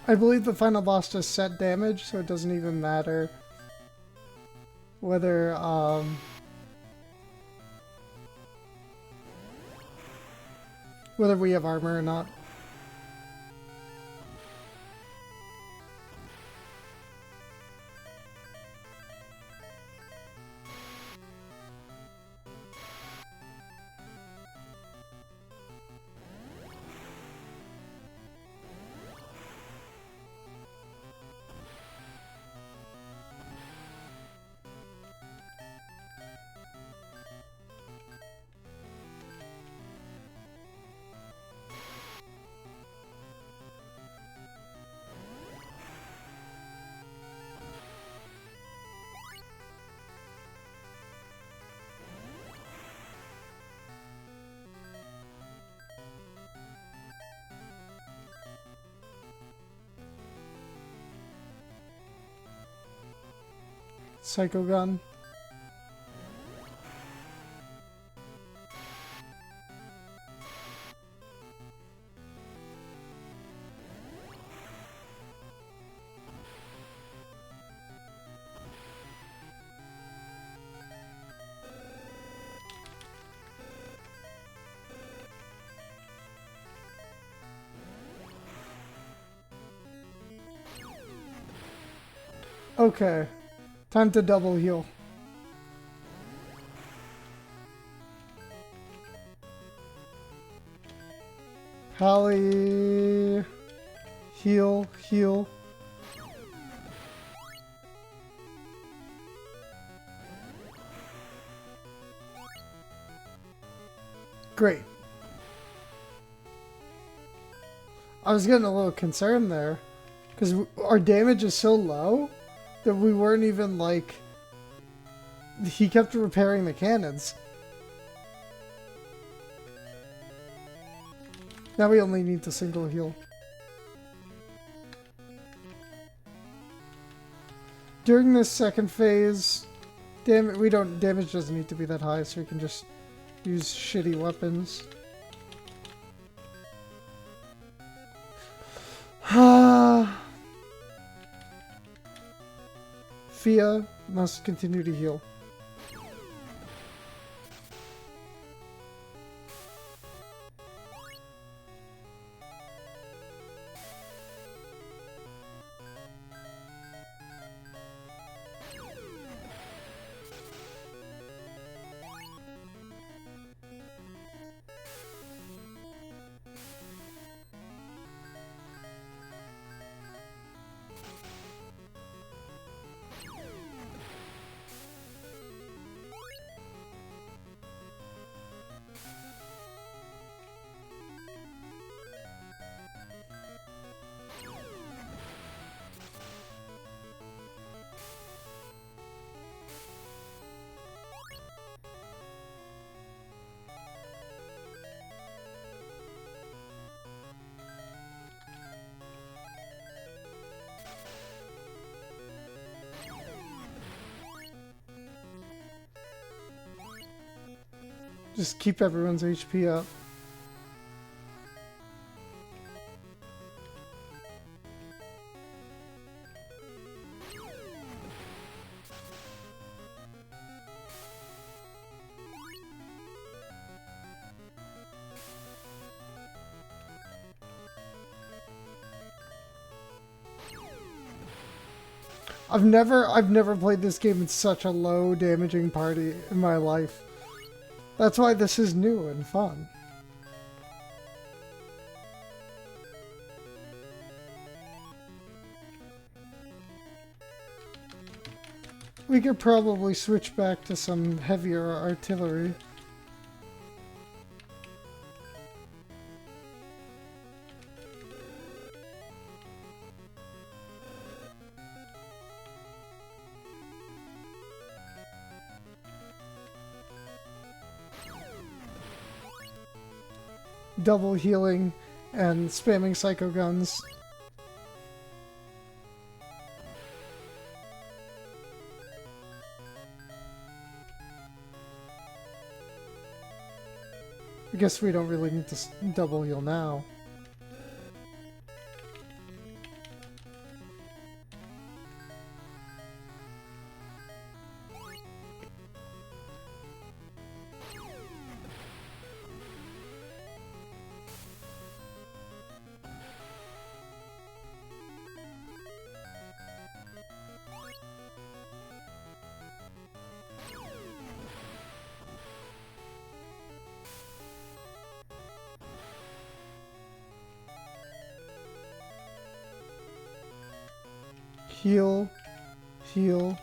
I believe the final boss does set damage, so it doesn't even matter whether whether we have armor or not. Psycho Gun. Okay. Time to double heal. Hallie. Heal, heal. Great. I was getting a little concerned there. Because our damage is so low that we weren't even, like... He kept repairing the cannons. Now we only need to single heal. During this second phase, damage doesn't need to be that high, so we can just use shitty weapons. Fia must continue to heal. Just keep everyone's HP up. I've never played this game in such a low damaging party in my life. That's why this is new and fun. We could probably switch back to some heavier artillery. Double healing and spamming psycho guns. I guess we don't really need to double heal now. Heal, heal,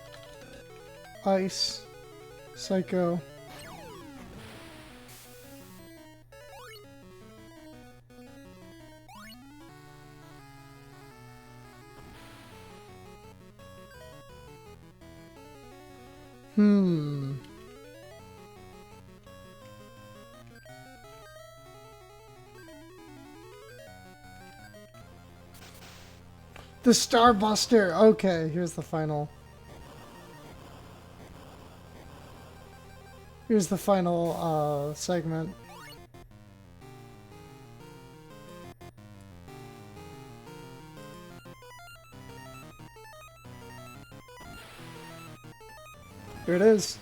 ice, psycho. The Starbuster! Okay, here's the final. Here's the final segment. Here it is.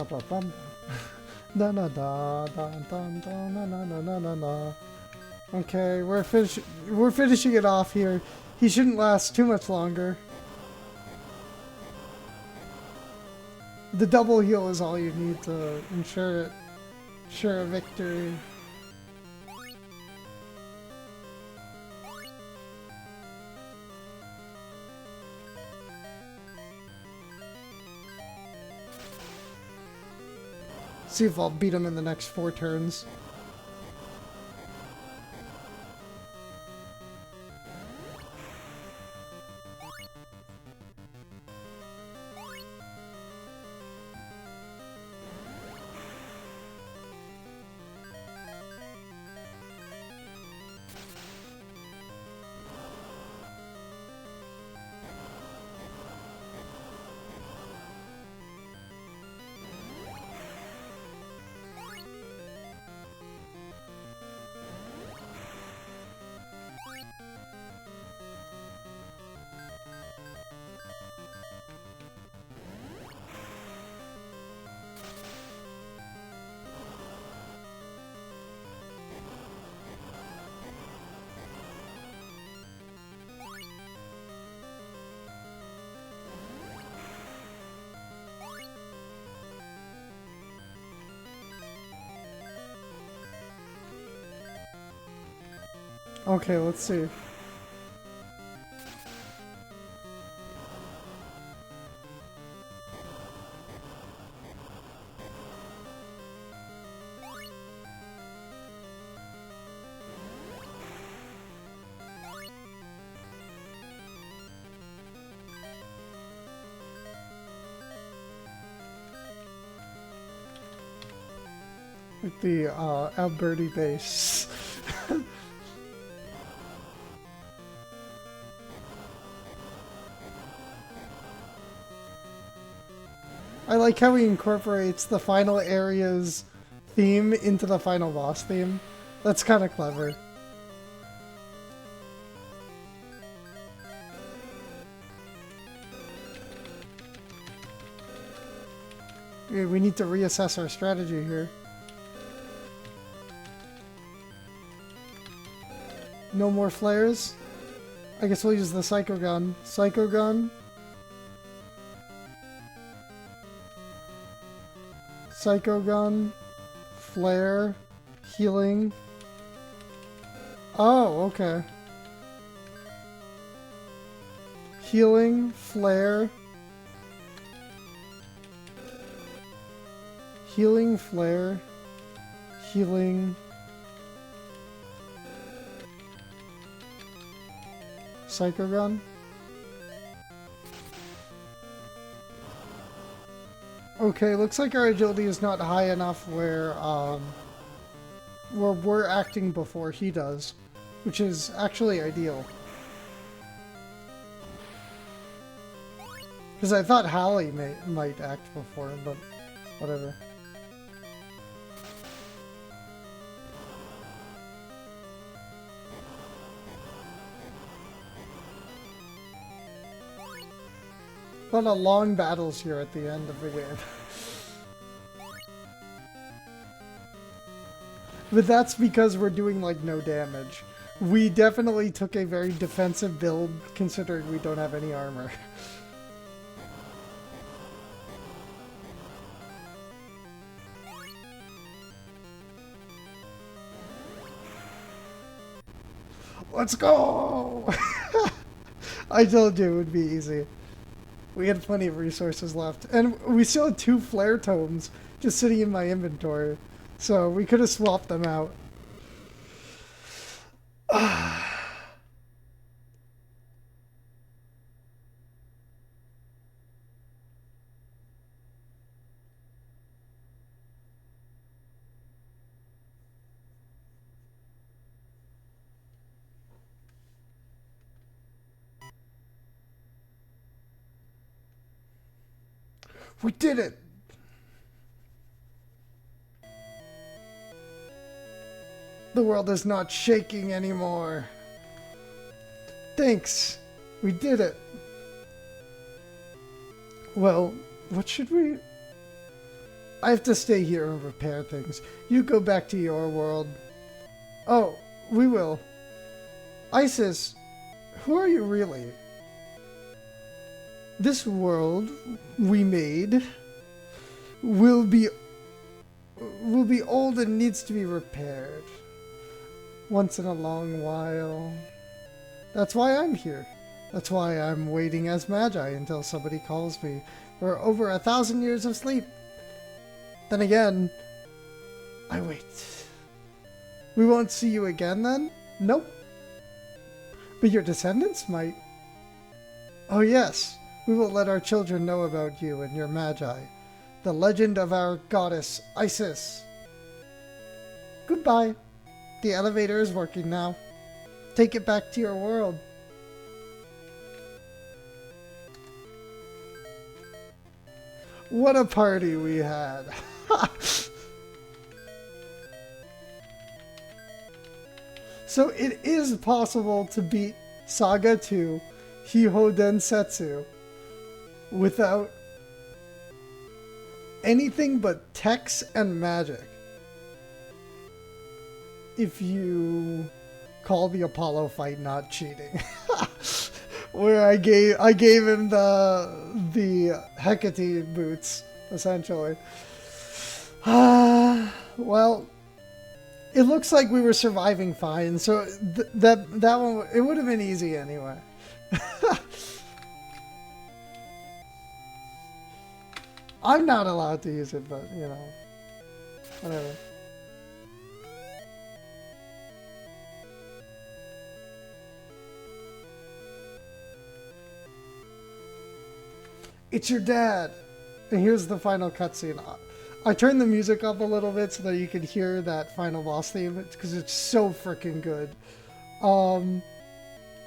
ba bum. Da da da da da da na na na na na na. Okay, we're finishing it off here. He shouldn't last too much longer. The double heal is all you need to ensure a victory. See if I'll beat him in the next 4 turns. Okay, let's see. With the Alberti base. I like how he incorporates the final area's theme into the final boss theme. That's kind of clever. Yeah, we need to reassess our strategy here. No more flares? I guess we'll use the Psycho Gun. Psycho Gun. Psycho Gun. Flare. Healing. Oh, okay. Healing. Flare. Healing. Flare. Healing. Psycho Gun. Okay, looks like our agility is not high enough where we're acting before he does, which is actually ideal. Because I thought Hallie might act before him, but whatever. A lot of long battles here at the end of the game. But that's because we're doing like no damage. We definitely took a very defensive build considering we don't have any armor. Let's go! I told you it would be easy. We had plenty of resources left. And we still had 2 flare tomes just sitting in my inventory. So we could have swapped them out. We did it! The world is not shaking anymore. Thanks. We did it. Well, what should we... I have to stay here and repair things. You go back to your world. Oh, we will. Isis, who are you really? This world we made will be old and needs to be repaired. Once in a long while. That's why I'm here. That's why I'm waiting as Magi until somebody calls me for over 1,000 years of sleep. Then again, I wait. We won't see you again then? Nope. But your descendants might. Oh yes, we will let our children know about you and your Magi. The legend of our goddess, Isis. Goodbye. The elevator is working now. Take it back to your world. What a party we had. So it is possible to beat Saga 2 Hiho Densetsu without anything but text and magic. If you call the Apollo fight not cheating. Where I gave him the Hecate boots, essentially. Well, it looks like we were surviving fine, so that one, it would have been easy anyway. I'm not allowed to use it, but, you know, whatever. It's your dad! And here's the final cutscene. I turned the music up a little bit so that you could hear that final boss theme, because it's so freaking good. I'm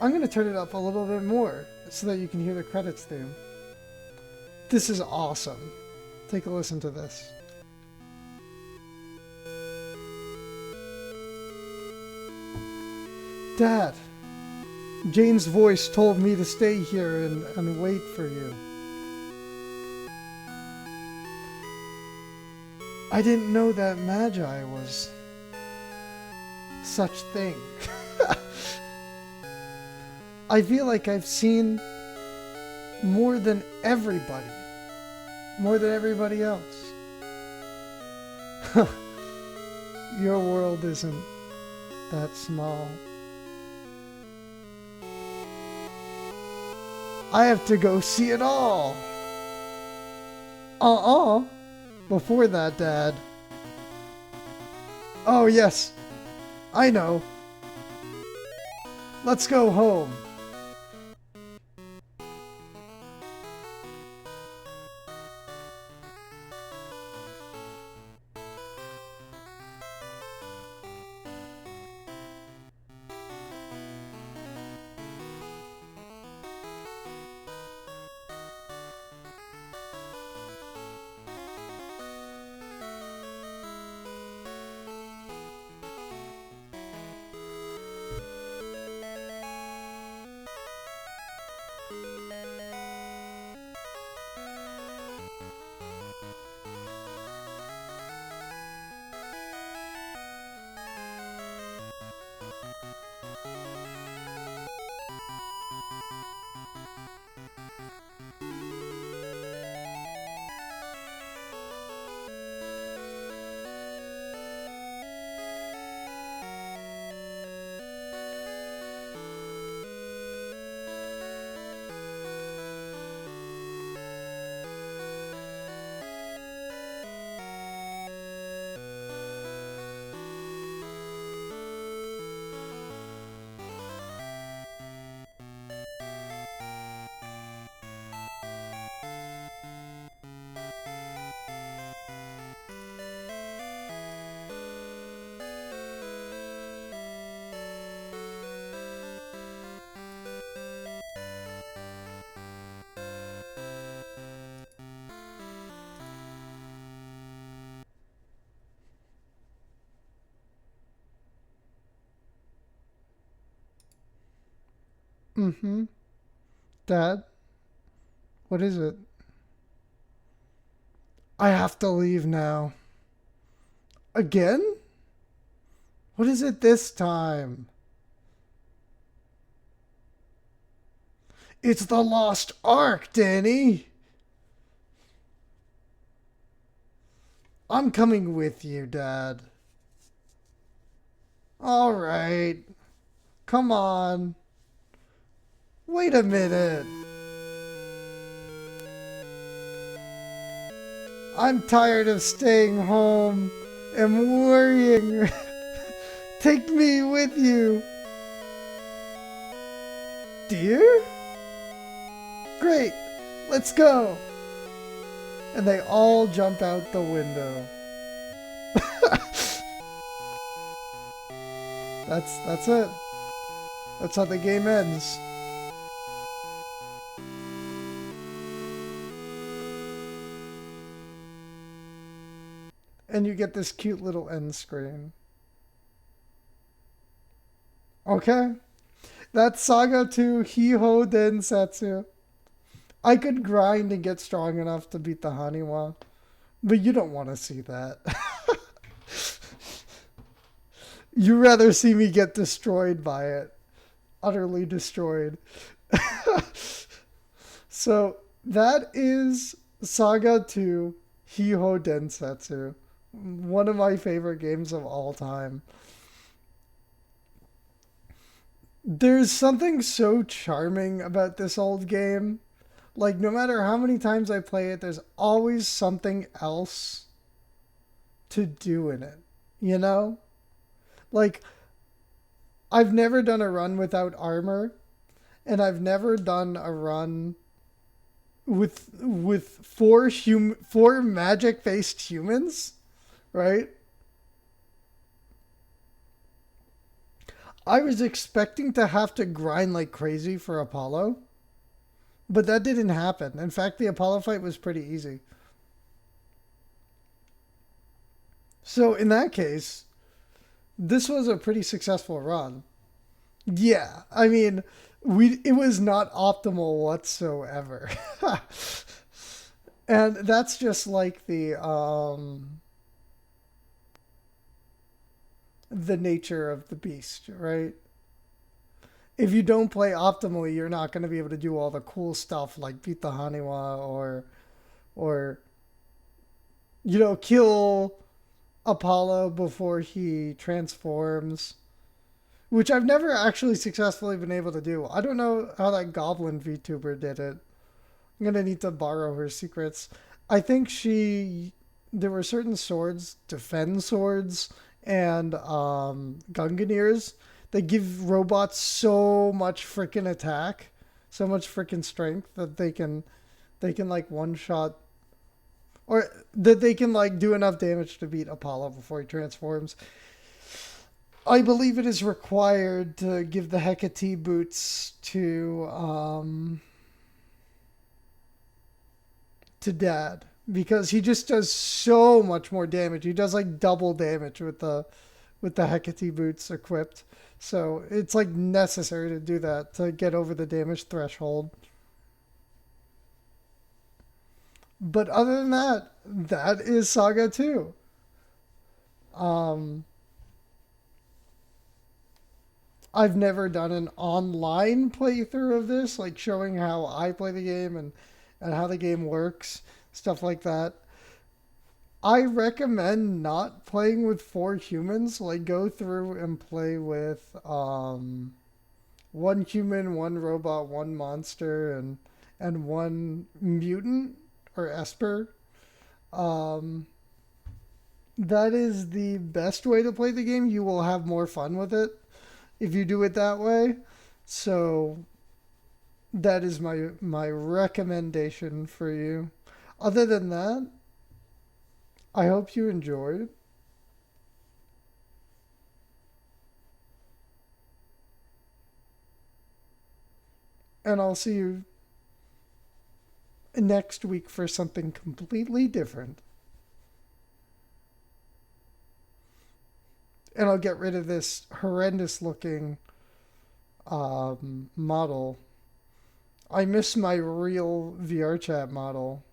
going to turn it up a little bit more so that you can hear the credits theme. This is awesome. Take a listen to this. Dad, Jane's voice told me to stay here and wait for you. I didn't know that Magi was such thing. I feel like I've seen more than everybody. More than everybody else. Your world isn't that small. I have to go see it all. Before that, Dad. Oh, yes. I know. Let's go home. Mm-hmm. Dad? What is it? I have to leave now. Again? What is it this time? It's the Lost Ark, Danny! I'm coming with you, Dad. Alright. Come on. Wait a minute. I'm tired of staying home and worrying. Take me with you. Dear? Great. Let's go. And they all jump out the window. That's it. That's how the game ends. And you get this cute little end screen. Okay. That's Saga 2 Hiho Densetsu. I could grind and get strong enough to beat the Haniwa, but you don't want to see that. You rather see me get destroyed by it. Utterly destroyed. So that is Saga 2 Hiho Densetsu. One of my favorite games of all time. There's something so charming about this old game. Like, no matter how many times I play it, there's always something else to do in it. You know? Like, I've never done a run without armor, and I've never done a run with four magic-faced humans, right? I was expecting to have to grind like crazy for Apollo, but that didn't happen. In fact, the Apollo fight was pretty easy. So in that case, this was a pretty successful run. Yeah, I mean, it was not optimal whatsoever. And that's just like the nature of the beast, right? If you don't play optimally, you're not going to be able to do all the cool stuff like beat the Haniwa or kill Apollo before he transforms, which I've never actually successfully been able to do. I don't know how that Goblin VTuber did it. I'm gonna need to borrow her secrets. I think there were certain swords, defend swords, and Gunganirs that give robots so much freaking attack, so much freaking strength that they can like one shot, or that they can like do enough damage to beat Apollo before he transforms. I believe it is required to give the Hecate boots to Dad, because he just does so much more damage. He does like double damage with the Hecate boots equipped. So it's like necessary to do that to get over the damage threshold. But other than that, that is Saga 2. Um, I've never done an online playthrough of this, like showing how I play the game and how the game works, stuff like that. I recommend not playing with four humans. Like, go through and play with one human, one robot, one monster, and one mutant or Esper. Um, that is the best way to play the game. You will have more fun with it if you do it that way. So that is my recommendation for you. Other than that, I hope you enjoyed. And I'll see you next week for something completely different. And I'll get rid of this horrendous looking model. I miss my real VR chat model.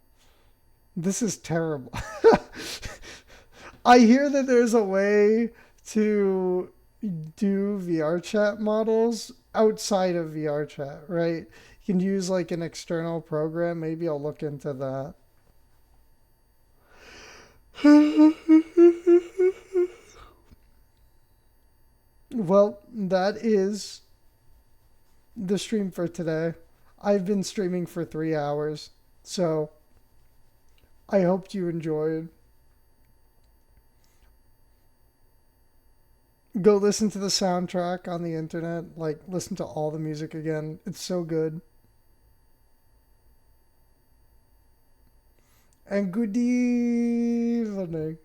This is terrible. I hear that there's a way to do VR chat models outside of VR chat, right? You can use like an external program. Maybe I'll look into that. Well, that is the stream for today. I've been streaming for 3 hours, so I hoped you enjoyed. Go listen to the soundtrack on the internet. Like, listen to all the music again. It's so good. And good evening.